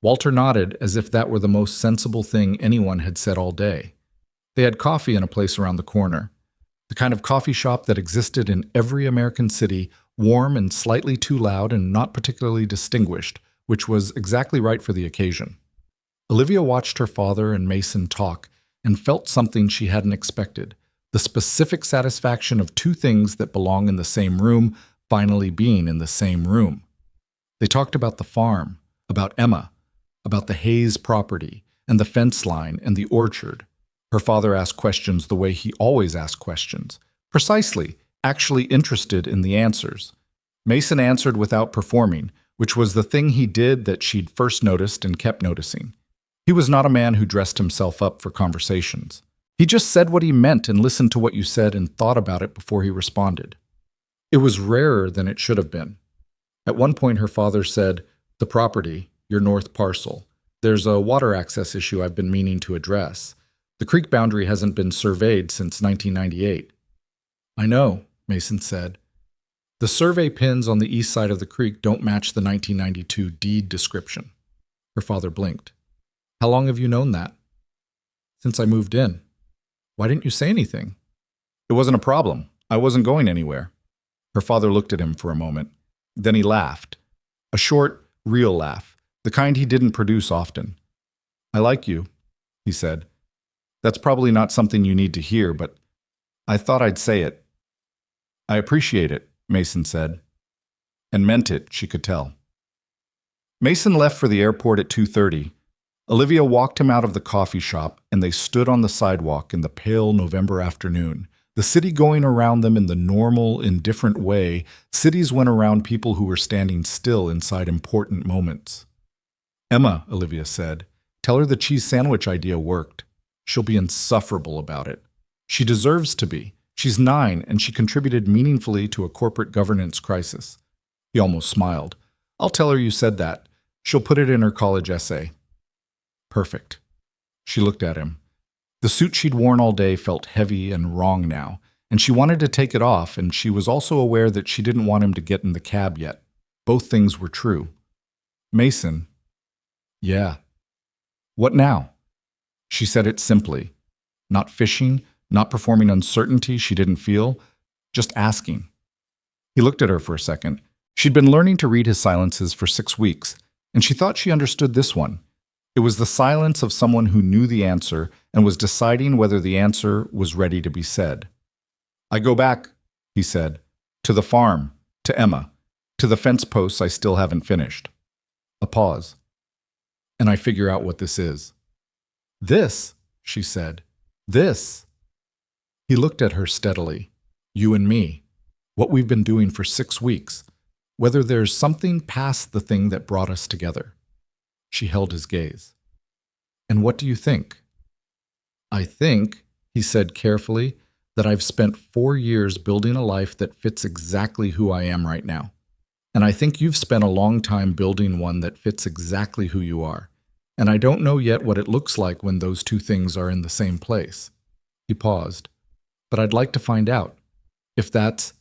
Walter nodded as if that were the most sensible thing anyone had said all day. They had coffee in a place around the corner. The kind of coffee shop that existed in every American city, warm and slightly too loud and not particularly distinguished, which was exactly right for the occasion. Olivia watched her father and Mason talk and felt something she hadn't expected. The specific satisfaction of 2 things that belong in the same room finally being in the same room. They talked about the farm, about Emma, about the Hayes property, and the fence line and the orchard. Her father asked questions the way he always asked questions, precisely, actually interested in the answers. Mason answered without performing, which was the thing he did that she'd first noticed and kept noticing. He was not a man who dressed himself up for conversations. He just said what he meant and listened to what you said and thought about it before he responded. It was rarer than it should have been. At one point her father said, "The property, your north parcel. There's a water access issue I've been meaning to address. The creek boundary hasn't been surveyed since 1998. I know, Mason said. The survey pins on the east side of the creek don't match the 1992 deed description. Her father blinked. How long have you known that? Since I moved in. Why didn't you say anything? It wasn't a problem. I wasn't going anywhere. Her father looked at him for a moment. Then he laughed. A short, real laugh, the kind he didn't produce often. I like you, he said. That's probably not something you need to hear, but I thought I'd say it. I appreciate it, Mason said. And meant it, she could tell. Mason left for the airport at 2:30. Olivia walked him out of the coffee shop, and they stood on the sidewalk in the pale November afternoon, the city going around them in the normal, indifferent way cities went around people who were standing still inside important moments. Emma, Olivia said, tell her the cheese sandwich idea worked. She'll be insufferable about it. She deserves to be. She's 9, and she contributed meaningfully to a corporate governance crisis. He almost smiled. I'll tell her you said that. She'll put it in her college essay. Perfect. She looked at him. The suit she'd worn all day felt heavy and wrong now, and she wanted to take it off, and she was also aware that she didn't want him to get in the cab yet. Both things were true. Mason. Yeah. What now? She said it simply. Not fishing, not performing uncertainty she didn't feel, just asking. He looked at her for a second. She'd been learning to read his silences for 6 weeks, and she thought she understood this one. It was the silence of someone who knew the answer and was deciding whether the answer was ready to be said. I go back, he said, to the farm, to Emma, to the fence posts I still haven't finished. A pause. And I figure out what this is. This, she said. This. He looked at her steadily. You and me. What we've been doing for 6 weeks. Whether there's something past the thing that brought us together. She held his gaze. And what do you think? I think, he said carefully, that I've spent 4 years building a life that fits exactly who I am right now. And I think you've spent a long time building one that fits exactly who you are. And I don't know yet what it looks like when those 2 things are in the same place. He paused. But I'd like to find out. If that's...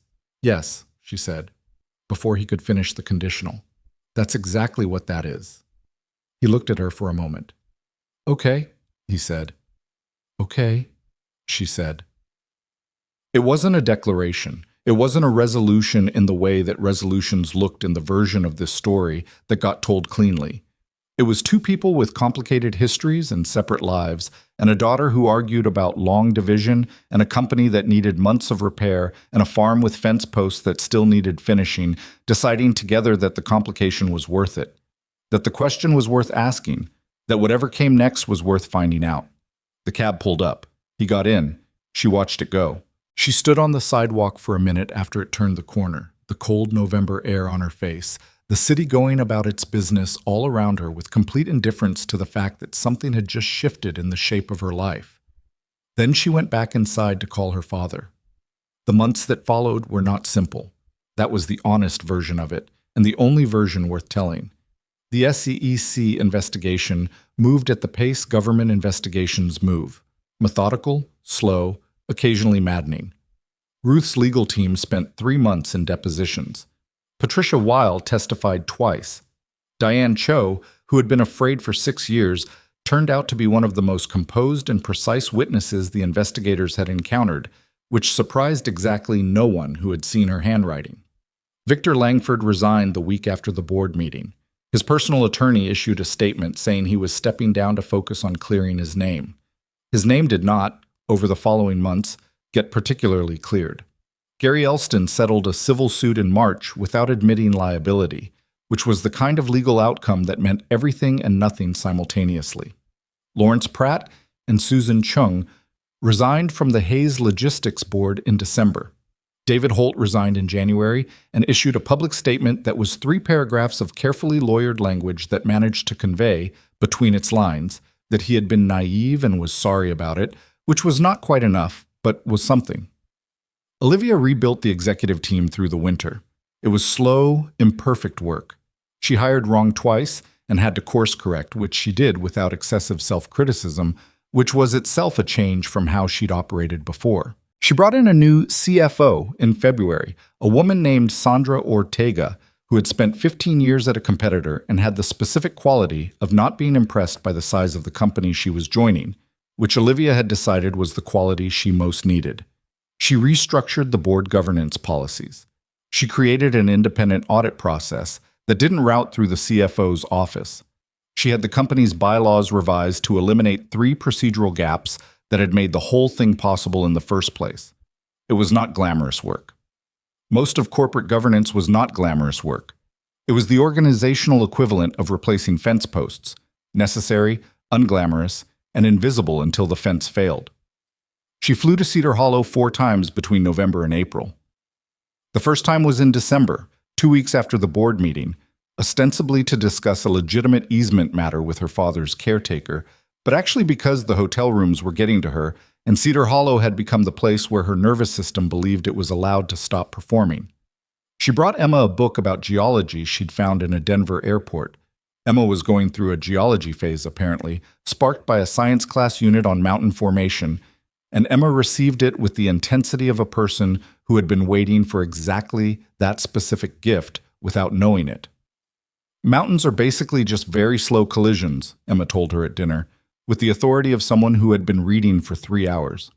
Yes, she said, before he could finish the conditional. That's exactly what that is. He looked at her for a moment. Okay, he said. Okay, she said. It wasn't a declaration. It wasn't a resolution in the way that resolutions looked in the version of this story that got told cleanly. It was two people with complicated histories and separate lives, and a daughter who argued about long division, and a company that needed months of repair, and a farm with fence posts that still needed finishing, deciding together that the complication was worth it, that the question was worth asking, that whatever came next was worth finding out. The cab pulled up. He got in. She watched it go. She stood on the sidewalk for a minute after it turned the corner, the cold November air on her face, the city going about its business all around her with complete indifference to the fact that something had just shifted in the shape of her life. Then she went back inside to call her father. The months that followed were not simple. That was the honest version of it, and the only version worth telling. The SEC investigation moved at the pace government investigations move. Methodical, slow, occasionally maddening. Ruth's legal team spent 3 months in depositions. Patricia Weil testified twice. Diane Cho, who had been afraid for 6 years, turned out to be one of the most composed and precise witnesses the investigators had encountered, which surprised exactly no one who had seen her handwriting. Victor Langford resigned the week after the board meeting. His personal attorney issued a statement saying he was stepping down to focus on clearing his name. His name did not, over the following months, get particularly cleared. Gary Elston settled a civil suit in March without admitting liability, which was the kind of legal outcome that meant everything and nothing simultaneously. Lawrence Pratt and Susan Chung resigned from the Hayes Logistics Board in December. David Holt resigned in January and issued a public statement that was 3 paragraphs of carefully lawyered language that managed to convey, between its lines, that he had been naive and was sorry about it, which was not quite enough, but was something. Olivia rebuilt the executive team through the winter. It was slow, imperfect work. She hired wrong twice and had to course correct, which she did without excessive self-criticism, which was itself a change from how she'd operated before. She brought in a new CFO in February, a woman named Sandra Ortega, who had spent 15 years at a competitor and had the specific quality of not being impressed by the size of the company she was joining, which Olivia had decided was the quality she most needed. She restructured the board governance policies. She created an independent audit process that didn't route through the CFO's office. She had the company's bylaws revised to eliminate 3 procedural gaps that had made the whole thing possible in the first place. It was not glamorous work. Most of corporate governance was not glamorous work. It was the organizational equivalent of replacing fence posts, necessary, unglamorous, and invisible until the fence failed. She flew to Cedar Hollow 4 times between November and April. The first time was in December, 2 weeks after the board meeting, ostensibly to discuss a legitimate easement matter with her father's caretaker, but actually because the hotel rooms were getting to her, and Cedar Hollow had become the place where her nervous system believed it was allowed to stop performing. She brought Emma a book about geology she'd found in a Denver airport. Emma was going through a geology phase, apparently, sparked by a science class unit on mountain formation, and Emma received it with the intensity of a person who had been waiting for exactly that specific gift without knowing it. Mountains are basically just very slow collisions, Emma told her at dinner, with the authority of someone who had been reading for 3 hours.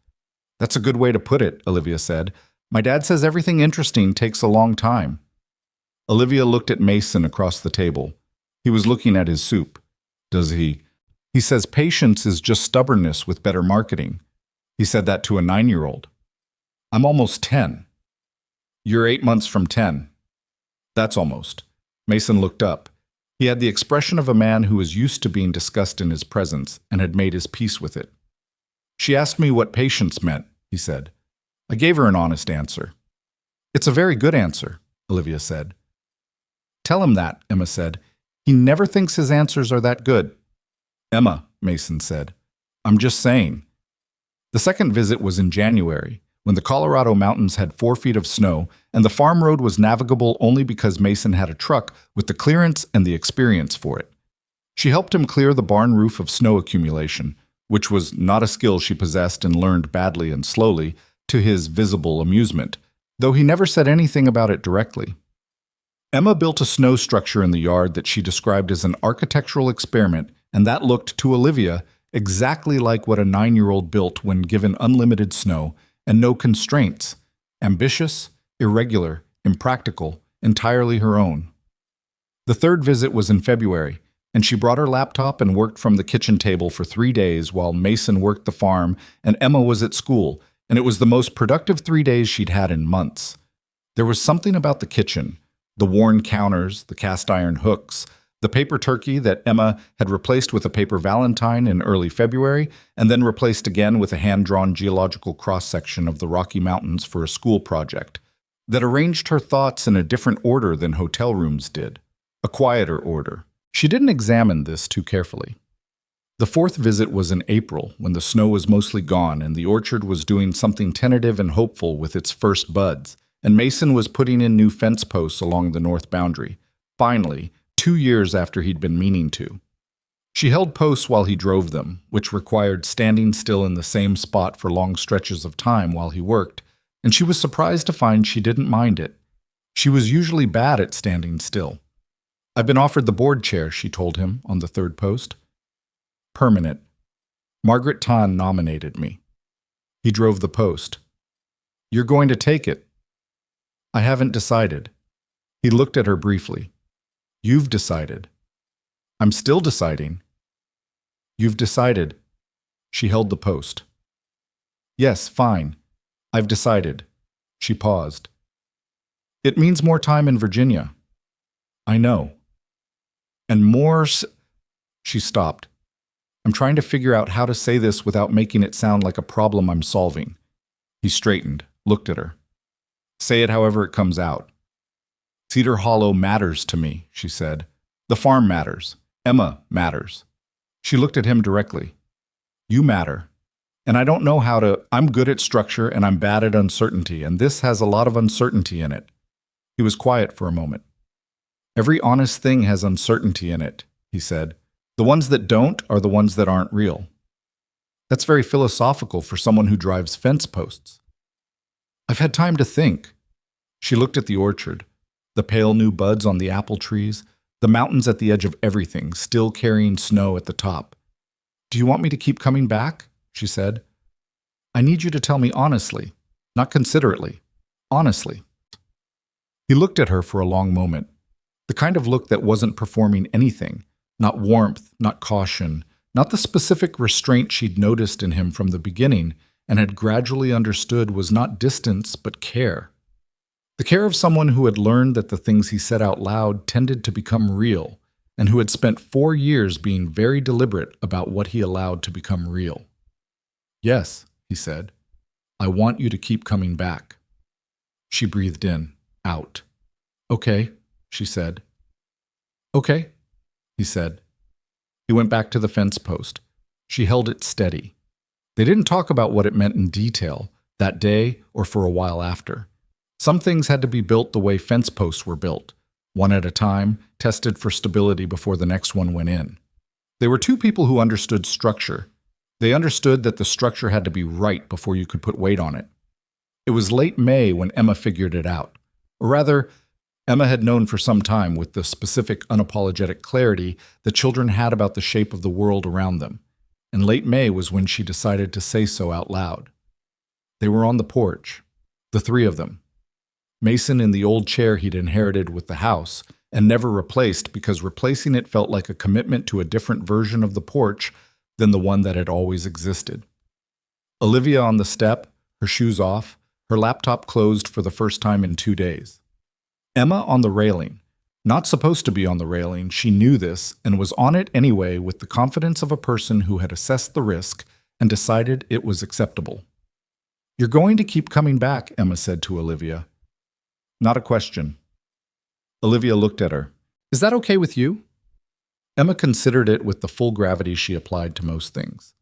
That's a good way to put it, Olivia said. My dad says everything interesting takes a long time. Olivia looked at Mason across the table. He was looking at his soup. Does he? He says patience is just stubbornness with better marketing. He said that to a 9-year-old. I'm almost 10. You're 8 months from 10. That's almost. Mason looked up. He had the expression of a man who was used to being discussed in his presence and had made his peace with it. She asked me what patience meant, he said. I gave her an honest answer. It's a very good answer, Olivia said. Tell him that, Emma said. He never thinks his answers are that good. Emma, Mason said. I'm just saying. The second visit was in January, when the Colorado mountains had 4 feet of snow, and the farm road was navigable only because Mason had a truck with the clearance and the experience for it. She helped him clear the barn roof of snow accumulation, which was not a skill she possessed and learned badly and slowly, to his visible amusement, though he never said anything about it directly. Emma built a snow structure in the yard that she described as an architectural experiment, and that looked, to Olivia, exactly like what a 9-year-old built when given unlimited snow and no constraints. Ambitious, irregular, impractical, entirely her own. The third visit was in February, and she brought her laptop and worked from the kitchen table for 3 days while Mason worked the farm and Emma was at school, and it was the most productive 3 days she'd had in months. There was something about the kitchen, the worn counters, the cast iron hooks, the paper turkey that Emma had replaced with a paper Valentine in early February, and then replaced again with a hand-drawn geological cross-section of the Rocky Mountains for a school project, that arranged her thoughts in a different order than hotel rooms did, a quieter order. She didn't examine this too carefully. The fourth visit was in April, when the snow was mostly gone and the orchard was doing something tentative and hopeful with its first buds, and Mason was putting in new fence posts along the north boundary. Finally, 2 years after he'd been meaning to. She held posts while he drove them, which required standing still in the same spot for long stretches of time while he worked, and she was surprised to find she didn't mind it. She was usually bad at standing still. "I've been offered the board chair," she told him on the third post. "Permanent. Margaret Tan nominated me." He drove the post. "You're going to take it." "I haven't decided." He looked at her briefly. "You've decided." "I'm still deciding." "You've decided." She held the post. "Yes, fine. I've decided." She paused. "It means more time in Virginia." "I know." "And more She stopped. "I'm trying to figure out how to say this without making it sound like a problem I'm solving." He straightened, looked at her. "Say it however it comes out." "Cedar Hollow matters to me," she said. "The farm matters. Emma matters." She looked at him directly. "You matter. And I don't know how to. I'm good at structure and I'm bad at uncertainty, and this has a lot of uncertainty in it." He was quiet for a moment. "Every honest thing has uncertainty in it," he said. "The ones that don't are the ones that aren't real." "That's very philosophical for someone who drives fence posts." "I've had time to think." She looked at the orchard, the pale new buds on the apple trees, the mountains at the edge of everything, still carrying snow at the top. "Do you want me to keep coming back?" she said. "I need you to tell me honestly, not considerately, honestly." He looked at her for a long moment, the kind of look that wasn't performing anything, not warmth, not caution, not the specific restraint she'd noticed in him from the beginning and had gradually understood was not distance but care. The care of someone who had learned that the things he said out loud tended to become real, and who had spent 4 years being very deliberate about what he allowed to become real. "Yes," he said. "I want you to keep coming back." She breathed in, out. "Okay," she said. "Okay," he said. He went back to the fence post. She held it steady. They didn't talk about what it meant in detail, that day or for a while after. Some things had to be built the way fence posts were built, one at a time, tested for stability before the next one went in. They were two people who understood structure. They understood that the structure had to be right before you could put weight on it. It was late May when Emma figured it out. Or rather, Emma had known for some time with the specific, unapologetic clarity the children had about the shape of the world around them. And late May was when she decided to say so out loud. They were on the porch, the three of them. Mason in the old chair he'd inherited with the house, and never replaced because replacing it felt like a commitment to a different version of the porch than the one that had always existed. Olivia on the step, her shoes off, her laptop closed for the first time in 2 days. Emma on the railing. Not supposed to be on the railing, she knew this and was on it anyway with the confidence of a person who had assessed the risk and decided it was acceptable. "You're going to keep coming back," Emma said to Olivia. "Not a question." Olivia looked at her. "Is that okay with you?" Emma considered it with the full gravity she applied to most things.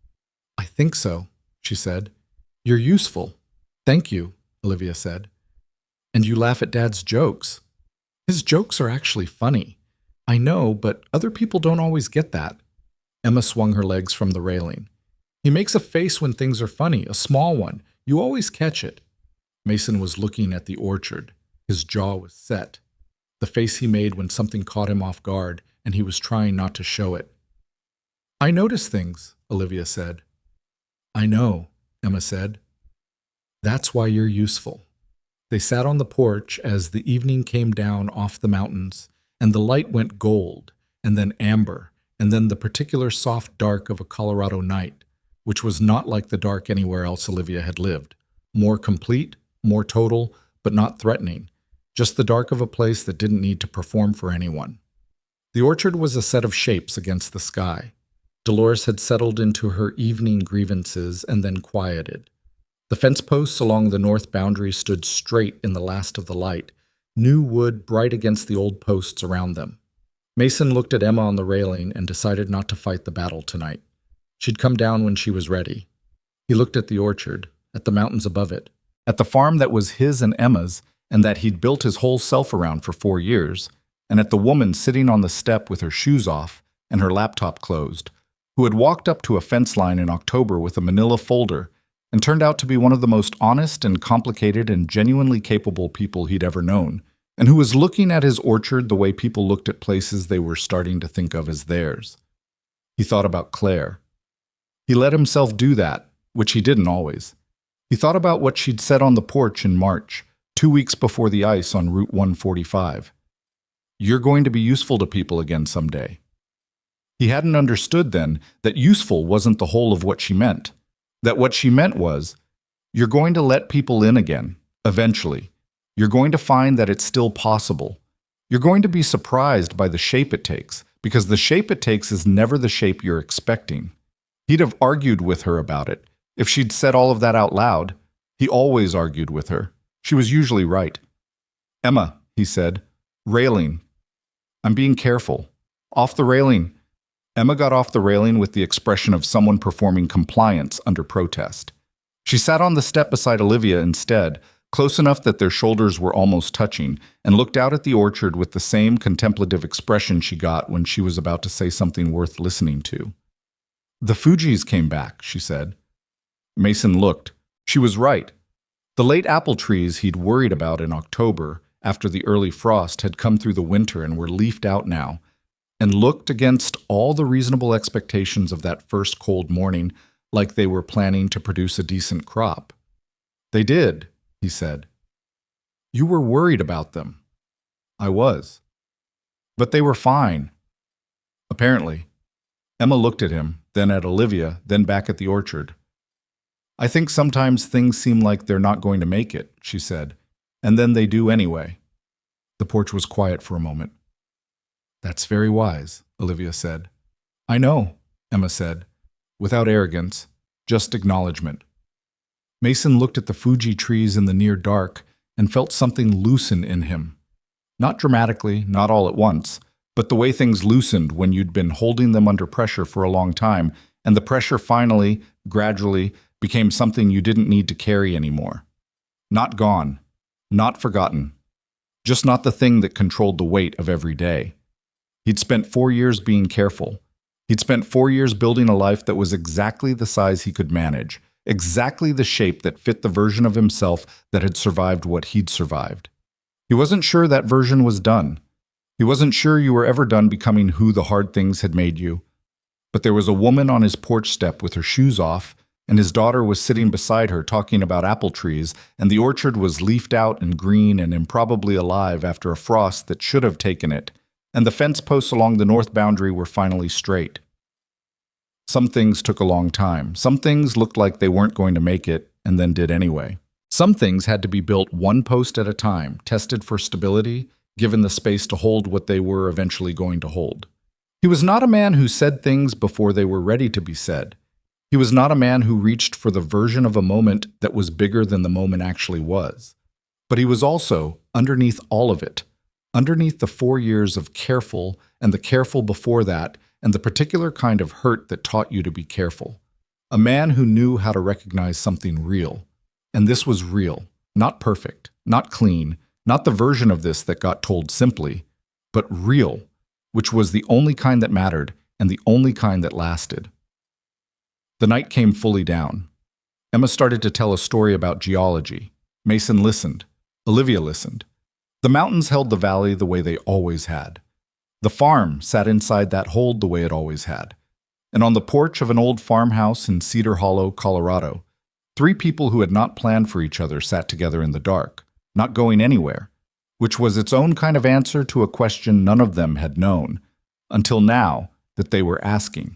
"I think so," she said. "You're useful." "Thank you," Olivia said. "And you laugh at Dad's jokes." "His jokes are actually funny." "I know, but other people don't always get that." Emma swung her legs from the railing. "He makes a face when things are funny, a small one. You always catch it." Mason was looking at the orchard. His jaw was set. The face he made when something caught him off guard, and he was trying not to show it. "I notice things," Olivia said. "I know," Emma said. "That's why you're useful." They sat on the porch as the evening came down off the mountains, and the light went gold, and then amber, and then the particular soft dark of a Colorado night, which was not like the dark anywhere else Olivia had lived. More complete, more total, but not threatening. Just the dark of a place that didn't need to perform for anyone. The orchard was a set of shapes against the sky. Dolores had settled into her evening grievances and then quieted. The fence posts along the north boundary stood straight in the last of the light, new wood bright against the old posts around them. Mason looked at Emma on the railing and decided not to fight the battle tonight. She'd come down when she was ready. He looked at the orchard, at the mountains above it, at the farm that was his and Emma's and that he'd built his whole self around for 4 years, and at the woman sitting on the step with her shoes off and her laptop closed, who had walked up to a fence line in October with a manila folder and turned out to be one of the most honest and complicated and genuinely capable people he'd ever known, and who was looking at his orchard the way people looked at places they were starting to think of as theirs. He thought about Claire. He let himself do that, which he didn't always. He thought about what she'd said on the porch in March, 2 weeks before the ice on Route 145. You're going to be useful to people again someday. He hadn't understood then that useful wasn't the whole of what she meant. That what she meant was, you're going to let people in again, eventually. You're going to find that it's still possible. You're going to be surprised by the shape it takes, because the shape it takes is never the shape you're expecting. He'd have argued with her about it. If she'd said all of that out loud, he always argued with her. She was usually right. Emma, he said, railing. I'm being careful. Off the railing. Emma got off the railing with the expression of someone performing compliance under protest. She sat on the step beside Olivia instead, close enough that their shoulders were almost touching, and looked out at the orchard with the same contemplative expression she got when she was about to say something worth listening to. The Fujis came back, she said. Mason looked. She was right. The late apple trees he'd worried about in October, after the early frost, had come through the winter and were leafed out now, and looked against all the reasonable expectations of that first cold morning like they were planning to produce a decent crop. They did, he said. You were worried about them. I was. But they were fine. Apparently. Emma looked at him, then at Olivia, then back at the orchard. I think sometimes things seem like they're not going to make it, she said, and then they do anyway. The porch was quiet for a moment. That's very wise, Olivia said. I know, Emma said, without arrogance, just acknowledgement. Mason looked at the Fuji trees in the near dark and felt something loosen in him. Not dramatically, not all at once, but the way things loosened when you'd been holding them under pressure for a long time, and the pressure finally, gradually, became something you didn't need to carry anymore. Not gone, not forgotten, just not the thing that controlled the weight of every day. He'd spent 4 years being careful. He'd spent 4 years building a life that was exactly the size he could manage, exactly the shape that fit the version of himself that had survived what he'd survived. He wasn't sure that version was done. He wasn't sure you were ever done becoming who the hard things had made you. But there was a woman on his porch step with her shoes off, and his daughter was sitting beside her talking about apple trees, and the orchard was leafed out and green and improbably alive after a frost that should have taken it, and the fence posts along the north boundary were finally straight. Some things took a long time. Some things looked like they weren't going to make it, and then did anyway. Some things had to be built one post at a time, tested for stability, given the space to hold what they were eventually going to hold. He was not a man who said things before they were ready to be said. He was not a man who reached for the version of a moment that was bigger than the moment actually was. But he was also, underneath all of it, underneath the 4 years of careful and the careful before that, and the particular kind of hurt that taught you to be careful. A man who knew how to recognize something real. And this was real, not perfect, not clean, not the version of this that got told simply, but real, which was the only kind that mattered and the only kind that lasted. The night came fully down. Emma started to tell a story about geology. Mason listened. Olivia listened. The mountains held the valley the way they always had. The farm sat inside that hold the way it always had. And on the porch of an old farmhouse in Cedar Hollow, Colorado, 3 people who had not planned for each other sat together in the dark, not going anywhere, which was its own kind of answer to a question none of them had known, until now that they were asking.